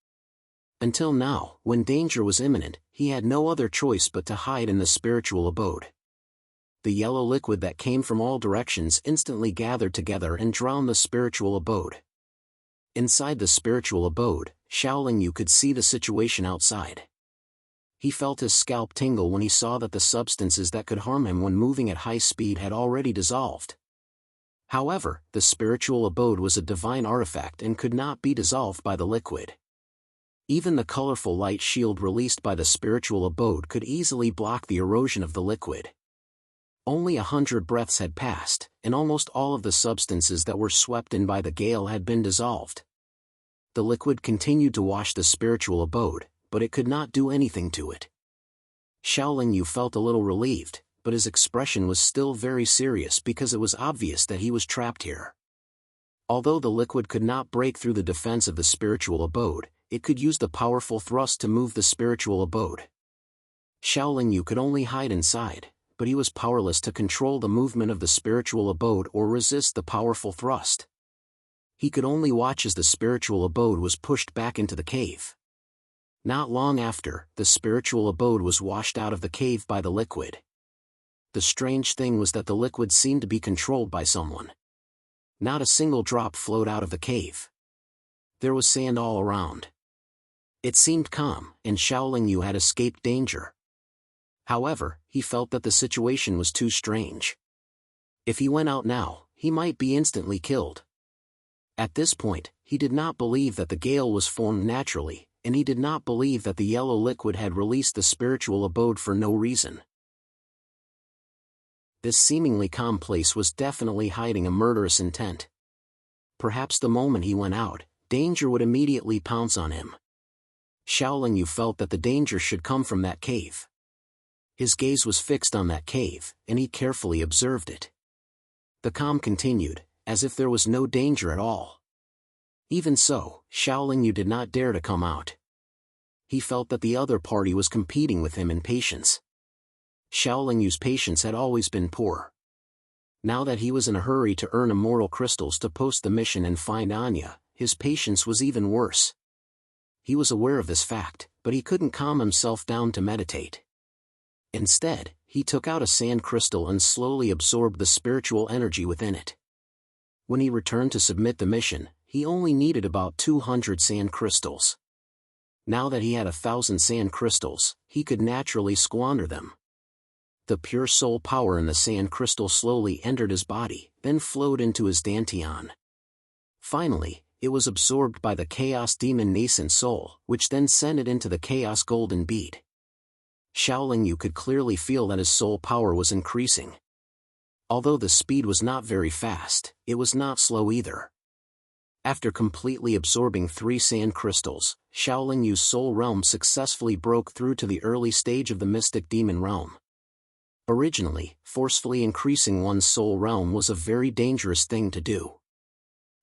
Until now, when danger was imminent, he had no other choice but to hide in the spiritual abode. The yellow liquid that came from all directions instantly gathered together and drowned the spiritual abode. Inside the spiritual abode, Xiaolingyu could see the situation outside. He felt his scalp tingle when he saw that the substances that could harm him when moving at high speed had already dissolved. However, the spiritual abode was a divine artifact and could not be dissolved by the liquid. Even the colorful light shield released by the spiritual abode could easily block the erosion of the liquid. Only 100 breaths had passed, and almost all of the substances that were swept in by the gale had been dissolved. The liquid continued to wash the spiritual abode, but it could not do anything to it. Xiaoling Yu felt a little relieved, but his expression was still very serious because it was obvious that he was trapped here. Although the liquid could not break through the defense of the spiritual abode, it could use the powerful thrust to move the spiritual abode. Xiaoling Yu could only hide inside, but he was powerless to control the movement of the spiritual abode or resist the powerful thrust. He could only watch as the spiritual abode was pushed back into the cave. Not long after, the spiritual abode was washed out of the cave by the liquid. The strange thing was that the liquid seemed to be controlled by someone. Not a single drop flowed out of the cave. There was sand all around. It seemed calm, and Xiaoling Yu had escaped danger. However, he felt that the situation was too strange. If he went out now, he might be instantly killed. At this point, he did not believe that the gale was formed naturally, and he did not believe that the yellow liquid had released the spiritual abode for no reason. This seemingly calm place was definitely hiding a murderous intent. Perhaps the moment he went out, danger would immediately pounce on him. Xiaoling Yu felt that the danger should come from that cave. His gaze was fixed on that cave, and he carefully observed it. The calm continued, as if there was no danger at all. Even so, Xiaoling Yu did not dare to come out. He felt that the other party was competing with him in patience. Xiaoling Yu's patience had always been poor. Now that he was in a hurry to earn immortal crystals to post the mission and find Anya, his patience was even worse. He was aware of this fact, but he couldn't calm himself down to meditate. Instead, he took out a sand crystal and slowly absorbed the spiritual energy within it. When he returned to submit the mission, he only needed about 200 sand crystals. Now that he had 1,000 sand crystals, he could naturally squander them. The pure soul power in the sand crystal slowly entered his body, then flowed into his dantian. Finally, it was absorbed by the chaos demon nascent soul, which then sent it into the chaos golden bead. Xiaoling Yu could clearly feel that his soul power was increasing. Although the speed was not very fast, it was not slow either. After completely absorbing 3 sand crystals, Xiaoling Yu's soul realm successfully broke through to the early stage of the mystic demon realm. Originally, forcefully increasing one's soul realm was a very dangerous thing to do.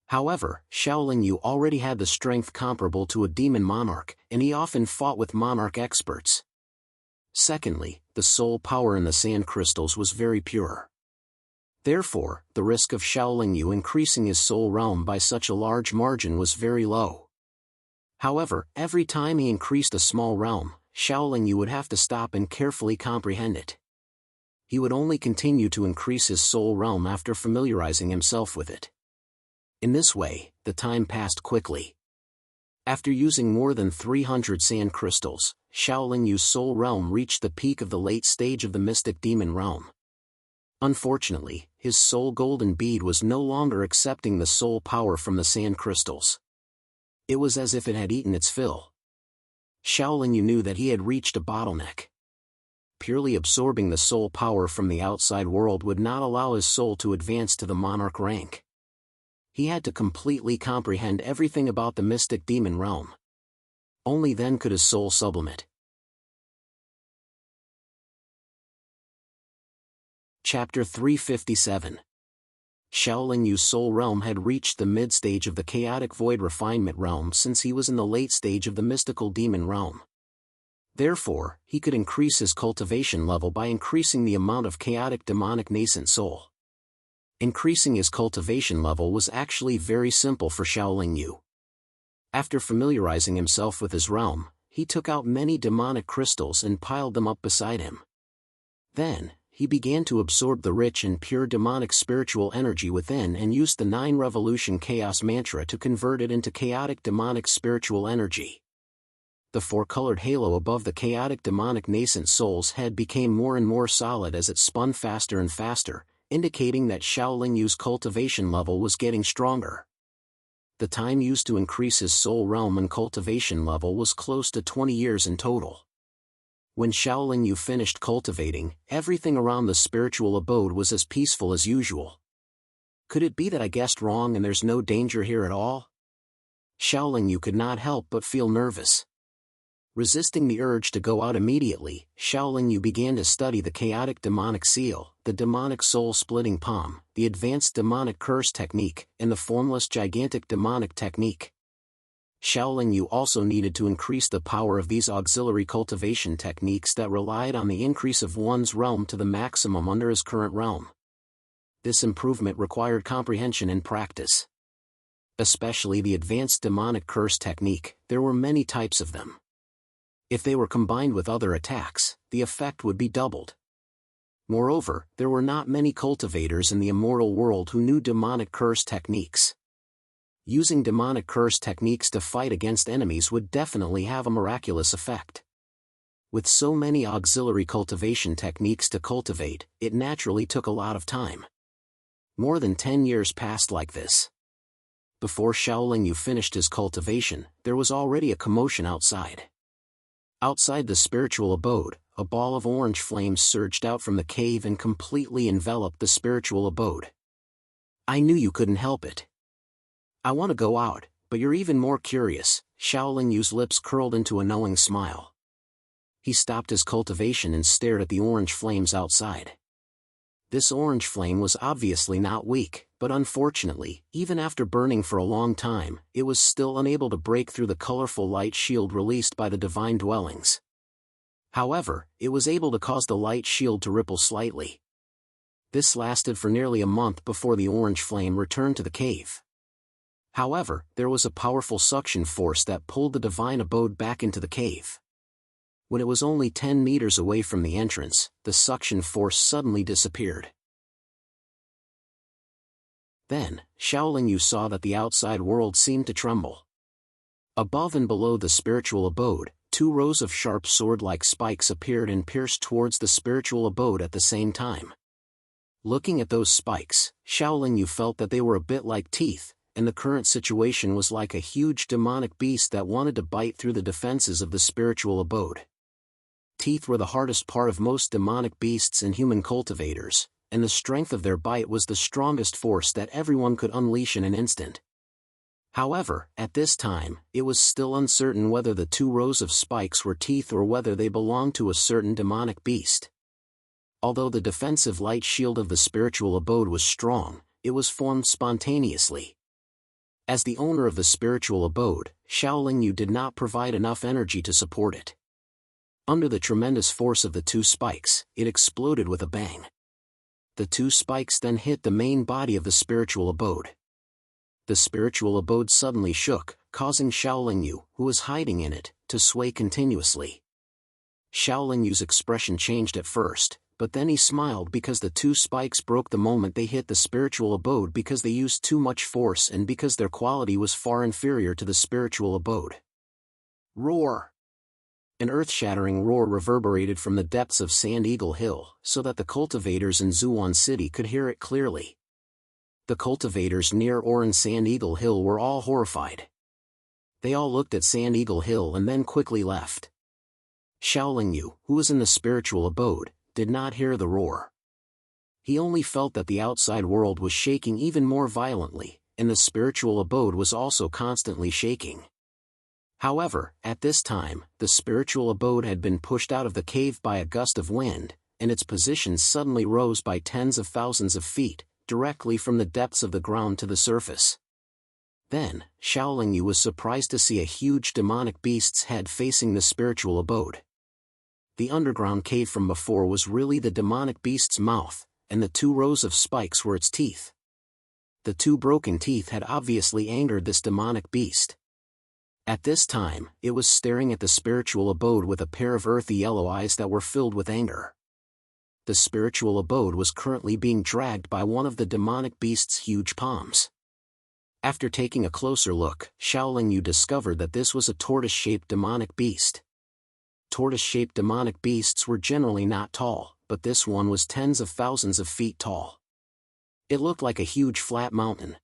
However, Xiaoling Yu already had the strength comparable to a demon monarch, and he often fought with monarch experts. Secondly, the soul power in the sand crystals was very pure. Therefore, the risk of Xiaoling Yu increasing his soul realm by such a large margin was very low. However, every time he increased a small realm, Xiaoling Yu would have to stop and carefully comprehend it. He would only continue to increase his soul realm after familiarizing himself with it. In this way, the time passed quickly. After using more than 300 sand crystals, Xiaoling Yu's soul realm reached the peak of the late stage of the mystic demon realm. Unfortunately, his soul golden bead was no longer accepting the soul power from the sand crystals. It was as if it had eaten its fill. Xiaoling Yu knew that he had reached a bottleneck. Purely absorbing the soul power from the outside world would not allow his soul to advance to the monarch rank. He had to completely comprehend everything about the mystic demon realm. Only then could his soul sublimate. Chapter 357. Xiaoling Yu's soul realm had reached the mid-stage of the chaotic void refinement realm since he was in the late stage of the mystical demon realm. Therefore, he could increase his cultivation level by increasing the amount of chaotic demonic nascent soul. Increasing his cultivation level was actually very simple for Xiaoling Yu. After familiarizing himself with his realm, he took out many demonic crystals and piled them up beside him. Then, he began to absorb the rich and pure demonic spiritual energy within and used the 9-revolution chaos mantra to convert it into chaotic demonic spiritual energy. The 4-colored halo above the chaotic demonic nascent soul's head became more and more solid as it spun faster and faster, indicating that Xiaoling Yu's cultivation level was getting stronger. The time used to increase his soul realm and cultivation level was close to 20 years in total. When Shaolin Yu finished cultivating, everything around the spiritual abode was as peaceful as usual. Could it be that I guessed wrong and there's no danger here at all? Shaolin Yu could not help but feel nervous. Resisting the urge to go out immediately, Shaolin Yu began to study the chaotic demonic seal, the demonic soul-splitting palm, the advanced demonic curse technique, and the formless gigantic demonic technique. Shaolin Yu also needed to increase the power of these auxiliary cultivation techniques that relied on the increase of one's realm to the maximum under his current realm. This improvement required comprehension and practice. Especially the advanced demonic curse technique, there were many types of them. If they were combined with other attacks, the effect would be doubled. Moreover, there were not many cultivators in the immortal world who knew demonic curse techniques. Using demonic curse techniques to fight against enemies would definitely have a miraculous effect. With so many auxiliary cultivation techniques to cultivate, it naturally took a lot of time. More than 10 years passed like this. Before Shaolin Yu finished his cultivation, there was already a commotion outside. Outside the spiritual abode, a ball of orange flames surged out from the cave and completely enveloped the spiritual abode. I knew you couldn't help it. I want to go out, but you're even more curious. Shaolin Yu's lips curled into a knowing smile. He stopped his cultivation and stared at the orange flames outside. This orange flame was obviously not weak, but unfortunately, even after burning for a long time, it was still unable to break through the colorful light shield released by the divine dwellings. However, it was able to cause the light shield to ripple slightly. This lasted for nearly a month before the orange flame returned to the cave. However, there was a powerful suction force that pulled the divine abode back into the cave. When it was only 10 meters away from the entrance, the suction force suddenly disappeared. Then, Shaolin Yu saw that the outside world seemed to tremble. Above and below the spiritual abode, 2 rows of sharp sword-like spikes appeared and pierced towards the spiritual abode at the same time. Looking at those spikes, Shaolin Yu felt that they were a bit like teeth, and the current situation was like a huge demonic beast that wanted to bite through the defenses of the spiritual abode. Teeth were the hardest part of most demonic beasts and human cultivators, and the strength of their bite was the strongest force that everyone could unleash in an instant. However, at this time, it was still uncertain whether the 2 rows of spikes were teeth or whether they belonged to a certain demonic beast. Although the defensive light shield of the spiritual abode was strong, it was formed spontaneously. As the owner of the spiritual abode, Shaolin Yu did not provide enough energy to support it. Under the tremendous force of the 2 spikes, it exploded with a bang. The 2 spikes then hit the main body of the spiritual abode. The spiritual abode suddenly shook, causing Shaolin Yu, who was hiding in it, to sway continuously. Shaolin Yu's expression changed at first, but then he smiled because the 2 spikes broke the moment they hit the spiritual abode because they used too much force and because their quality was far inferior to the spiritual abode. Roar! An earth-shattering roar reverberated from the depths of Sand Eagle Hill, so that the cultivators in Zuwan City could hear it clearly. The cultivators near Oran Sand Eagle Hill were all horrified. They all looked at Sand Eagle Hill and then quickly left. Shaolin Yu, who was in the spiritual abode, did not hear the roar. He only felt that the outside world was shaking even more violently, and the spiritual abode was also constantly shaking. However, at this time, the spiritual abode had been pushed out of the cave by a gust of wind, and its position suddenly rose by tens of thousands of feet, directly from the depths of the ground to the surface. Then, Shaolin Yu was surprised to see a huge demonic beast's head facing the spiritual abode. The underground cave from before was really the demonic beast's mouth, and the 2 rows of spikes were its teeth. The 2 broken teeth had obviously angered this demonic beast. At this time, it was staring at the spiritual abode with a pair of earthy yellow eyes that were filled with anger. The spiritual abode was currently being dragged by one of the demonic beast's huge palms. After taking a closer look, Shaolin Yu discovered that this was a tortoise-shaped demonic beast. Tortoise-shaped demonic beasts were generally not tall, but this one was tens of thousands of feet tall. It looked like a huge flat mountain.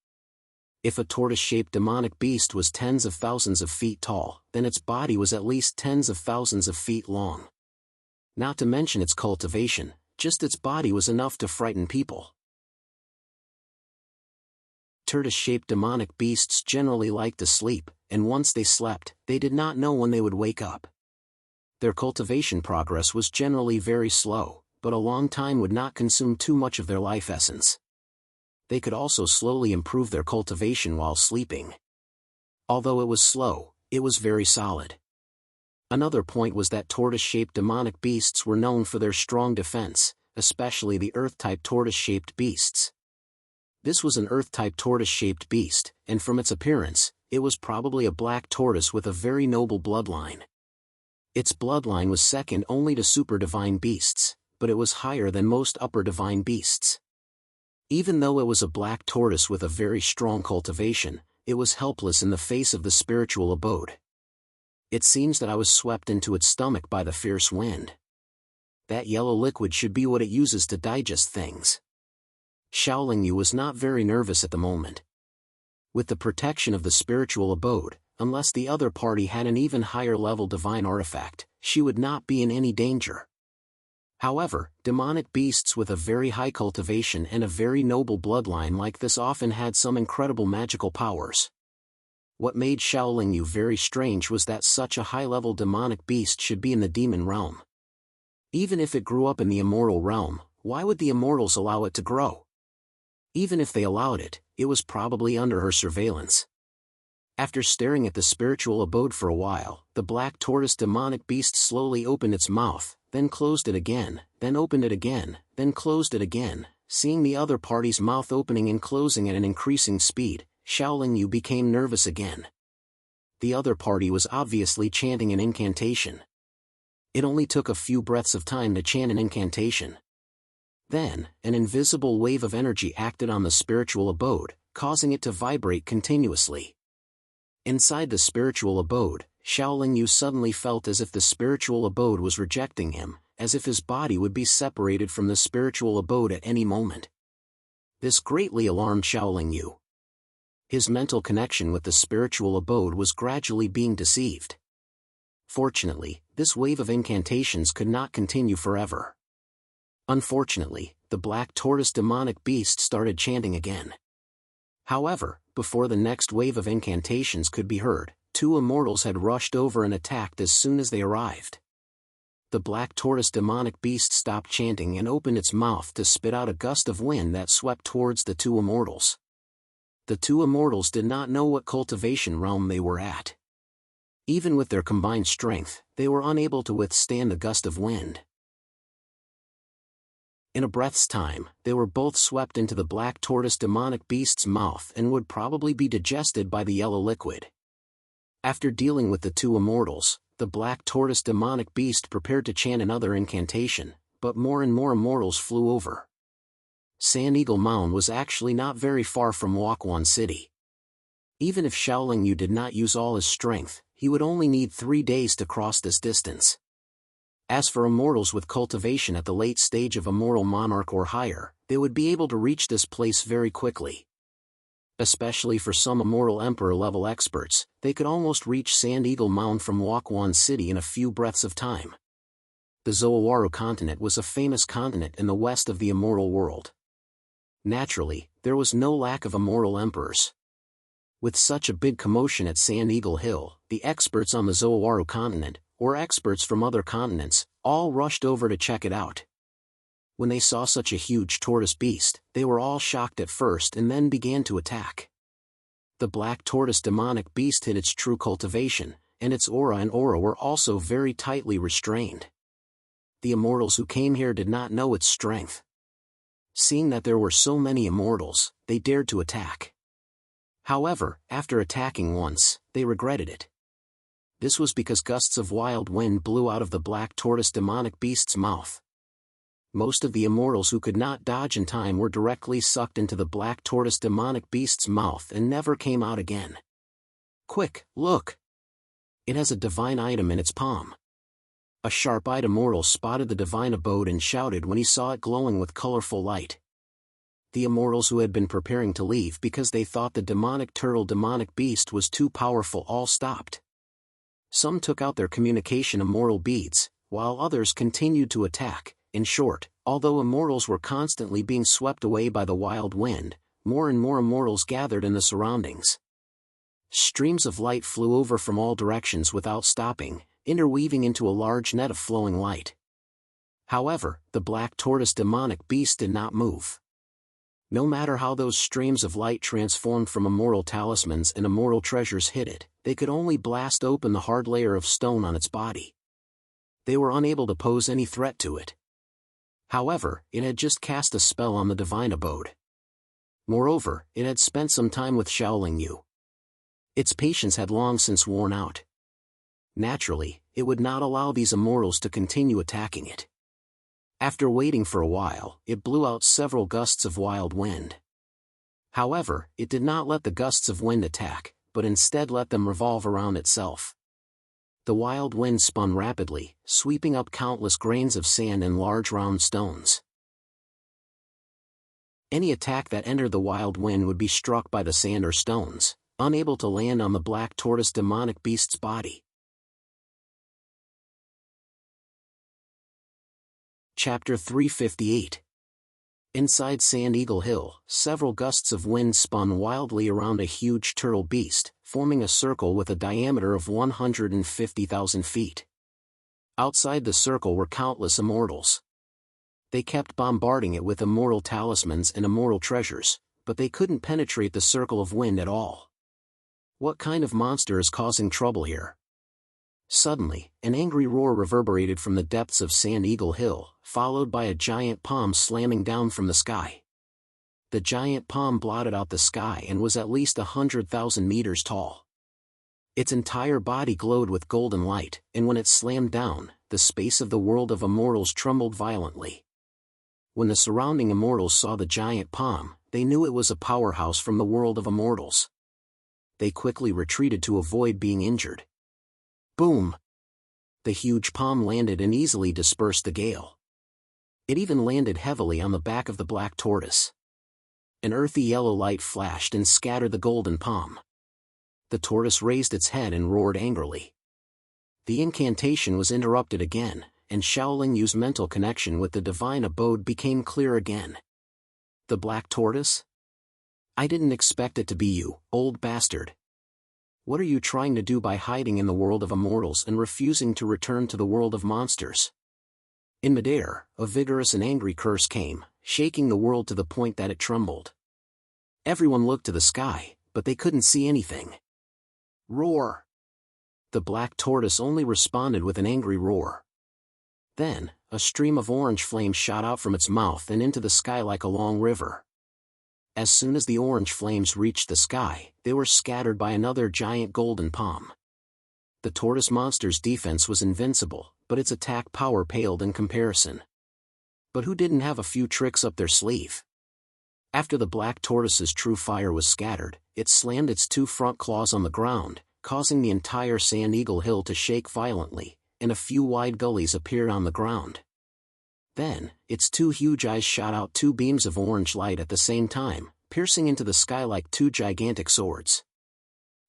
If a tortoise-shaped demonic beast was tens of thousands of feet tall, then its body was at least tens of thousands of feet long. Not to mention its cultivation, just its body was enough to frighten people. Tortoise-shaped demonic beasts generally liked to sleep, and once they slept, they did not know when they would wake up. Their cultivation progress was generally very slow, but a long time would not consume too much of their life essence. They could also slowly improve their cultivation while sleeping. Although it was slow, it was very solid. Another point was that tortoise-shaped demonic beasts were known for their strong defense, especially the Earth-type tortoise-shaped beasts. This was an Earth-type tortoise-shaped beast, and from its appearance, it was probably a black tortoise with a very noble bloodline. Its bloodline was second only to super divine beasts, but it was higher than most upper divine beasts. Even though it was a black tortoise with a very strong cultivation, it was helpless in the face of the spiritual abode. It seems that I was swept into its stomach by the fierce wind. That yellow liquid should be what it uses to digest things. Xiaoling Yu was not very nervous at the moment. With the protection of the spiritual abode, unless the other party had an even higher level divine artifact, she would not be in any danger. However, demonic beasts with a very high cultivation and a very noble bloodline like this often had some incredible magical powers. What made Xiaoling Yu very strange was that such a high-level demonic beast should be in the demon realm. Even if it grew up in the immortal realm, why would the immortals allow it to grow? Even if they allowed it, it was probably under her surveillance. After staring at the spiritual abode for a while, the black tortoise demonic beast slowly opened its mouth, then closed it again, then opened it again, then closed it again. Seeing the other party's mouth opening and closing at an increasing speed, Xiaoling Yu became nervous again. The other party was obviously chanting an incantation. It only took a few breaths of time to chant an incantation. Then, an invisible wave of energy acted on the spiritual abode, causing it to vibrate continuously. Inside the spiritual abode, Xiaoling Yu suddenly felt as if the spiritual abode was rejecting him, as if his body would be separated from the spiritual abode at any moment. This greatly alarmed Xiaoling Yu. His mental connection with the spiritual abode was gradually being deceived. Fortunately, this wave of incantations could not continue forever. Unfortunately, the black tortoise demonic beast started chanting again. However, before the next wave of incantations could be heard, two immortals had rushed over and attacked as soon as they arrived. The black tortoise demonic beast stopped chanting and opened its mouth to spit out a gust of wind that swept towards the two immortals. The two immortals did not know what cultivation realm they were at. Even with their combined strength, they were unable to withstand the gust of wind. In a breath's time, they were both swept into the black tortoise demonic beast's mouth and would probably be digested by the yellow liquid. After dealing with the two immortals, the black tortoise demonic beast prepared to chant another incantation, but more and more immortals flew over. Sand Eagle Mound was actually not very far from Wakwan City. Even if Xiaoling Yu did not use all his strength, he would only need 3 days to cross this distance. As for immortals with cultivation at the late stage of Immortal Monarch or higher, they would be able to reach this place very quickly. Especially for some Immortal Emperor-level experts, they could almost reach Sand Eagle Mound from Wakwan City in a few breaths of time. The Zoawaru continent was a famous continent in the west of the immortal world. Naturally, there was no lack of immortal emperors. With such a big commotion at Sand Eagle Hill, the experts on the Zoawaru continent, or experts from other continents, all rushed over to check it out. When they saw such a huge tortoise beast, they were all shocked at first and then began to attack. The black tortoise demonic beast hid its true cultivation, and its aura and aura were also very tightly restrained. The immortals who came here did not know its strength. Seeing that there were so many immortals, they dared to attack. However, after attacking once, they regretted it. This was because gusts of wild wind blew out of the black tortoise demonic beast's mouth. Most of the immortals who could not dodge in time were directly sucked into the black tortoise demonic beast's mouth and never came out again. Quick, look! It has a divine item in its palm. A sharp-eyed immortal spotted the divine abode and shouted when he saw it glowing with colorful light. The immortals who had been preparing to leave because they thought the demonic turtle demonic beast was too powerful all stopped. Some took out their communication immortal beads, while others continued to attack. In short, although immortals were constantly being swept away by the wild wind, more and more immortals gathered in the surroundings. Streams of light flew over from all directions without stopping, interweaving into a large net of flowing light. However, the black tortoise demonic beast did not move. No matter how those streams of light transformed from immortal talismans and immortal treasures hit it, they could only blast open the hard layer of stone on its body. They were unable to pose any threat to it. However, it had just cast a spell on the divine abode. Moreover, it had spent some time with Shaolin Yu. Its patience had long since worn out. Naturally, it would not allow these immortals to continue attacking it. After waiting for a while, it blew out several gusts of wild wind. However, it did not let the gusts of wind attack, but instead let them revolve around itself. The wild wind spun rapidly, sweeping up countless grains of sand and large round stones. Any attack that entered the wild wind would be struck by the sand or stones, unable to land on the black tortoise demonic beast's body. Chapter 358. Inside Sand Eagle Hill, several gusts of wind spun wildly around a huge turtle beast, forming a circle with a diameter of 150,000 feet. Outside the circle were countless immortals. They kept bombarding it with immortal talismans and immortal treasures, but they couldn't penetrate the circle of wind at all. What kind of monster is causing trouble here? Suddenly, an angry roar reverberated from the depths of Sand Eagle Hill, followed by a giant palm slamming down from the sky. The giant palm blotted out the sky and was at least 100,000 meters tall. Its entire body glowed with golden light, and when it slammed down, the space of the world of immortals trembled violently. When the surrounding immortals saw the giant palm, they knew it was a powerhouse from the world of immortals. They quickly retreated to avoid being injured. Boom! The huge palm landed and easily dispersed the gale. It even landed heavily on the back of the black tortoise. An earthy yellow light flashed and scattered the golden palm. The tortoise raised its head and roared angrily. The incantation was interrupted again, and Shaolin Yu's mental connection with the divine abode became clear again. The black tortoise? I didn't expect it to be you, old bastard. What are you trying to do by hiding in the world of immortals and refusing to return to the world of monsters? In midair, a vigorous and angry curse came, shaking the world to the point that it trembled. Everyone looked to the sky, but they couldn't see anything. Roar! The black tortoise only responded with an angry roar. Then, a stream of orange flame shot out from its mouth and into the sky like a long river. As soon as the orange flames reached the sky, they were scattered by another giant golden palm. The tortoise monster's defense was invincible, but its attack power paled in comparison. But who didn't have a few tricks up their sleeve? After the black tortoise's true fire was scattered, it slammed its two front claws on the ground, causing the entire Sand Eagle Hill to shake violently, and a few wide gullies appeared on the ground. Then, its two huge eyes shot out two beams of orange light at the same time, piercing into the sky like two gigantic swords.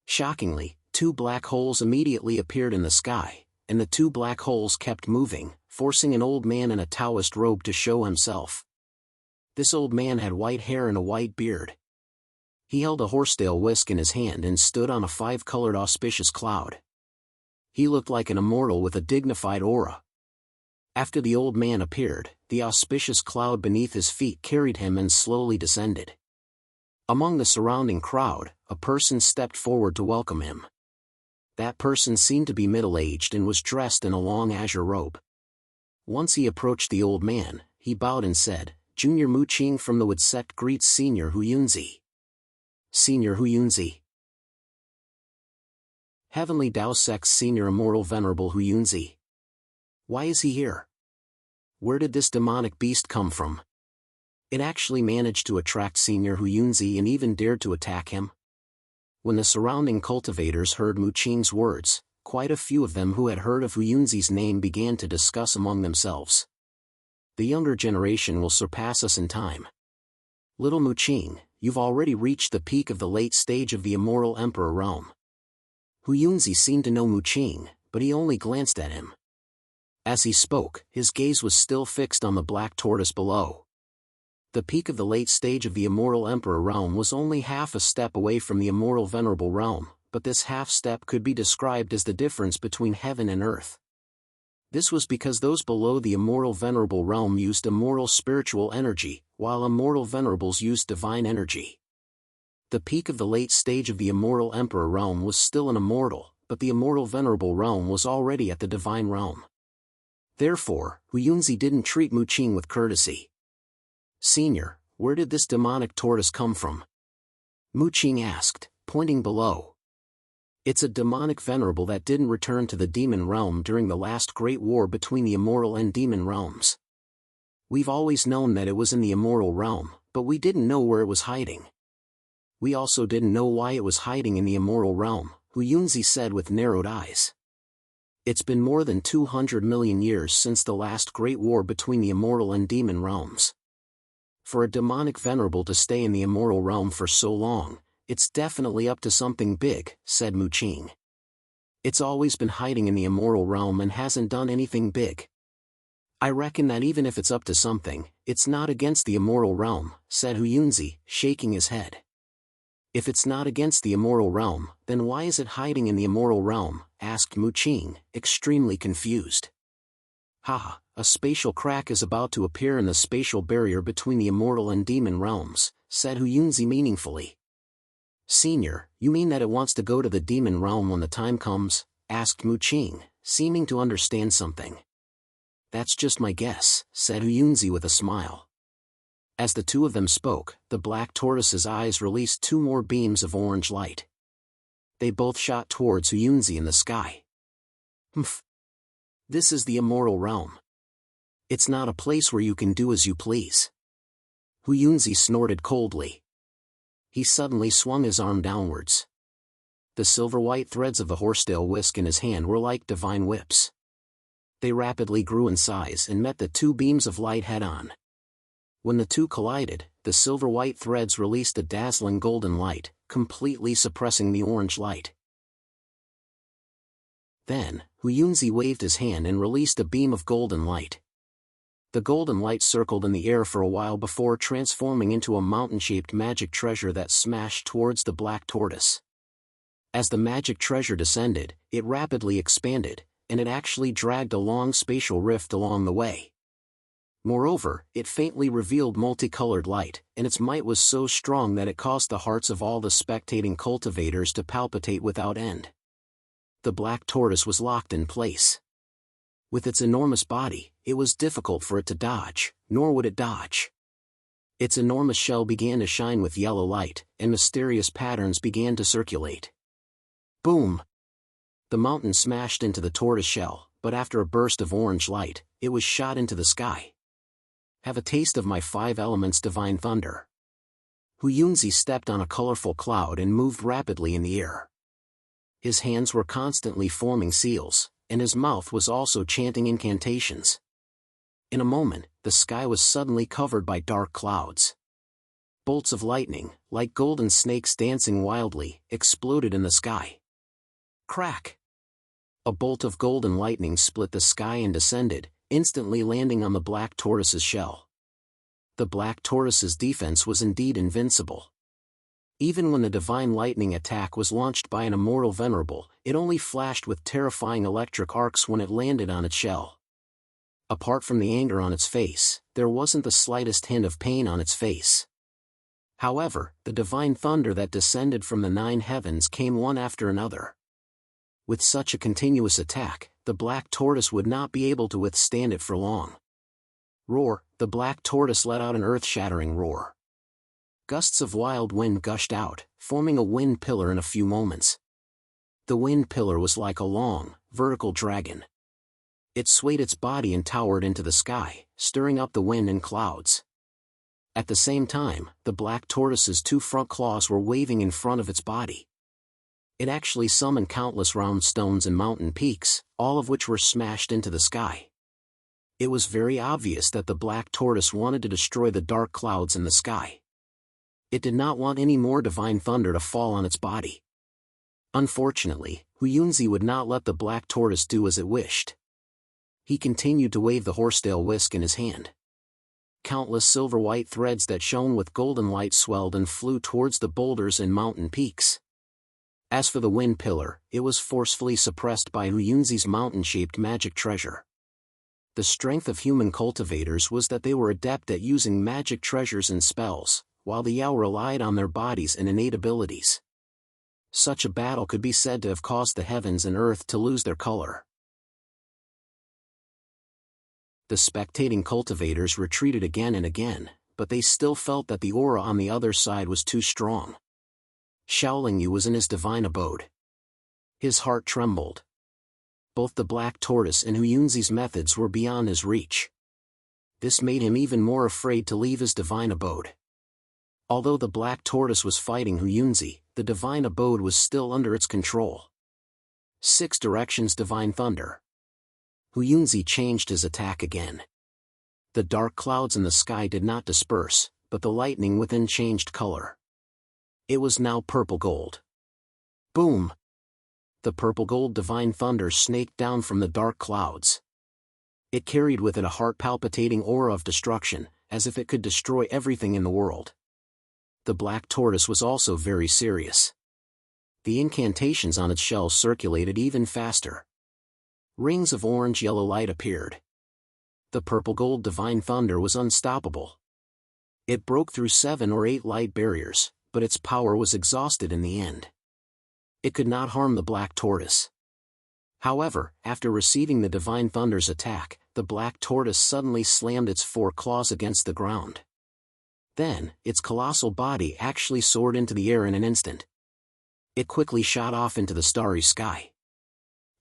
Shockingly, two black holes immediately appeared in the sky, and the two black holes kept moving, forcing an old man in a Taoist robe to show himself. This old man had white hair and a white beard. He held a horsetail whisk in his hand and stood on a five-colored auspicious cloud. He looked like an immortal with a dignified aura. After the old man appeared, the auspicious cloud beneath his feet carried him and slowly descended. Among the surrounding crowd, a person stepped forward to welcome him. That person seemed to be middle-aged and was dressed in a long azure robe. Once he approached the old man, he bowed and said, "Junior Mu Qing from the Wood sect greets Senior Hu Yunzi." Senior Hu Yunzi. Heavenly Tao Sect's Senior Immortal Venerable Hu Yunzi. Why is he here? Where did this demonic beast come from? It actually managed to attract Senior Hu Yunzi and even dared to attack him. When the surrounding cultivators heard Mu Qing's words, quite a few of them who had heard of Hu Yunzi's name began to discuss among themselves. The younger generation will surpass us in time. Little Mu Qing, you've already reached the peak of the late stage of the immortal emperor realm. Hu Yunzi seemed to know Mu Qing, but he only glanced at him. As he spoke, his gaze was still fixed on the black tortoise below. The peak of the late stage of the immortal Emperor realm was only half a step away from the immortal Venerable realm, but this half step could be described as the difference between heaven and earth. This was because those below the immortal Venerable realm used immortal spiritual energy, while immortal Venerables used divine energy. The peak of the late stage of the immortal Emperor realm was still an immortal, but the immortal Venerable realm was already at the divine realm. Therefore, Huyunzi didn't treat Mu Qing with courtesy. "Senior, where did this demonic tortoise come from?" Mu Qing asked, pointing below. "It's a demonic venerable that didn't return to the demon realm during the last great war between the immortal and demon realms. We've always known that it was in the immortal realm, but we didn't know where it was hiding. We also didn't know why it was hiding in the immortal realm," Huyunzi said with narrowed eyes. "It's been more than 200 million years since the last great war between the immortal and demon realms. For a demonic venerable to stay in the immortal realm for so long, it's definitely up to something big," said Mu Qing. "It's always been hiding in the immortal realm and hasn't done anything big. I reckon that even if it's up to something, it's not against the immortal realm," said Huyunzi, shaking his head. "If it's not against the immortal realm, then why is it hiding in the immortal realm?" asked Mu Qing, extremely confused. "Haha, a spatial crack is about to appear in the spatial barrier between the immortal and demon realms," said Huyunzi meaningfully. "Senior, you mean that it wants to go to the demon realm when the time comes?" asked Mu Qing, seeming to understand something. "That's just my guess," said Huyunzi with a smile. As the two of them spoke, the black tortoise's eyes released two more beams of orange light. They both shot towards Huyunzi in the sky. "Humph. This is the immortal realm. It's not a place where you can do as you please." Huyunzi snorted coldly. He suddenly swung his arm downwards. The silver-white threads of the horsetail whisk in his hand were like divine whips. They rapidly grew in size and met the two beams of light head-on. When the two collided, the silver-white threads released a dazzling golden light, completely suppressing the orange light. Then, Huyunzi waved his hand and released a beam of golden light. The golden light circled in the air for a while before transforming into a mountain-shaped magic treasure that smashed towards the black tortoise. As the magic treasure descended, it rapidly expanded, and it actually dragged a long spatial rift along the way. Moreover, it faintly revealed multicolored light, and its might was so strong that it caused the hearts of all the spectating cultivators to palpitate without end. The black tortoise was locked in place. With its enormous body, it was difficult for it to dodge, nor would it dodge. Its enormous shell began to shine with yellow light, and mysterious patterns began to circulate. Boom! The mountain smashed into the tortoise shell, but after a burst of orange light, it was shot into the sky. "Have a taste of my 5 elements divine thunder." Huyunzi stepped on a colorful cloud and moved rapidly in the air. His hands were constantly forming seals, and his mouth was also chanting incantations. In a moment, the sky was suddenly covered by dark clouds. Bolts of lightning, like golden snakes dancing wildly, exploded in the sky. Crack! A bolt of golden lightning split the sky and descended, instantly landing on the black tortoise's shell. The black tortoise's defense was indeed invincible. Even when the divine lightning attack was launched by an immortal venerable, it only flashed with terrifying electric arcs when it landed on its shell. Apart from the anger on its face, there wasn't the slightest hint of pain on its face. However, the divine thunder that descended from the 9 heavens came one after another. With such a continuous attack, the black tortoise would not be able to withstand it for long. Roar! The black tortoise let out an earth-shattering roar. Gusts of wild wind gushed out, forming a wind pillar in a few moments. The wind pillar was like a long, vertical dragon. It swayed its body and towered into the sky, stirring up the wind and clouds. At the same time, the black tortoise's 2 front claws were waving in front of its body. It actually summoned countless round stones and mountain peaks, all of which were smashed into the sky. It was very obvious that the black tortoise wanted to destroy the dark clouds in the sky. It did not want any more divine thunder to fall on its body. Unfortunately, Huyunzi would not let the black tortoise do as it wished. He continued to wave the horsetail whisk in his hand. Countless silver-white threads that shone with golden light swelled and flew towards the boulders and mountain peaks. As for the wind pillar, it was forcefully suppressed by Huyunzi's mountain-shaped magic treasure. The strength of human cultivators was that they were adept at using magic treasures and spells, while the Yao relied on their bodies and innate abilities. Such a battle could be said to have caused the heavens and earth to lose their color. The spectating cultivators retreated again and again, but they still felt that the aura on the other side was too strong. Xiaoling Yu was in his divine abode. His heart trembled. Both the Black Tortoise and Huyunzi's methods were beyond his reach. This made him even more afraid to leave his divine abode. Although the Black Tortoise was fighting Huyunzi, the divine abode was still under its control. 6 directions divine thunder. Huyunzi changed his attack again. The dark clouds in the sky did not disperse, but the lightning within changed color. It was now purple-gold. Boom! The purple-gold divine thunder snaked down from the dark clouds. It carried with it a heart-palpitating aura of destruction, as if it could destroy everything in the world. The Black Tortoise was also very serious. The incantations on its shell circulated even faster. Rings of orange-yellow light appeared. The purple-gold divine thunder was unstoppable. It broke through 7 or 8 light barriers, but its power was exhausted in the end. It could not harm the Black Tortoise. However, after receiving the divine thunder's attack, the Black Tortoise suddenly slammed its 4 claws against the ground. Then, its colossal body actually soared into the air in an instant. It quickly shot off into the starry sky.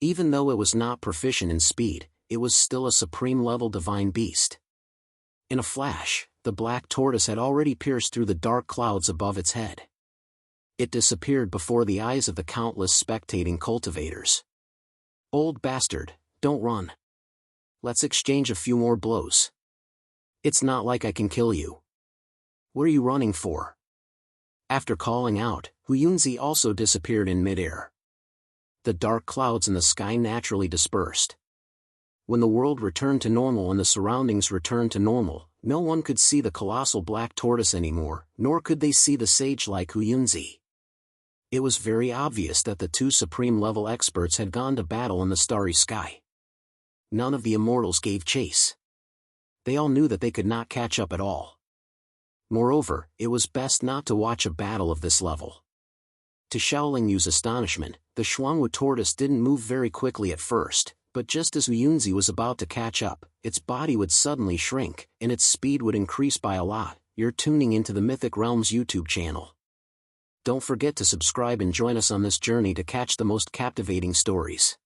Even though it was not proficient in speed, it was still a supreme-level divine beast. In a flash, the Black Tortoise had already pierced through the dark clouds above its head. It disappeared before the eyes of the countless spectating cultivators. Old bastard, don't run. Let's exchange a few more blows. It's not like I can kill you. What are you running for? After calling out, Huyunzi also disappeared in midair. The dark clouds in the sky naturally dispersed. When the world returned to normal and the surroundings returned to normal, no one could see the colossal Black Tortoise anymore, nor could they see the sage like Huyunzi. It was very obvious that the 2 supreme-level experts had gone to battle in the starry sky. None of the immortals gave chase. They all knew that they could not catch up at all. Moreover, it was best not to watch a battle of this level. To Xiaoling Yu's astonishment, the Xuanwu tortoise didn't move very quickly at first, but just as Huyunzi was about to catch up, its body would suddenly shrink, and its speed would increase by a lot. You're tuning into the Mythic Realms YouTube channel. Don't forget to subscribe and join us on this journey to catch the most captivating stories.